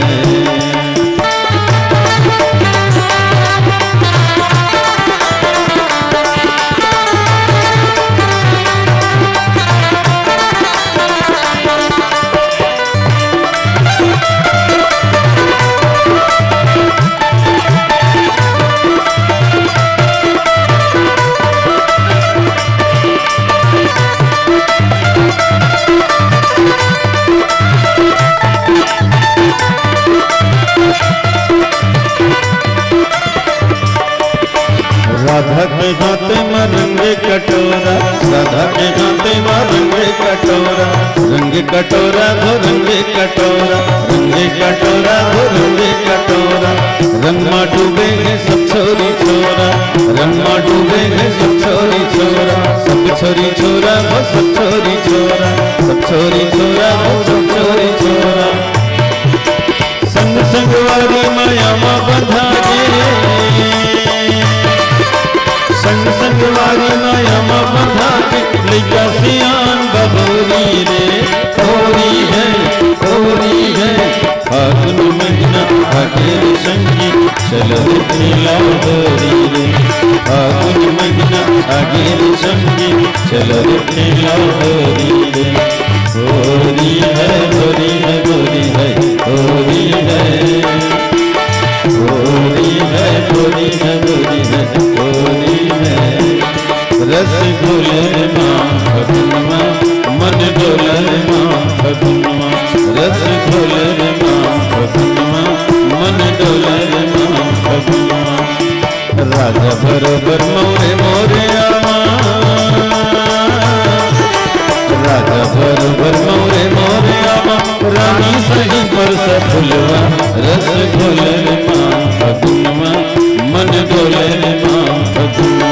राधा के हाथे मरंगे कटोरा, राधा के हाथे मरंगे कटोरा, रंगे कटोरा धो रंगे कटोरा, रंगे कटोरा धो रंगे कटोरा। रंगमा डूबे हैं सब छोरी छोरा, रंगमा डूबे हैं सब छोरी छोरा, सब छोरी छोरा वो सब छोरी छोरा, सब छोरी छोरा वो सब छोरी छोरा। संग संग वाली माया माँ बंधा के, संग संग वाली माया माँ बंधा के, लिखा सियान बहोरी रे, होरी है, होरी है। फागुन महीना आगे रे संगी, चलो रे खेलो होरी रे। फागुन महीना आगे रे संगी, चलो रे खेलो होरी रे। होरी है, होरी है, होरी है, होरी है, होरी है, होरी है, होरी है, होरी है। रस घोले माँ फगुनमा, मन डोले माँ फगुनमा, रस घोले माँ फगुनमा, मन डोले माँ फगुनमा। राजा बरोबर मोरे मोरे आमा, राजा बरोबर मोरे मोरे आमा, रानी सही बरस फुलवा, रस घोले माँ फगुनमा, मन डोले माँ फगुनमा,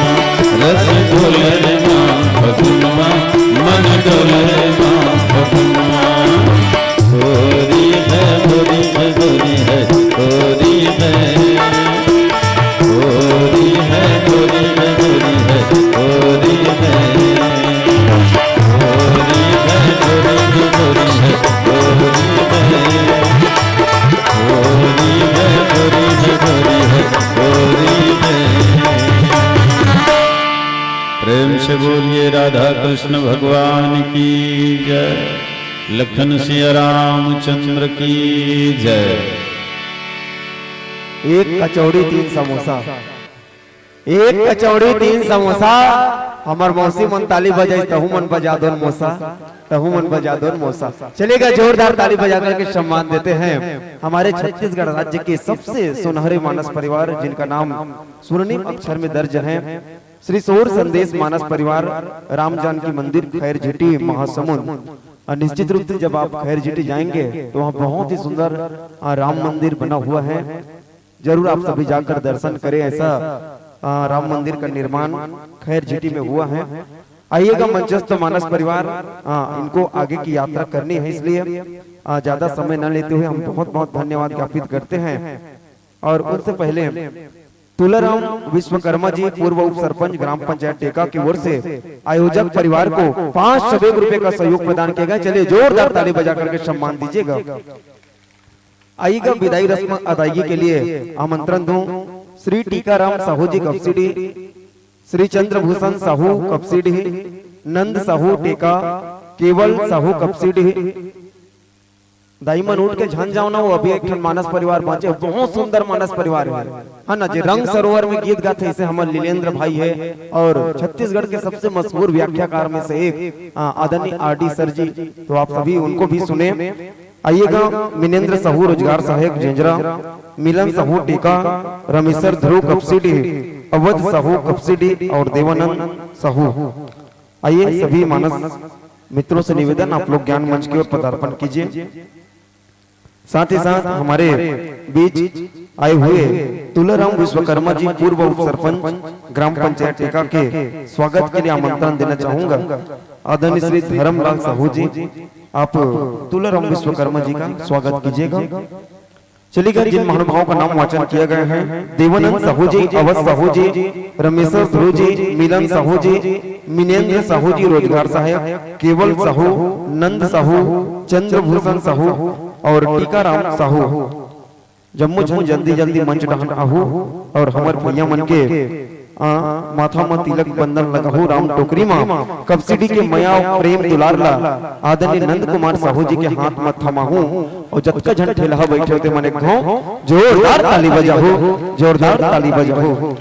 रस घोले माँ फगुनमा, मन डोले माँ फगुनमा। होरी है, होरी है, होरी है, होरी है, होरी है, होरी है, होरी है, होरी है, होरी है, होरी है, होरी है, होरी है, होरी है, होरी है, होरी है। प्रेम से बोलिए राधा कृष्ण भगवान की जय, लखन सिया रामचंद्र की जय। एक कचौड़ी 3 समोसा, एक कचौड़ी 3 समोसा। हमार मौसी मन ताली बजाई, तहु मन बजा दो मोसा, तहु मन बजा दो मोसा। चलेगा, जोरदार ताली बजा करके सम्मान देते हैं हमारे छत्तीसगढ़ राज्य के सबसे सुनहरे मानस परिवार, जिनका नाम स्वर्णिम अक्षर में दर्ज है, श्री सौर संदेश मानस परिवार, राम जानकी मंदिर, खैर झिटी, महासमुंद। और निश्चित रूप से जब आप खैर झिटी जाएंगे तो वहाँ बहुत ही सुंदर राम मंदिर बना हुआ है, जरूर आप सभी जाकर दर्शन करें। ऐसा राम मंदिर का निर्माण खैर जीटी में हुआ है। आइएगा मंचस्थ मानस परिवार, इनको आगे की यात्रा करनी है, इसलिए ज्यादा समय न लेते हुए हम बहुत बहुत धन्यवाद ज्ञापित करते हैं। और उससे पहले तुलाराम विश्वकर्मा जी पूर्व उप सरपंच ग्राम पंचायत टेका की ओर से आयोजक परिवार को 5 रुपए का सहयोग प्रदान किया गया। चलिए जोरदार ताली बजा करके सम्मान दीजिएगा। आइएगा विदाई रस्म अदायगी के लिए आमंत्रण दूं श्री टीकाराम साहू जी कपसिडी, श्री चंद्रभूषण साहू कपसिडी, नंद साहू टेका, केवल साहू कपसिडी। दाईमन उठ के झन जाओ ना, वो अभी एक मानस परिवार पहुंचे, बहुत सुंदर मानस परिवार है ना जी। रंग सरोवर में गीत गाते इसे हमारे लीलेंद्र भाई है और छत्तीसगढ़ के सबसे मशहूर व्याख्याकार में से एक आदरणीय आरडी सर जी, तो आप सभी उनको भी सुने। आइएगा मिनेंद्र साहू रोजगार सहायक जेंजरा, मिलन साहू टीका, रमेशर ध्रुव कपसिडी, अवध साहू कपसिडी और देवानंद साहू। आइए सभी मानस मित्रों से निवेदन, आप लोग ज्ञान मंच की ओर पदार्पण कीजिए। साथ ही साथ हमारे बीच आए हुए तुलाराम विश्वकर्मा जी पूर्व उप सरपंच ग्राम पंचायत टेका के स्वागत के लिए आमंत्रण देना चाहूंगा। आदरणीय श्री धर्मलाल साहू जी, आप तुलाराम विश्वकर्मा जी का स्वागत कीजिएगा। चलिएगा जिन महानुभावों का नाम वाचन किया गया है, देवानंद साहू जी, अवध साहू जी, रमेश्वर ध्रुव जी, मिलन साहू जी, मिनेंद्र साहू जी रोजगार सहायक, केवल साहू, नंद साहू, चंद्रभूषण साहू और टीकाराम साहू। जम्मू झन जल्दी जल्दी मंच डहन आहू और हमर भैया मन के माथा में तिलक बंधन लगाहू राम टोकरी मां कपसिडी के मया प्रेम दुलार ला आदरणीय नंद कुमार साहू जी के हाथ में थमाहू और जतका झन ठेला बैठे होते मने घाव जोरदार ताली बजाहू, जोरदार ताली बजाहू।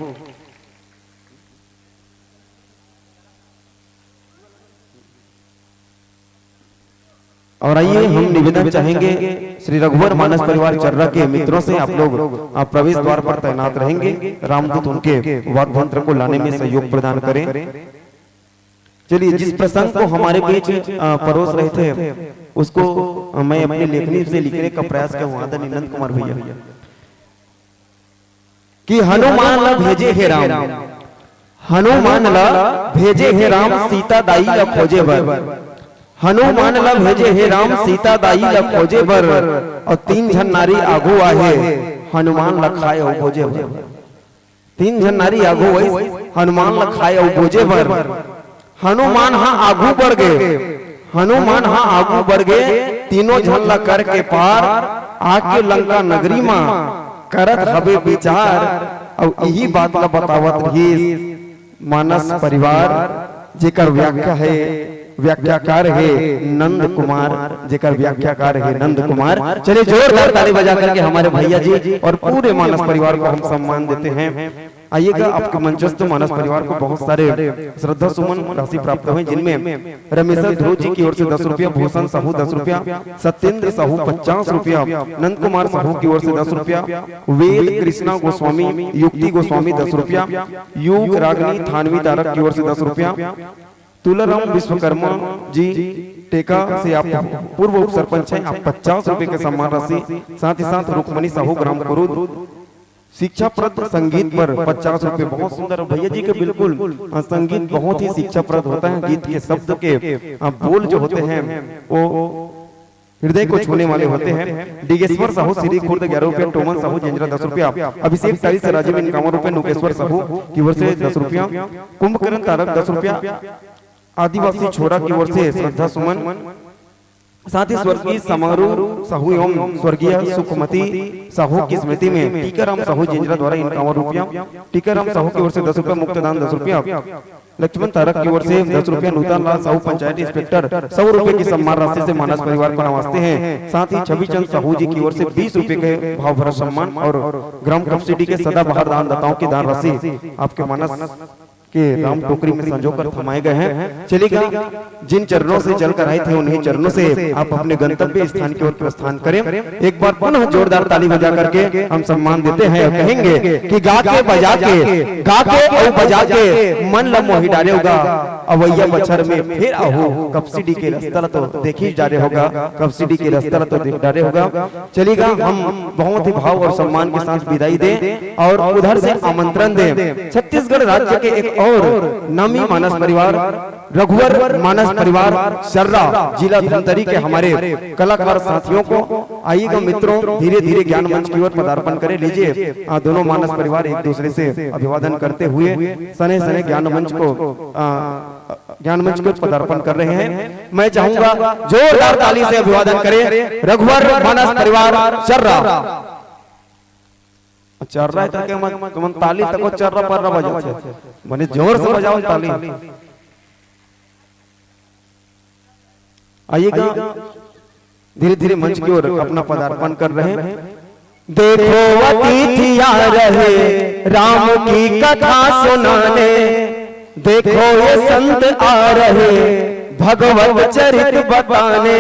और आइए हम निवेदन चाहेंगे श्री रघुवर मानस परिवार चर्रा के मित्रों से, आप लोग प्रवेश द्वार पर तैनात रहेंगे, रामदूत उनके वाद्ययंत्र को लाने में सहयोग प्रदान करें। चलिए जिस प्रसंग को हमारे बीच परोस रहे थे उसको मैं अपनी लेखनी से लिखने का प्रयास किया हूँ। आदरणीय नंद कुमार भैया कि हनुमान ला भेजे हे राम, हनुमान ला भेजे हे राम, सीता दाई ला खोजे बर, हनुमान ला भेजे हे राम, सीता दाई ला खोजे बर, और 3 झन नारी आगू आहे, हनुमान ला खाए और भोजे बर। 3 झन नारी आगू आई, हनुमान ला खाए और भोजे बर। हनुमान हाँ आगू बढ़ गए, हनुमान हाँ आगू बढ़ गए, तीनों झन ला करके पार, आके लंका नगरी मां करत हबे विचार। और यही बात ला बतावत रही मानस परिवार, जेकर व्याख्या है व्याख्याकार है नंद कुमार, जेकर व्याख्याकार है नंद कुमार। चलिए जोरदार ताली बजा करके हमारे भैया जी और पूरे मानस परिवार को हम सम्मान देते हैं। आइएगा आपके मंचस्थ मानस परिवार को बहुत सारे श्रद्धा सुमन राशि प्राप्त हुए, जिनमें रमेश्वर ध्रुव जी की ओर से 10 रुपया, भूषण साहू 10 रुपया, सत्येंद्र साहू 50 रुपया, नंद कुमार साहू की ओर से 10 रुपया, वेद कृष्णा गोस्वामी, युक्ति गोस्वामी 10 रुपया, युग रागनी थानवी तारक की ओर से 10 रुपया, तुलाराम विश्वकर्मा जी टेका से आप पूर्व उप सरपंच हैं, आप 50 रुपए के सम्मान राशि। साथ ही साथ रुक्मणी साहू ग्राम कुरुद शिक्षाप्रद संगीत पर 50 रुपए। बहुत सुंदर भैया जी के बिल्कुल संगीत बहुत ही शिक्षाप्रद होता है, गीत के शब्द के बोल जो होते हैं वो हृदय को छूने वाले होते हैं। डिगेश्वर साहू श्री खुर्द 11 रुपया, टोमन साहू जेंजरा 10 रुपया, अभिषेक तारी से राजीव 51 रुपए, नुकेश्वर साहू की ओर से 10 रुपया, कुंभकर्ण तारक 10 रुपया, आदिवासी छोरा की ओर से श्रद्धा सुमन। साथ ही स्वर्गीय समारोह साहू एवं स्वर्गीय सुखमती साहू की स्मृति में टीकाराम साहू जेंजरा द्वारा 51 रुपया, टीकाराम साहू की ओर से 10 रुपया, मुक्तदान 10 रुपया, लक्ष्मण तारक की ओर से 10 रुपया, नूतन लाल साहू पंचायत इंस्पेक्टर 100 रुपए की सम्मान राशि से मानस परिवार को नवाजते हैं। साथ ही छवि चंद साहू जी की ओर से 20 रुपए के भाव भरा सम्मान और ग्राम कपसिडी के सदा बहार दान दाताओं की दान राशि आपके मानस के राम टोकरी में संजोकर थमाए गए हैं। चलिएगा, जिन चरणों से चलकर आए थे उन्हीं चरणों से आप अपने गंतव्य स्थान की ओर प्रस्थान करें। एक बार पुनः जोरदार ताली बजा करके हम सम्मान देते हैं और कहेंगे कि गा के बजा के, गा के और बजा के मन ल मोहि डाले होगा, अवैया बछर में फिर आहो, कब सीडी के रास्ता तो देखी जा रहे होगा, कब सीडी के रास्ता तो देख डाले होगा। चलिएगा, हम बहुत ही भाव और सम्मान के साथ विदाई दें और उधर से आमंत्रण दें छत्तीसगढ़ राज्य के एक और नामी मानस परिवार रघुवर मानस परिवार सर्रा जिला धमतरी के हमारे कलाकार साथियों को। आइएगा मित्रों, धीरे धीरे ज्ञान मंच की ओर पदार्पण करें। लीजिए, दोनों मानस परिवार एक दूसरे से अभिवादन करते हुए सने सने ज्ञान मंच को पदार्पण कर रहे हैं। मैं चाहूंगा जोरदार ताली से अभिवादन करें रघुवर मानस परिवार सर्रा। चल रहा है तो क्या तुम ताली तक चल रहा पर बजाओ, माने जोर से बजाओ ताली। आइएगा, धीरे धीरे मंच की ओर अपना पदार्पण कर रहे हैं। देखो अतिथि आ रहे राम की कथा सुनाने, देखो ये संत आ रहे भगवत चरित बताने,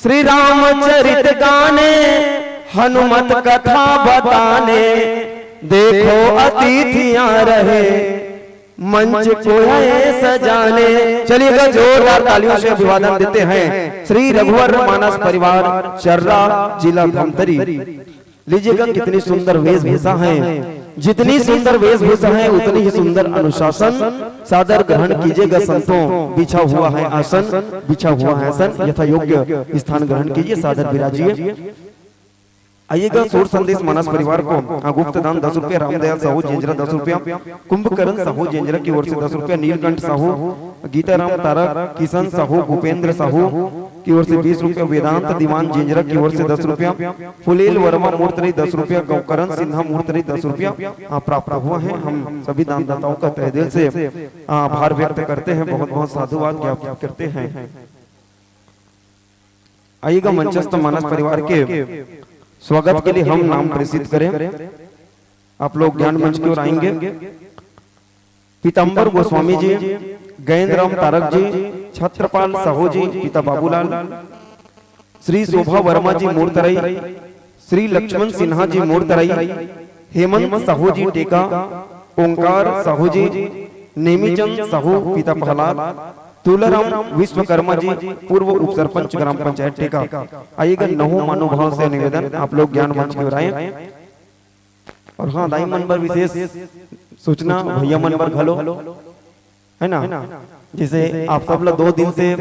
श्री राम चरित गाने हनुमत कथा बताने, देखो अतिथि आ रहे मंच को है सजाने। चलिएगा, जोरदार तालियों से अभिवादन देते हैं श्री रघुवर मानस परिवार चर्रा जिला धमतरी। लीजिएगा, कितनी सुंदर वेशभूषा है, जितनी सुंदर वेशभूषा है उतनी ही सुंदर अनुशासन। सादर ग्रहण कीजिएगा संतों, बिछा हुआ है आसन, बिछा हुआ है आसन, यथा योग्य स्थान ग्रहण कीजिए, सादर विराजिए। आइएगा, सूर संदेश मानस परिवार को गुप्त दान 10 रुपया, रामदयाल साहू जेंजरा 10 रुपया, कुंभकर्ण साहू जेंजरा की ओर से 10 रुपया, नीलकंठ साहू, गीताराम तारक, किशन साहू, भूपेंद्र साहू की ओर से 20 रुपया, वेदांत दीवान जेंजरा की ओर से 10 रुपया, फुलेल वर्मा मूर्तरी 10 रुपया, गौकरण सिन्हा मूर्तरी 10 रुपया प्राप्त हुआ है। हम सभी दानदाताओं का तहे दिल से आभार व्यक्त करते हैं, बहुत बहुत साधुवाद ज्ञापित करते हैं। आइएगा, मंचस्थ मानस परिवार के स्वागत के लिए हम नाम प्रसिद्ध करें। आप लोग ज्ञान मंच की ओर आएंगे। पीताम्बर गोस्वामी जी, गजेंद्रराम तारक जी, छत्रपाल साहू जी, पिता बाबूलाल, श्री शोभा वर्मा जी मूर्तराई, श्री लक्ष्मण सिन्हा जी मूर्तराई, हेमंत साहू जी टेका, ओंकार साहू जी, नेमीचंद साहू पिता प्रहलाद, तुलाराम विश्वकर्मा जी पूर्व उप सरपंच ग्राम पंचायत टेका। आइएगा, नहो मानुभाव से निवेदन, आप लोग ज्ञान मंच की ओर आए। और हाँ, दाई मन पर विशेष सूचना, भैया मन पर घलो है ना, जिसे आप सब लोग 2 दिन से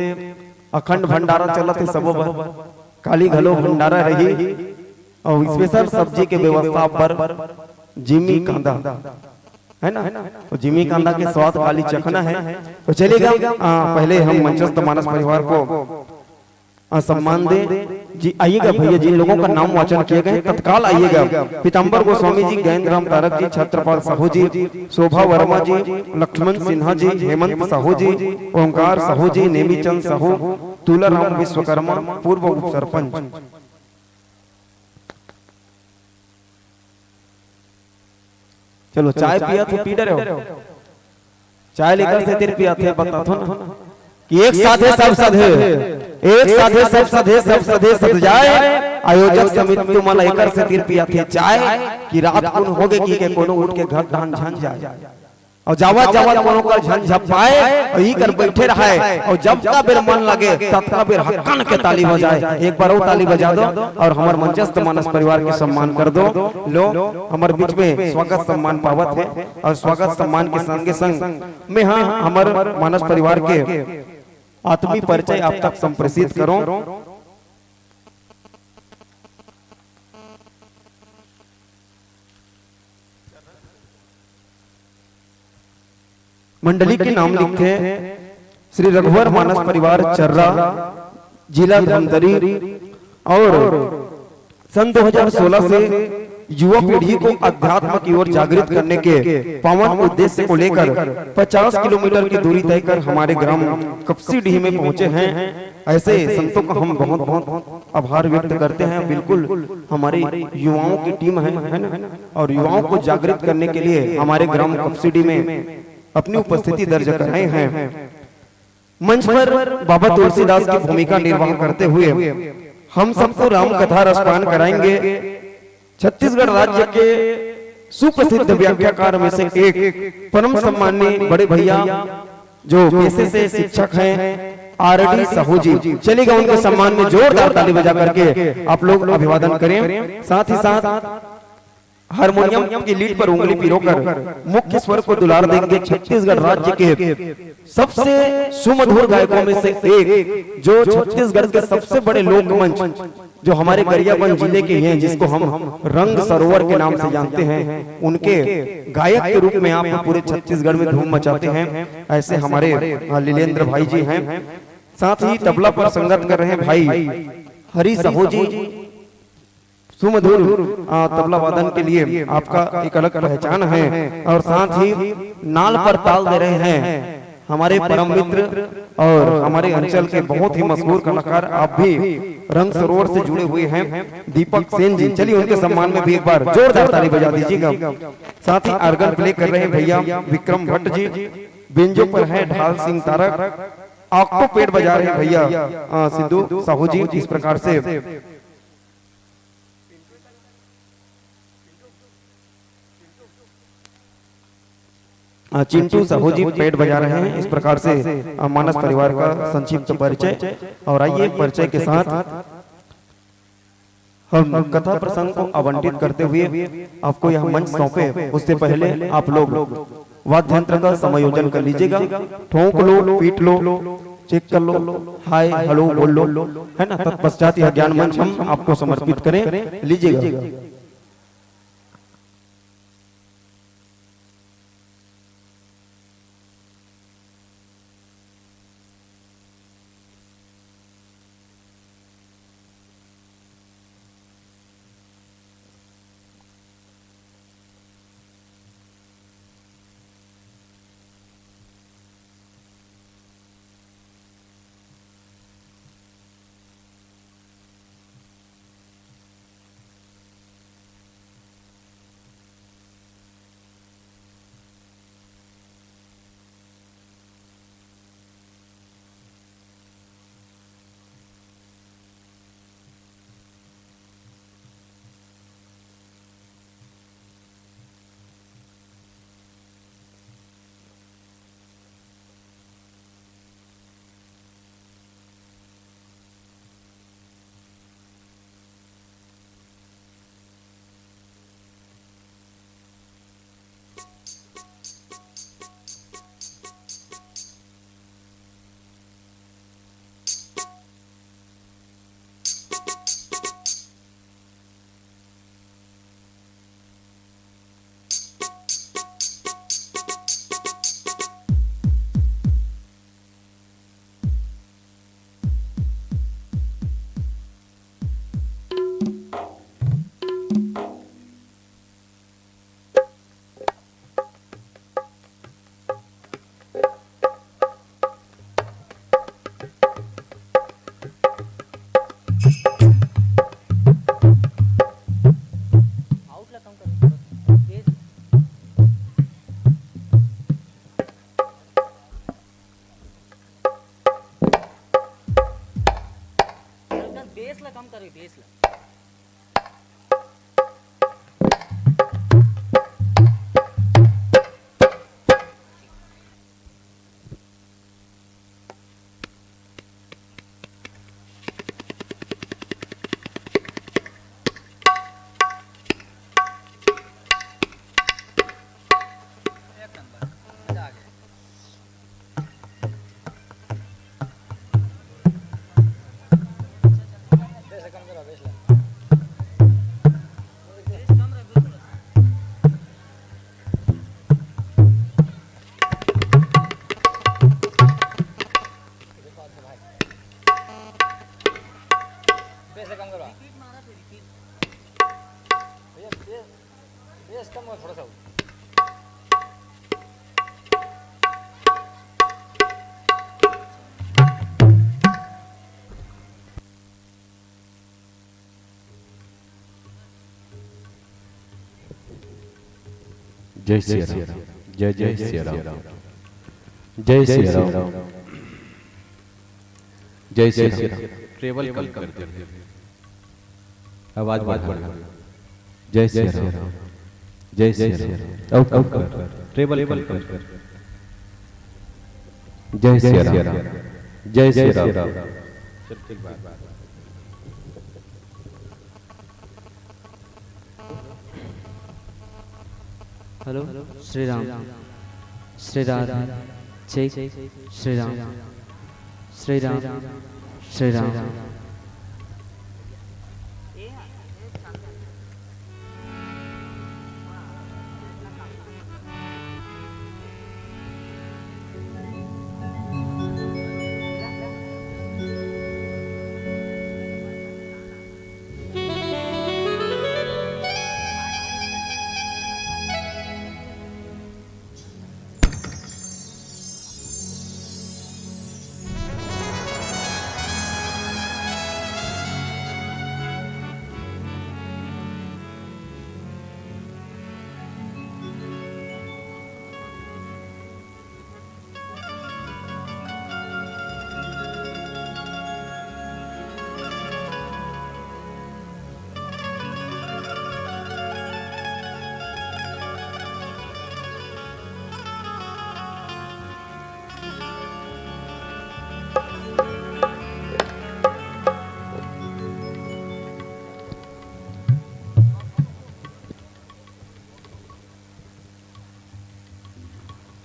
अखंड भंडारा चलते थे, सब काली घलो भंडारा रही और स्पेशल सब्जी के व्यवस्था पर जिमी कांदा है ना, तो जिमी कांदा के स्वाद काली चखना है। तो चलिएगा, पहले हम मंचस्थ मानस परिवार को सम्मान दें जी। आइएगा भैया, जिन लोगों का नाम वाचन किए गए तत्काल आइएगा। पीताम्बर गोस्वामी जी, गजेंद्रराम तारक जी, छत्रपाल साहू जी, शोभा वर्मा जी, लक्ष्मण सिन्हा जी, हेमंत साहू जी, ओंकार साहू जी, नेमीचंद साहू, तुलाराम विश्वकर्मा पूर्व उप सरपंच। चलो, चाय पिया तो पी डरे हो, चाय लेकर से तेरे पिया थे, बता थो ना कि एक साधे सब सधे, एक साधे सब सधे, सब सधे सध जाए। आयोजक समिति तुम्हारा एकर से तीर पिया थे चाय कि रात को होगे कि कोनो उठ के घर धान झन जाए और जावत जावत कोनो का झन झपाए और ही कर बैठे रहे और जब का बेर मन लगे तब का बेर हक्कन के ताली बजाए। एक बार वो ताली बजा दो और हमार मंचस्थ मानस परिवार के सम्मान कर दो। लो, हमारे बीच में स्वागत सम्मान पावत है और स्वागत सम्मान के संगे संग में हाँ हमारे मानस परिवार के आत्मीय परिचय आप तक संप्रेषित करो। मंडली के नाम लिखते हैं श्री रघुवर मानस परिवार चर्रा, जिला धमतरी। और सन 2016 से युवा पीढ़ी को अध्यात्म की ओर जागृत करने के पावन उद्देश्य को लेकर 50 किलोमीटर की दूरी तय कर हमारे ग्राम कपसीडीह में पहुंचे हैं। ऐसे संतों का हम बहुत बहुत आभार व्यक्त करते हैं। बिल्कुल हमारी युवाओं की टीम है ना, और युवाओं को जागृत करने के लिए हमारे ग्राम कपसीडीह में अपनी उपस्थिति दर्ज कराए हैं। मंच पर बाबा तुलसीदास की भूमिका निर्वाह करते हुए हम सबको राम कथा रसपान कराएंगे। छत्तीसगढ़ राज्य के सुप्रसिद्ध व्याख्याकार में से एक परम सम्माननीय बड़े भैया जो पेशे से शिक्षक हैं आरडी साहू जी, चलिएगा उनके सम्मान में जोरदार ताली बजा करके आप लोग अभिवादन करें। साथ ही साथ हारमोनियम की लीड पर उंगली पिरोकर मुख्य स्वर को दुलार देंगे छत्तीसगढ़ राज्य के सबसे सुमधुर गायकों में से एक, जो छत्तीसगढ़ के सबसे बड़े लोक मंच जो हमारे गरियाबंद जिले के हैं, जिसको हम रंग सरोवर के नाम से जानते हैं, उनके गायक के रूप में आप पूरे छत्तीसगढ़ में धूम मचाते हैं। ऐसे हमारे लीलेंद्र भाई जी हैं। साथ ही तबला पर संगत कर रहे हैं भाई हरी साहू जी। सुमधुर तबला वादन के लिए आपका एक अलग पहचान है। और साथ ही नाल पर ताल दे रहे हैं हमारे परम मित्र और हमारे अंचल के बहुत ही मशहूर कलाकार, आप भी रंग सरोवर से जुड़े हुए हैं, दीपक सेन जी। चलिए उनके सम्मान में भी एक बार जोरदार ताली बजा दीजिएगा। साथ ही आर्गन प्ले कर रहे हैं भैया विक्रम भट्ट जी। बेंजो पर है ढाल सिंह तारक। ऑक्टो पेड बजा रहे हैं भैया सिद्धू साहू जी। इस प्रकार से चिंटू साहू जी पेट बजा रहे हैं। इस प्रकार से मानस परिवार का संक्षिप्त परिचय। और आइए परिचय के साथ हम कथा प्रसंग को आवंटित करते हुए आपको यह मंच सौंपे, उससे पहले आप लोग वाद्य यंत्र का समायोजन कर लीजिएगा। ठोंक लो, पीट लो, चेक कर लो, हाय हेलो बोल लो, है ना। तत्पश्चात यह ज्ञान मंच हम आपको समर्पित करें, लीजिएगा। जय श्री राम। जय जय श्री राम। जय श्री राम। जय श्री राम। ट्रेवल कम कर दे, आवाज बढ़ा। जय श्री राम। जय श्री राम। कम कर, ट्रेवल कम कर। जय श्री राम। जय श्री राम। हेलो श्री राम, श्री राधे, जय श्री राम, श्री राम, श्री राम।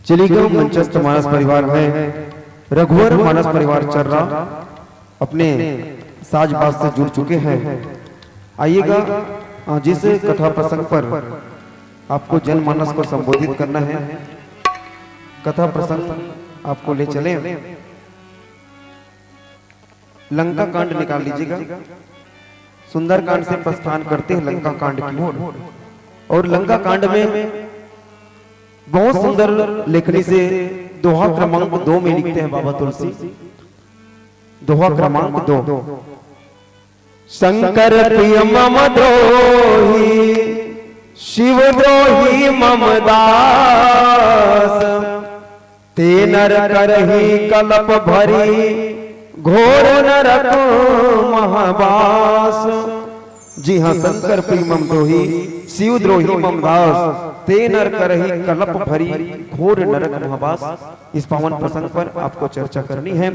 चिलीगांव मंचस्थ मानस परिवार में रघुवर मानस परिवार चल रहा अपने साज बाज से जुड़ चुके हैं। आइएगा जिस कथा प्रसंग पर आपको जनमानस को संबोधित करना है, कथा प्रसंग आपको ले चले। लंका कांड निकाल लीजिएगा। सुंदर कांड से प्रस्थान करते हैं लंका कांड की ओर। और लंका कांड में बहुत सुंदर लेखनी से दोहा क्रमांक 2 में लिखते हैं बाबा तुलसी। दोहा क्रमांक 2। शंकर प्रिय मम द्रोही, शिव द्रोही मम दास, ते नर करही कलप भरी, घोर नरक महाबास। जी हाँ, शंकर प्रिय मम द्रोही, शिव द्रोही मम दास, ते नर करही कलप भरी, घोर नरक महाबास। इस पावन प्रसंग पर आपको चर्चा करनी है।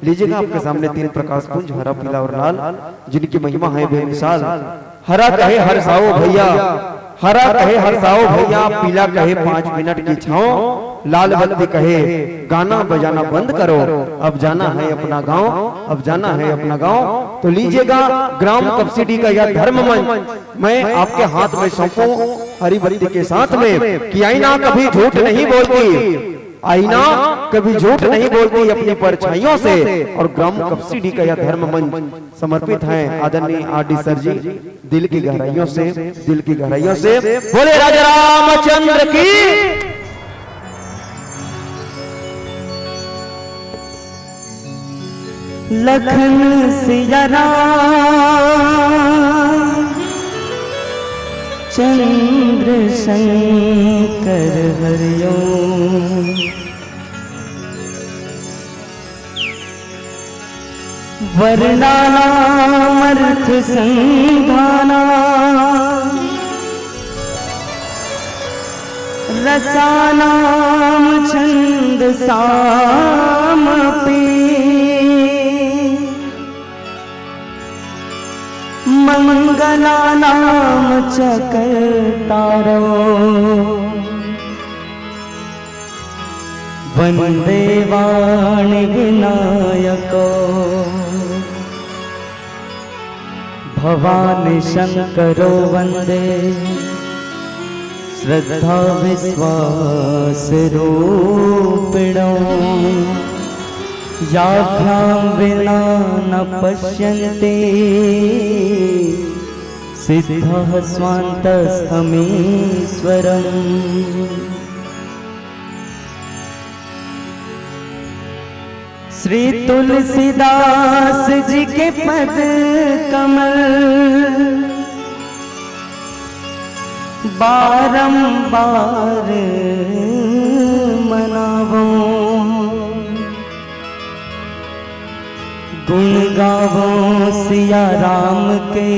लीजिएगा आपके सामने 3 प्रकाश पुंज, हरा, पीला और लाल, जिनकी महिमा है बेमिसाल। हरा कहे हर्षाओ भैया, हरा कहे हर्षाओ भैया, पीला कहे 5 मिनट की छाओ, लाल बत्ती कहे गाना बजाना बंद करो, अब जाना है अपना गांव, अब जाना है अपना गांव। तो लीजिएगा ग्राम कपसिटी का यह धर्म मंच मैं आपके हाथ में सौंपूं हरी बत्ती के साथ में कि आईना कभी झूठ नहीं बोलती, आईना कभी झूठ नहीं बोलती अपनी परछाइयों से। और ग्राम कपसिटी का यह धर्म मंच समर्पित है आदरणीय आरडी सर जी। दिल की गहराइयों से, दिल की गहराइयों से बोले राजा रामचंद्र की। लखन सिया राम, चंद्र शंकर हरिओम। वर्णानामर्थ संधाना, रसानाम छंद सामपि, मंगलानाम चकर्तारो, वंदे वाणी विनायको। भवानी शंकरो वंदे, श्रद्धा विश्वास रूपिणो। याभ्यां विना न पश्यन्ते, सिद्धः स्वान्तस्थमीश्वरम्। श्री तुलसीदास जी के पद कमल, बारंबार मनावो। गुण गावो सिया राम के,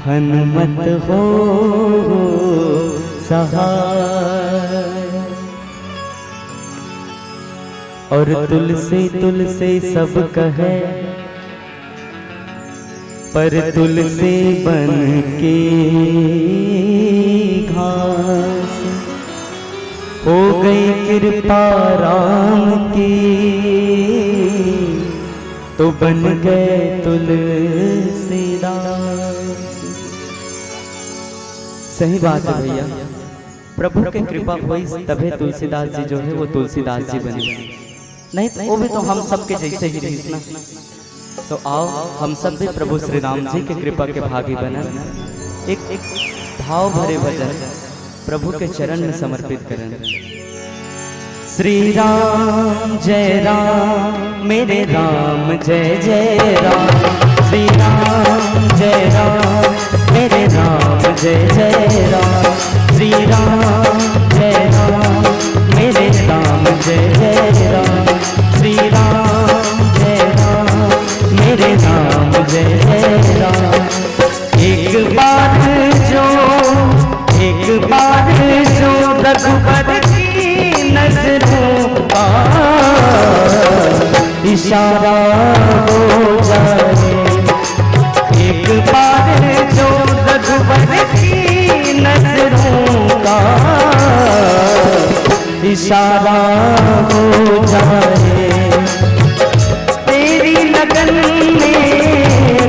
हनुमत हो सहाय। और तुलसी तुलसी सब कहे, पर तुलसी बन के घास। हो गई कृपा राम की, तो बन गए तुलसीदास। सही बात है भैया, प्रभु की कृपा हुई तभी तुलसीदास जी जो है वो तुलसीदास जी बने, नहीं तो वो भी तो हम सबके जैसे ही रही ना। तो आओ हम सब भी प्रभु श्री राम जी की कृपा के भागी बने, एक भाव भरे भजन प्रभु के चरण में समर्पित करें। श्री राम जय राम मेरे राम जय जय राम, श्री राम जय राम मेरे राम जय जय राम, श्री राम जय राम मेरे राम जय जय राम, श्री राम जय राम मेरे राम जय जय राम। एक बार जो रघुबर की नजरों का इशारा हो जाए, एक बार जो रघुबर की नजरों का इशारा हो जाए, तेरी लगन में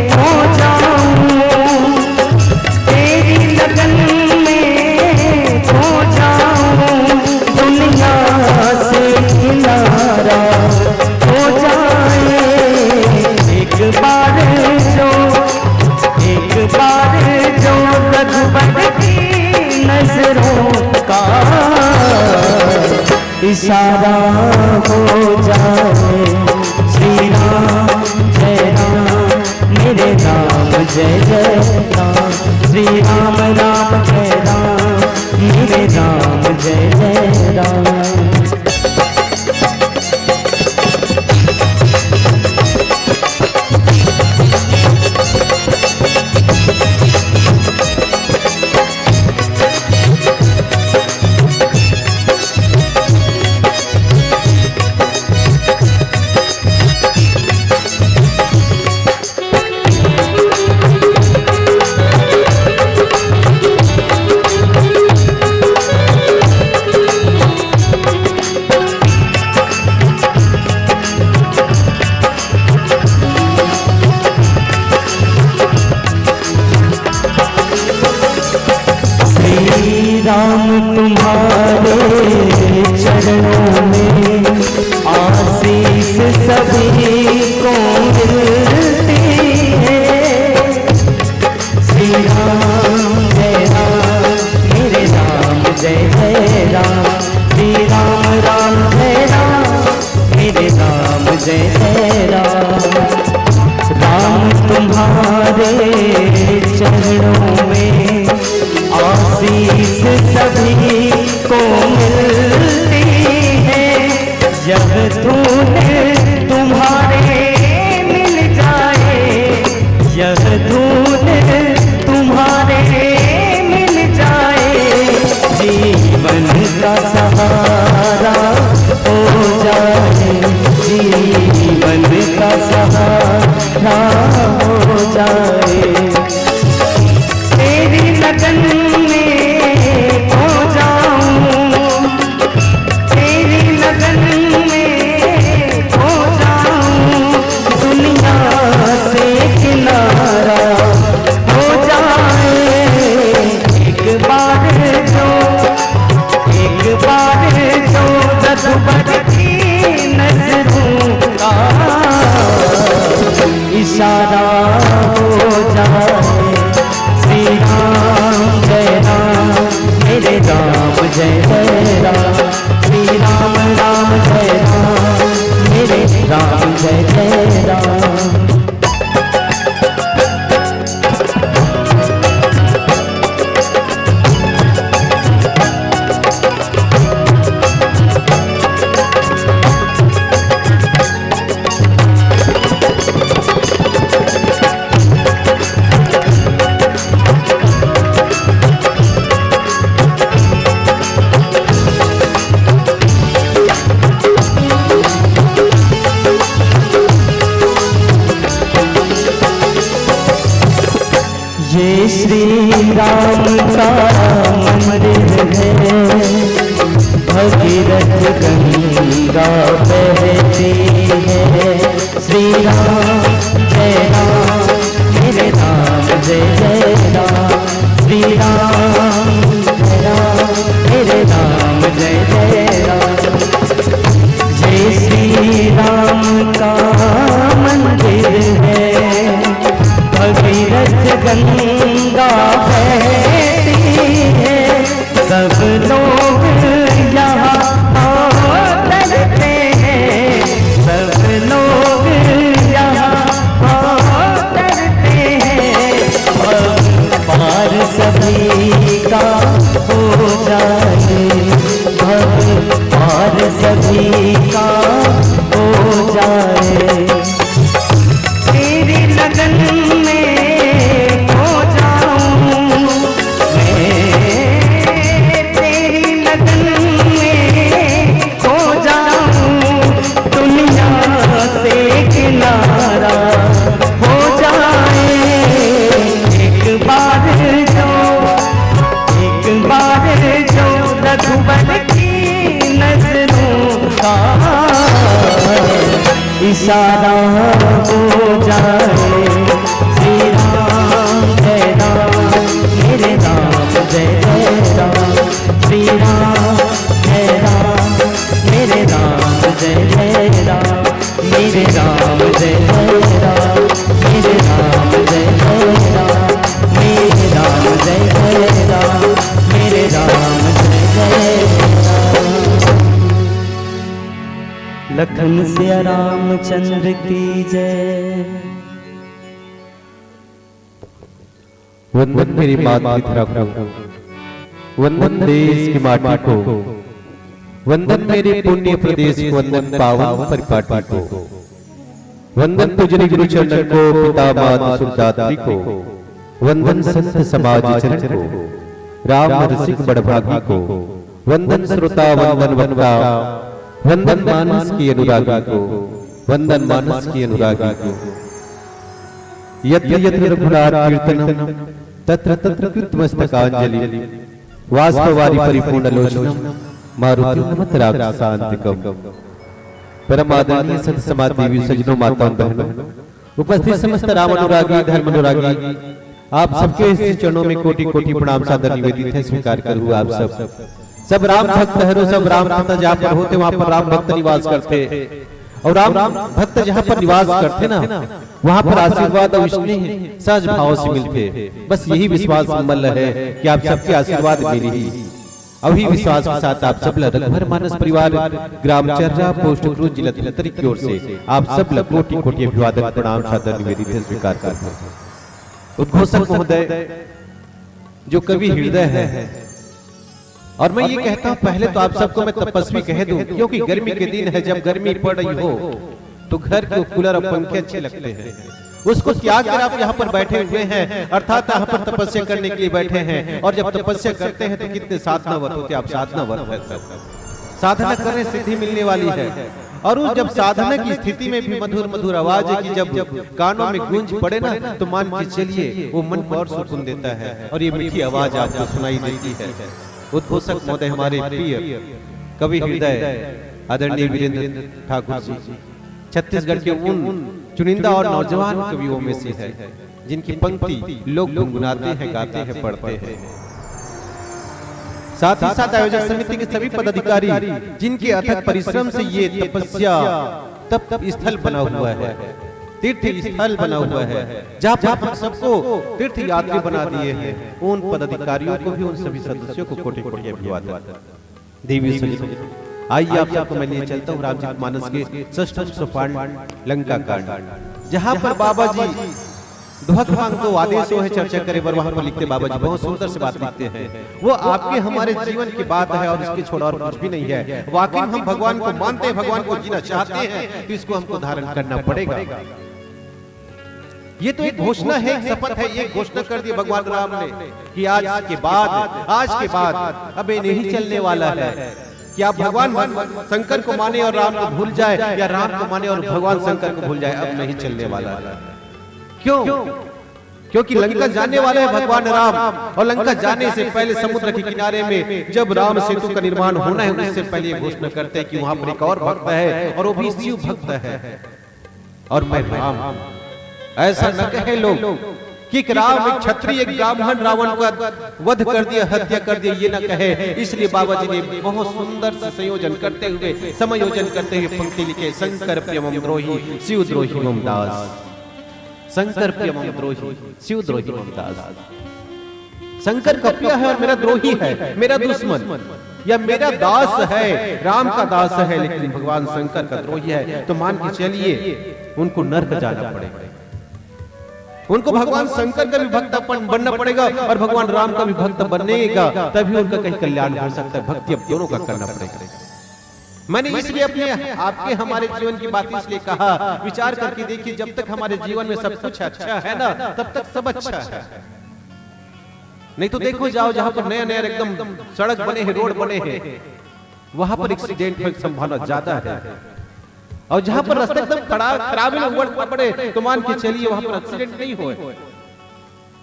खो जाऊं, तेरी लगन में खो जाऊं, दुनिया से किनारा हो जाए। एक बार जो रघुबर की नजरों का इशारा हो जाए। श्री राम जय राम मेरे राम जय जय राम, श्री राम राम जय राम मेरे राम जय जय राम। राम तुम्हारे चरणों में आशीष सभी को मिलती है। श्री राम जय राम मेरे राम जय जय राम, श्री राम राम जय राम मेरे राम जय जय राम। राम तुम्हारे चरणों में आशीष सभी को मिलती है। जब धूल तुम्हारे मिल जाए, यह धूल तुम्हारे मिल जाए, जीवन का सहारा हो जाए, जीवन का सहारा हो जाए। तेरी लगन में खो जाऊं, तेरी लगन में खो जाऊं, दुनिया से किनारा हो जाए। एक बार जय श्री राम का मंदिर है, भगीरथ गंगा बहती है। श्री राम जय राम, मेरे राम जय जय राम। श्री राम जय राम, मेरे राम जय जय राम। जय श्री राम का मंदिर है, भगीरथ गंगा बहती है। सब लोग यहाँ तरते हैं, सब लोग यहाँ तरते हैं। पार सभी का हो जाए, पार सभी का हो जाए। तेरी लगन में खो जाऊं मैं, तेरी लगन में खो जाऊं। दुनिया से किनारा हो जाए। एक बार जो रघुबर की नजरों का इशारा हो जाए। श्री राम जय राम, मेरे राम जय जय राम। श्री राम जय राम, मेरे राम जय जय राम। मेरे राम जय जय राम, मेरे राम जय जय राम। मेरे राम जय जय राम, मेरे राम जय जय राम। लखन से रामचंद्र की जय। वंदन मेरी मात की धरा को, वंदन देश की माटी को, वंदन मेरे पुण्य प्रदेश को, वंदन पावन परिपाटी को, वंदन पूजनी गुरु चरण को, पिता माता सुरदात्री को, वंदन संत समाज चरण को, राम रसिक बड़भागी को, वंदन श्रोता वंदन वक्ता, वंदन मानस की अनुरागी को, वंदन मानस की अनुरागी को। यत्र यत्र रघुनाथ कीर्तनम तत्र तत्र कृतमस्तकांजलि। वास्तवारि परिपूर्ण लोचनम मारुति नमत राक्षसांतिकम। परम आदरणीय संत समाज देवी सज्जनों माताओं बहनों, उपस्थित समस्त राम अनुरागी धर्म अनुरागी, आप सबके इस चरणों में कोटि कोटि प्रणाम सादर निवेदित है। स्वीकार करूँ आप सब राम भक्त है। सब राम भक्त जहाँ पर होते वहाँ पर राम भक्त निवास करते, और राम भक्त जहाँ पर निवास करते ना, वहाँ पर आशीर्वाद और स्नेह सहज भाव से मिलते। बस यही विश्वास संबल है कि आप सबके आशीर्वाद मेरे ही अभी विश्वास के साथ आप सब रघुवर मानस परिवार ग्राम चर्रा पोस्ट क्रूज जिला तिलतरी की ओर से आप सब कोटि कोटि अभिवादन प्रणाम सादर निवेदित है। स्वीकार करते हैं। उद्घोषक महोदय जो कवि हृदय है, और मैं ये कहता हूँ पहले तो आप सबको मैं तपस्वी कह दूं, क्योंकि गर्मी के दिन है। जब गर्मी पड़ रही हो तो घर के कूलर और पंखे अच्छे लगते हैं। उसको त्याग कर आप यहाँ पर बैठे हुए हैं, अर्थात यहाँ पर तपस्या करने के लिए बैठे हैं। और जब तपस्या करते हैं तो कितने साधनावत होते, आप साधनावत है। साधना करने सिद्धि मिलने वाली है। और उस जब साधना की स्थिति में भी मधुर मधुर आवाज की जब कानों में गूंज पड़े ना, तो मान के चलिए वो मन को और सुकून देता है। और ये मीठी आवाज आपको सुनाई देती है। उद्घोषक महोदय हमारे प्रिय कवि हृदय आदरणीय वीरेंद्र ठाकुर जी छत्तीसगढ़ के उन चुनिंदा और नौजवान कवियों में से है जिनकी पंक्ति लोग गुनगुनाते हैं, गाते हैं, पढ़ते हैं। साथ ही साथ आयोजक समिति के सभी पदाधिकारी जिनके अथक परिश्रम से ये तपस्या तप स्थल बना हुआ है, तीर्थ स्थल बना हुआ है, जहाँ पर हम सबको तीर्थ यात्री बना दिए हैं। उन पदाधिकारियों को भी, उन सभी सदस्यों को कोटि कोटि अभिवादन। देवी सज्जनों, आइए आप सबको मैं लिए चलता हूँ रामचरित मानस के षष्ठ सोपान लंका कांड, जहाँ पर बाबा जी दुहत्वांग को आदेश है चर्चा करे, पर वहाँ पर लिखते बाबा जी बहुत सुंदर से बात लिखते हैं। वो आपके हमारे जीवन की बात है और इसके छोड़ा और कुछ भी नहीं है। वाकई हम भगवान को मानते हैं, भगवान को जीना चाहते हैं, तो इसको हमको धारण करना पड़ेगा। ये तो एक घोषणा है, एक शपथ है। ये घोषणा कर दी भगवान राम ने कि आज के बाद अब ये नहीं चलने वाला है कि आप भगवान शंकर को माने और राम को भूल जाए, या राम को माने और भगवान शंकर को भूल जाए। अब नहीं चलने वाला है। क्यों? क्योंकि लंका जाने वाले हैं भगवान राम, और लंका जाने से पहले समुद्र के किनारे में जब राम सेतु का निर्माण होना है उससे पहले ये घोषणा करते हैं कि वहां पर एक और भक्त है और वो भी शिव भक्त है और मैं राम। ऐसा न कहे लोग कि राम एक क्षत्रिय एक ब्राह्मण रावण का वध कर दिया, हत्या कर दिया, ये न कहे। इसलिए बाबा जी ने बहुत सुंदर से संयोजन करते हुए समायोजन करते हुए पंक्ति लिखे, शंकर प्रियमं द्रोही शिव द्रोही मम दास। शंकर प्रियमं द्रोही शिव द्रोही मम दास। शंकर का प्रिय है और मेरा द्रोही है, मेरा दुश्मन या मेरा दास है, राम का दास है, लेकिन भगवान शंकर का द्रोही है। तो मान के चलिए उनको नरक जाना पड़ेगा, उनको भगवान शंकर का भी भक्त बनना पड़ेगा और भगवान राम का भी भक्त बनेगा, तभी उनका कहीं कल्याण हो सकता है। भक्ति अब दोनों का करना पड़ेगा। मैंने इसलिए अपने आपके हमारे जीवन की बात इसलिए कहा, विचार करके देखिए, जब तक हमारे जीवन में सब कुछ अच्छा है ना, तब तक सब अच्छा है। नहीं तो देखो जाओ जहां पर नया नया एकदम सड़क बने हैं, रोड बने हैं, वहां पर एक्सीडेंट होने की संभावना ज्यादा है। और जहां पर रास्ते एकदम खराब पड़े तो मान के चलिए वहां पर एक्सीडेंट नहीं होए,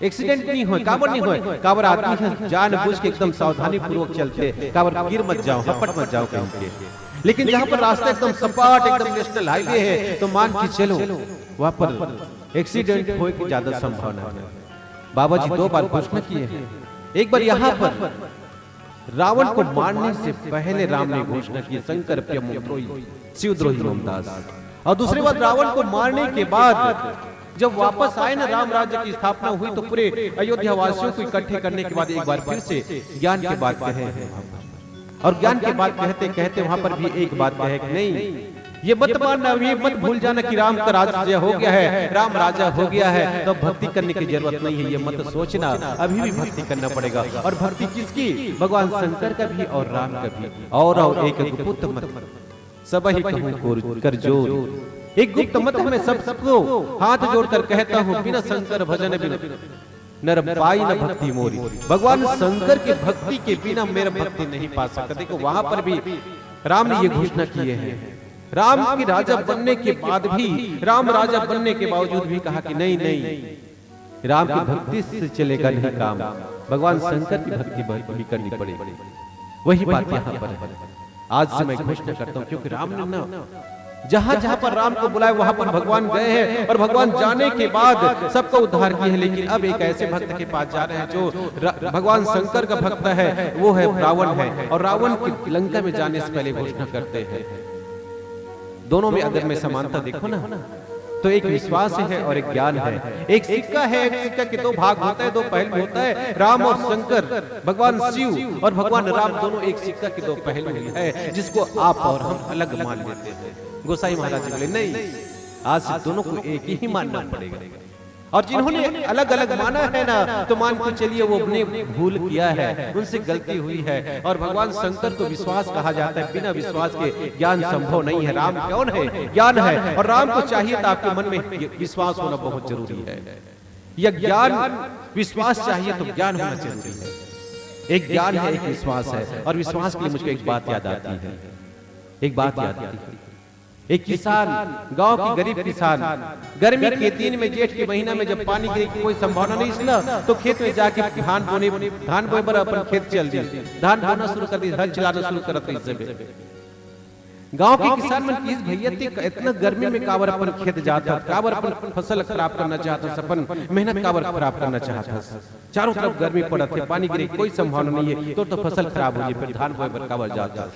एक्सीडेंट नहीं होए, काबर नहीं होए। काबर आदमी है जानबूझ के एकदम सावधानी पूर्वक चलते, काबर गिर मत जाओ, हपट मत जाओ कहीं के। लेकिन जहां पर रास्ता एकदम सपाट एकदम नेशनल हाईवे है तो मान के चलो वहां पर एक्सीडेंट होने की ज्यादा संभावना है। बाबा जी 2 बार घोषणा किए हैं। एक बार यहाँ पर रावण को मारने से पहले राम ने घोषणा की, शंकर प्रियमं द्रोही शिव द्रोही मम दास। और दूसरी बार रावण को मारने के बाद जब वापस आए ना, राम राज्य की स्थापना हुई, तो पूरे अयोध्या वासियों को इकट्ठे करने के बाद एक बार फिर से ज्ञान की बात कहे और ज्ञान की बात कहते कहते वहां पर भी एक बात कहे कि नहीं, ये मत मानना, ये मत भूल जाना कि राम का राज्य हो गया है, राम राजा हो गया है, तो भक्ति करने की जरूरत नहीं है। ये मत सोचना, अभी भी भक्ति करना पड़ेगा। और भक्ति किसकी? भगवान शंकर का भी और राम का भी। और एक गुप्त मत सब ही कहूं कर जोर, एक गुप्त मत में सबको हाथ जोड़कर कहता हूँ, बिना शंकर भजन बिना नर पाई न भक्ति मोरी। भगवान शंकर की भक्ति के बिना मेरा भक्ति नहीं पा सकता। देखो वहां पर भी राम ने ये घोषणा किए हैं। राम की राजा बनने के बाद भी, राम राजा बनने के बावजूद भी कहा कि नहीं नहीं, राम की भक्ति से चलेगा नहीं काम, भगवान शंकर की भक्ति भी करनी पड़ेगी। वही बात यहाँ पर है। आज से मैं घोषणा करता हूँ, क्योंकि राम ने ना जहां जहां पर राम को बुलाया वहां पर भगवान गए हैं और भगवान जाने के बाद सबका उद्धार किया है। लेकिन अब एक ऐसे भक्त के पास जा रहे हैं जो भगवान शंकर का भक्त है, वो है रावण है। और रावण की लंका में जाने से पहले घोषणा करते हैं। दोनों में अगर मैं समानता देखो ना, तो एक विश्वास है और एक ज्ञान है। एक सिक्का है, एक सिक्का के 2 भाग होता है, 2 पहलू होता है। राम और शंकर, भगवान शिव और भगवान राम, दोनों एक सिक्का के 2 पहलू है, जिसको आप और हम अलग मान लेते हैं। गोसाई महाराज जी बोले नहीं, आज से दोनों को एक ही मानना पड़ेगा। और जिन्होंने अलग अलग माना है ना, तो मान के चलिए वो अपने भूल किया है, उनसे गलती हुई है। और भगवान शंकर को विश्वास कहा जाता है, बिना विश्वास के ज्ञान संभव नहीं है। राम कौन है? ज्ञान है। और राम को चाहिए था आपके मन में विश्वास होना बहुत जरूरी है। यह ज्ञान विश्वास चाहिए तो ज्ञान होना जरूरी है। एक ज्ञान है, एक विश्वास है। और विश्वास के लिए मुझको एक बात याद आती है, एक बात याद आती है। एक किसान, गांव की गरीब किसान, गर्मी के दिन में जेठ के महीना में जब पानी की कोई संभावना नहीं सुना, तो खेत में जाके धान बोए पर अपन खेत चल दी, धान बोना शुरू कर दी, हल चलाना शुरू कर दी। गांव के किसान मन की भैया इतना गर्मी में काबर अपन खेत जाता, काबर अपन फसल खराब करना चाहता, अपन मेहनत काबर खराब करना चाहता। चारों तरफ गर्मी पड़त है, पानी गिरे कोई संभावना नहीं है, तो फसल खराब हो जाए, फिर धान बोए पर काबर जाता।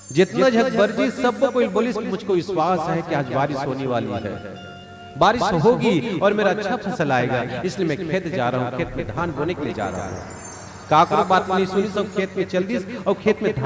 जितना झक बर्जी सबको कोई बोलिस, मुझको विश्वास है कि आज बारिश होने वाली है, बारिश होगी और मेरा अच्छा फसल आएगा, इसलिए मैं खेत जा रहा हूँ, खेत में धान बोने के लिए जा रहा हूँ। काकरो बात नहीं सुनी, सब खेत में चल दी और खेत में धान